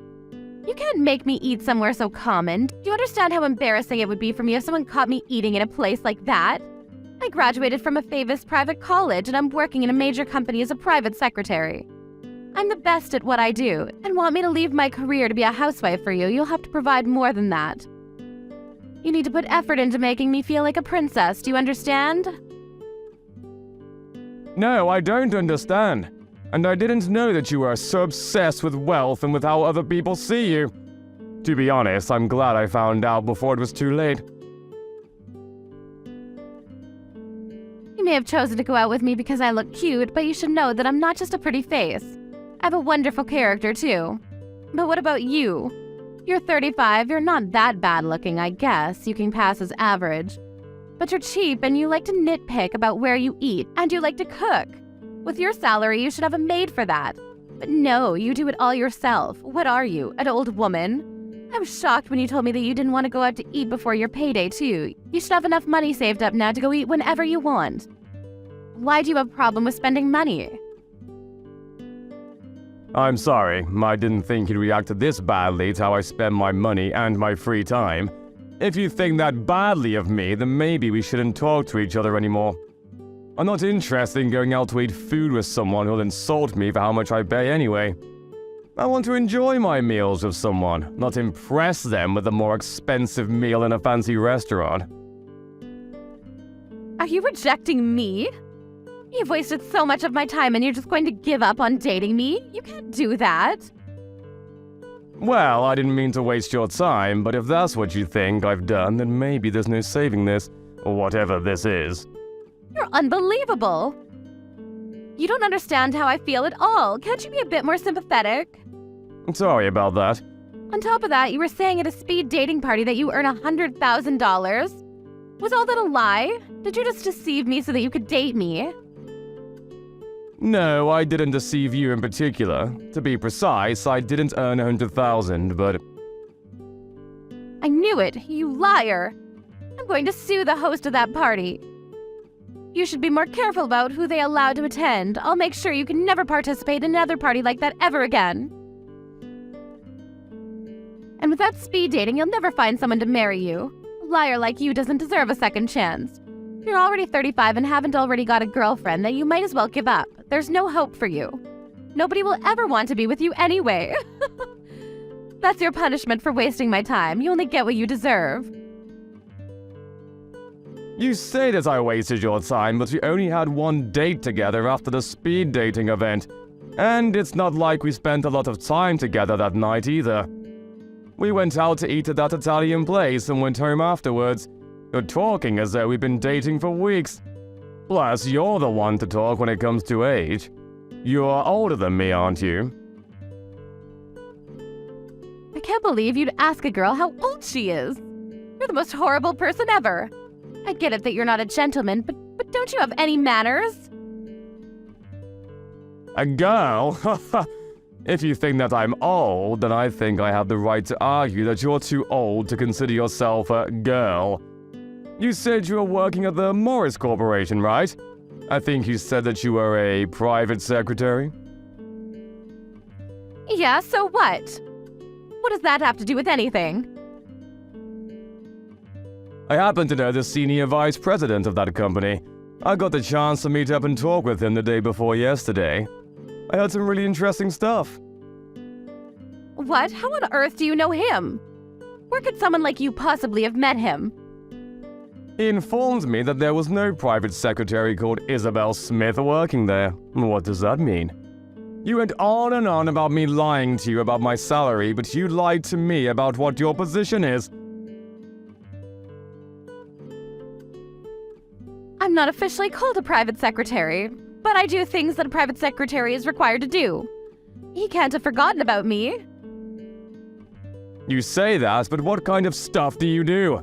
You can't make me eat somewhere so common. Do you understand how embarrassing it would be for me if someone caught me eating in a place like that? I graduated from a famous private college and I'm working in a major company as a private secretary. I'm the best at what I do, and want me to leave my career to be a housewife for you, you'll have to provide more than that. You need to put effort into making me feel like a princess, do you understand?
No, I don't understand. And I didn't know that you were so obsessed with wealth and with how other people see you. To be honest, I'm glad I found out before it was too late.
You may have chosen to go out with me because I look cute, but you should know that I'm not just a pretty face. I have a wonderful character, too. But what about you? You're 35, you're not that bad looking, I guess. You can pass as average. But you're cheap and you like to nitpick about where you eat, and you like to cook. With your salary, you should have a maid for that. But no, you do it all yourself. What are you, an old woman? I was shocked when you told me that you didn't want to go out to eat before your payday, too. You should have enough money saved up now to go eat whenever you want. Why do you have a problem with spending money?
I'm sorry, I didn't think you'd react this badly to how I spend my money and my free time. If you think that badly of me, then maybe we shouldn't talk to each other anymore. I'm not interested in going out to eat food with someone who'll insult me for how much I pay anyway. I want to enjoy my meals with someone, not impress them with a more expensive meal in a fancy restaurant.
Are you rejecting me? You've wasted so much of my time and you're just going to give up on dating me? You can't do that.
Well, I didn't mean to waste your time, but if that's what you think I've done, then maybe there's no saving this, or whatever this is.
You're unbelievable. You don't understand how I feel at all. Can't you be a bit more sympathetic?
I'm sorry about that.
On top of that, you were saying at a speed dating party that you earn $100,000. Was all that a lie? Did you just deceive me so that you could date me?
No, I didn't deceive you in particular. To be precise, I didn't earn 100,000, but...
I knew it, you liar. I'm going to sue the host of that party. You should be more careful about who they allow to attend. I'll make sure you can never participate in another party like that ever again. And with that speed dating, you'll never find someone to marry you. A liar like you doesn't deserve a second chance. You're already 35 and haven't already got a girlfriend, then you might as well give up. There's no hope for you. Nobody will ever want to be with you anyway. That's your punishment for wasting my time. You only get what you deserve.
You say that I wasted your time, but we only had one date together after the speed dating event. And it's not like we spent a lot of time together that night either. We went out to eat at that Italian place and went home afterwards. You're talking as though we've been dating for weeks. Plus, you're the one to talk when it comes to age. You're older than me, aren't you?
I can't believe you'd ask a girl how old she is. You're the most horrible person ever. I get it that you're not a gentleman, but don't you have any manners?
A girl? If you think that I'm old, then I think I have the right to argue that you're too old to consider yourself a girl. You said you were working at the Morris Corporation, right? I think you said that you were a private secretary.
Yeah, so what? What does that have to do with anything?
I happen to know the senior vice president of that company. I got the chance to meet up and talk with him the day before yesterday. I heard some really interesting stuff.
What? How on earth do you know him? Where could someone like you possibly have met him?
He informed me that there was no private secretary called Isabel Smith working there. What does that mean? You went on and on about me lying to you about my salary, but you lied to me about what your position is.
I'm not officially called a private secretary, but I do things that a private secretary is required to do. He can't have forgotten about me.
You say that, but what kind of stuff do you do?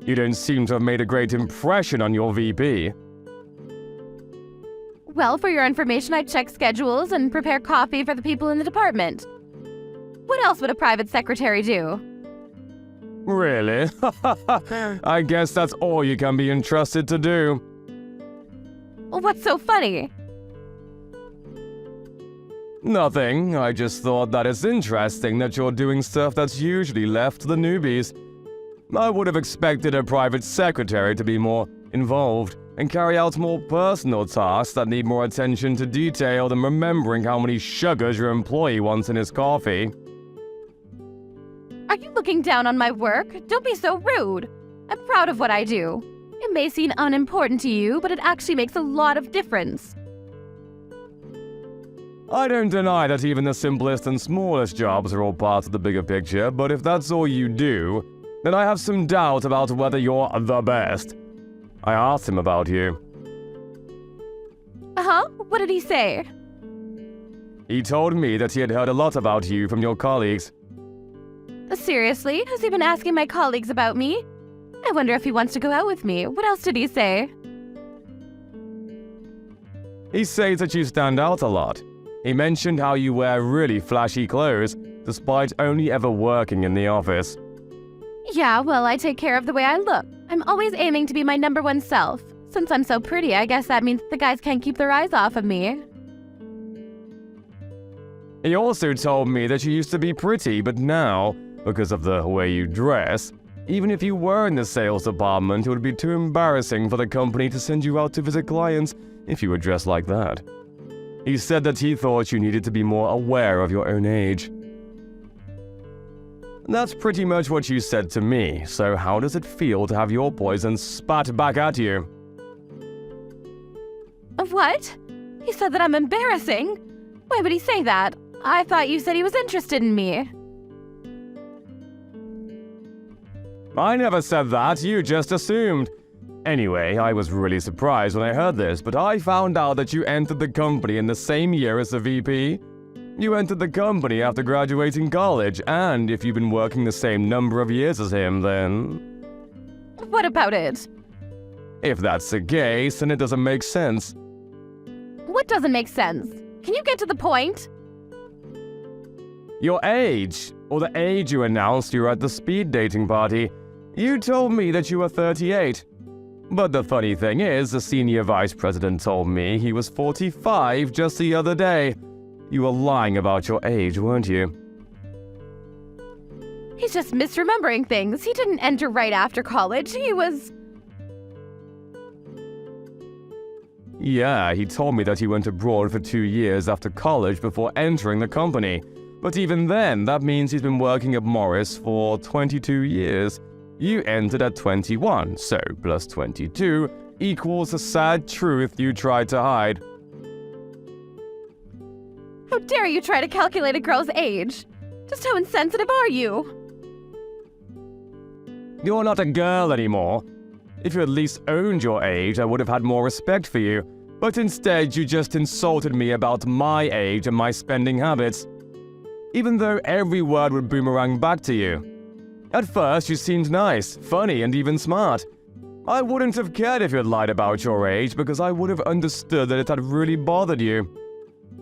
You don't seem to have made a great impression on your VP.
Well, for your information, I check schedules and prepare coffee for the people in the department. What else would a private secretary do?
Really? I guess that's all you can be entrusted to do.
What's so funny?
Nothing. I just thought that it's interesting that you're doing stuff that's usually left to the newbies. I would have expected a private secretary to be more involved and carry out more personal tasks that need more attention to detail than remembering how many sugars your employee wants in his coffee.
Are you looking down on my work? Don't be so rude. I'm proud of what I do. It may seem unimportant to you, but it actually makes a lot of difference.
I don't deny that even the simplest and smallest jobs are all part of the bigger picture, but if that's all you do, then I have some doubt about whether you're the best. I asked him about you.
Uh-huh? What did he say?
He told me that he had heard a lot about you from your colleagues.
Seriously? Has he been asking my colleagues about me? I wonder if he wants to go out with me. What else did he say?
He says that you stand out a lot. He mentioned how you wear really flashy clothes, despite only ever working in the office.
Yeah, well, I take care of the way I look. I'm always aiming to be my number one self. Since I'm so pretty, I guess that means the guys can't keep their eyes off of me.
He also told me that you used to be pretty, but now, because of the way you dress, even if you were in the sales department, it would be too embarrassing for the company to send you out to visit clients if you were dressed like that. He said that he thought you needed to be more aware of your own age. That's pretty much what you said to me, so how does it feel to have your poison spat back at you?
What? He said that I'm embarrassing? Why would he say that? I thought you said he was interested in me.
I never said that, you just assumed. Anyway, I was really surprised when I heard this, but I found out that you entered the company in the same year as the VP. You entered the company after graduating college, and if you've been working the same number of years as him, then...
What about it?
If that's the case, then it doesn't make sense.
What doesn't make sense? Can you get to the point?
Your age, or the age you announced you were at the speed dating party. You told me that you were 38. But the funny thing is, the senior vice president told me he was 45 just the other day. You were lying about your age, weren't you?
He's just misremembering things. He didn't enter right after college. He was...
Yeah, he told me that he went abroad for 2 years after college before entering the company. But even then, that means he's been working at Morris for 22 years. You entered at 21, so plus 22 equals the sad truth you tried to hide.
How dare you try to calculate a girl's age? Just how insensitive are you?
You're not a girl anymore. If you at least owned your age, I would have had more respect for you. But instead, you just insulted me about my age and my spending habits. even though every word would boomerang back to you. At first, you seemed nice, funny, and even smart. I wouldn't have cared if you had lied about your age because I would have understood that it had really bothered you.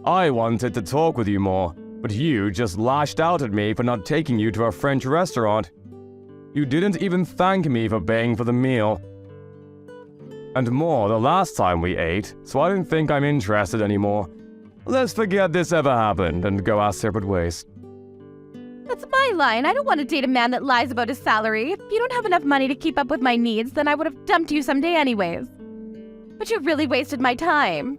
I wanted to talk with you more, but you just lashed out at me for not taking you to a French restaurant. You didn't even thank me for paying for the meal. And more the last time we ate, so I don't think I'm interested anymore. Let's forget this ever happened and go our separate ways.
That's my line. I don't want to date a man that lies about his salary. If you don't have enough money to keep up with my needs, then I would have dumped you someday anyways. But you really wasted my time.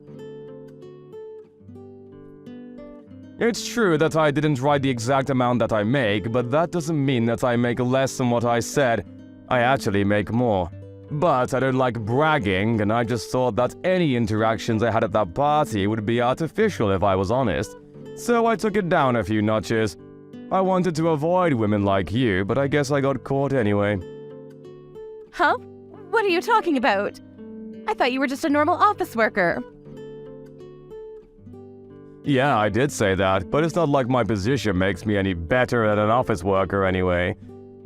It's true that I didn't write the exact amount that I make, but that doesn't mean that I make less than what I said. I actually make more. But I don't like bragging, and I just thought that any interactions I had at that party would be artificial if I was honest. So I took it down a few notches. I wanted to avoid women like you, but I guess I got caught anyway.
Huh? What are you talking about? I thought you were just a normal office worker.
Yeah, I did say that, but it's not like my position makes me any better than an office worker anyway.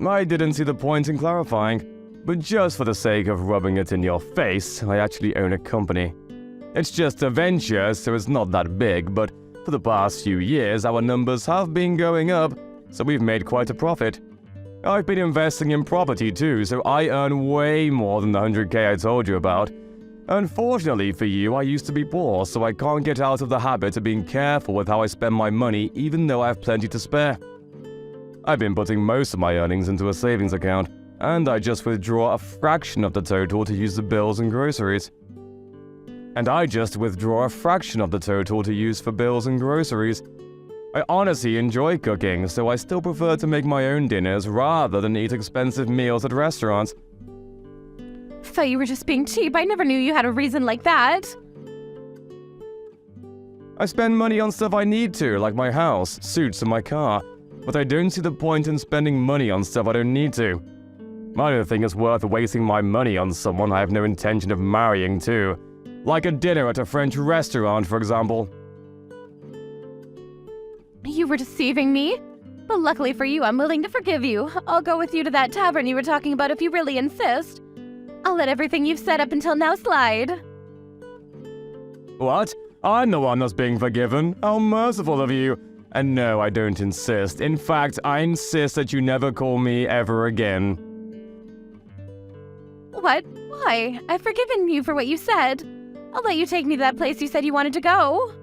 I didn't see the point in clarifying, but just for the sake of rubbing it in your face, I actually own a company. It's just a venture, so it's not that big, but for the past few years, our numbers have been going up, so we've made quite a profit. I've been investing in property too, so I earn way more than the 100K I told you about. Unfortunately for you, I used to be poor, so I can't get out of the habit of being careful with how I spend my money, even though I have plenty to spare. I've been putting most of my earnings into a savings account, and I just withdraw a fraction of the total to use the bills and groceries. And I just withdraw a fraction of the total to use for bills and groceries. I honestly enjoy cooking, so I still prefer to make my own dinners rather than eat expensive meals at restaurants.
Thought you were just being cheap. I never knew you had a reason like that.
I spend money on stuff I need to, like my house, suits, and my car, but I don't see the point in spending money on stuff I don't need to. I don't think it's worth wasting my money on someone I have no intention of marrying too. Like a dinner at a French restaurant, for example.
You were deceiving me? But luckily for you, I'm willing to forgive you. I'll go with you to that tavern you were talking about if you really insist. I'll let everything you've said up until now slide.
What? I'm the one that's being forgiven? How merciful of you. And no, I don't insist. In fact, I insist that you never call me ever again.
What? Why? I've forgiven you for what you said. I'll let you take me to that place you said you wanted to go.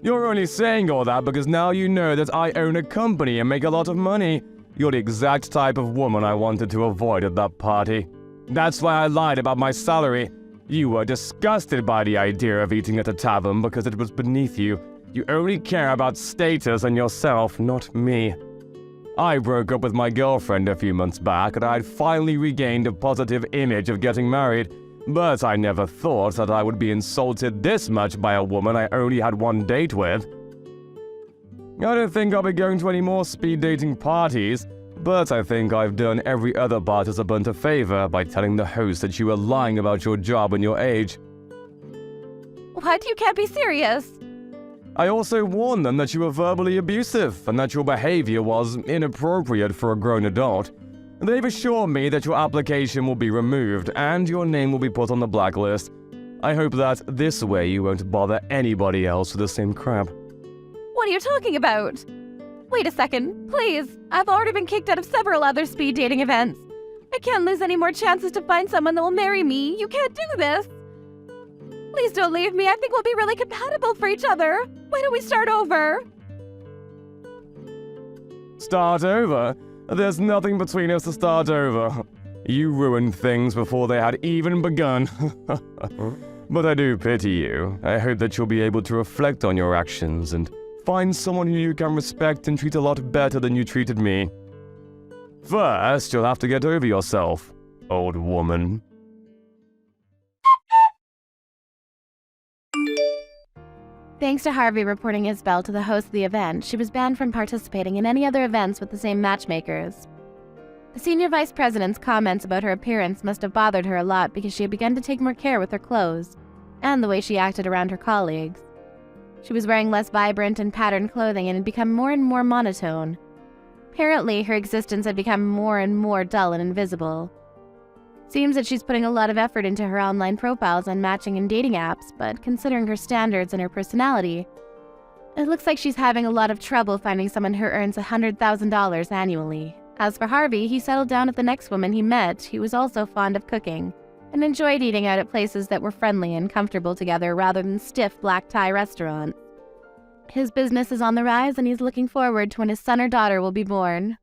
You're only saying all that because now you know that I own a company and make a lot of money. You're the exact type of woman I wanted to avoid at that party. That's why I lied about my salary. You were disgusted by the idea of eating at a tavern because it was beneath you. You only care about status and yourself, not me. I broke up with my girlfriend a few months back and I had finally regained a positive image of getting married. But I never thought that I would be insulted this much by a woman I only had one date with. I don't think I'll be going to any more speed dating parties, but I think I've done every other participant a favor by telling the host that you were lying about your job and your age.
What? You can't be serious.
I also warned them that you were verbally abusive and that your behavior was inappropriate for a grown adult. They've assured me that your application will be removed and your name will be put on the blacklist. I hope that this way you won't bother anybody else with the same crap.
What are you talking about? Wait a second, please. I've already been kicked out of several other speed dating events. I can't lose any more chances to find someone that will marry me. You can't do this. Please don't leave me. I think we'll be really compatible for each other. Why don't we start over?
Start over? There's nothing between us to start over. You ruined things before they had even begun. But I do pity you. I hope that you'll be able to reflect on your actions and find someone who you can respect and treat a lot better than you treated me. First, you'll have to get over yourself, old woman.
Thanks to Harvey reporting Isabel to the host of the event, she was banned from participating in any other events with the same matchmakers. The senior vice president's comments about her appearance must have bothered her a lot because she had begun to take more care with her clothes and the way she acted around her colleagues. She was wearing less vibrant and patterned clothing and had become more and more monotone. Apparently, her existence had become more and more dull and invisible. Seems that she's putting a lot of effort into her online profiles on matching and dating apps, but considering her standards and her personality, it looks like she's having a lot of trouble finding someone who earns $100,000 annually. As for Harvey, he settled down with the next woman he met, who was also fond of cooking, and enjoyed eating out at places that were friendly and comfortable together rather than stiff black tie restaurants. His business is on the rise, and he's looking forward to when his son or daughter will be born.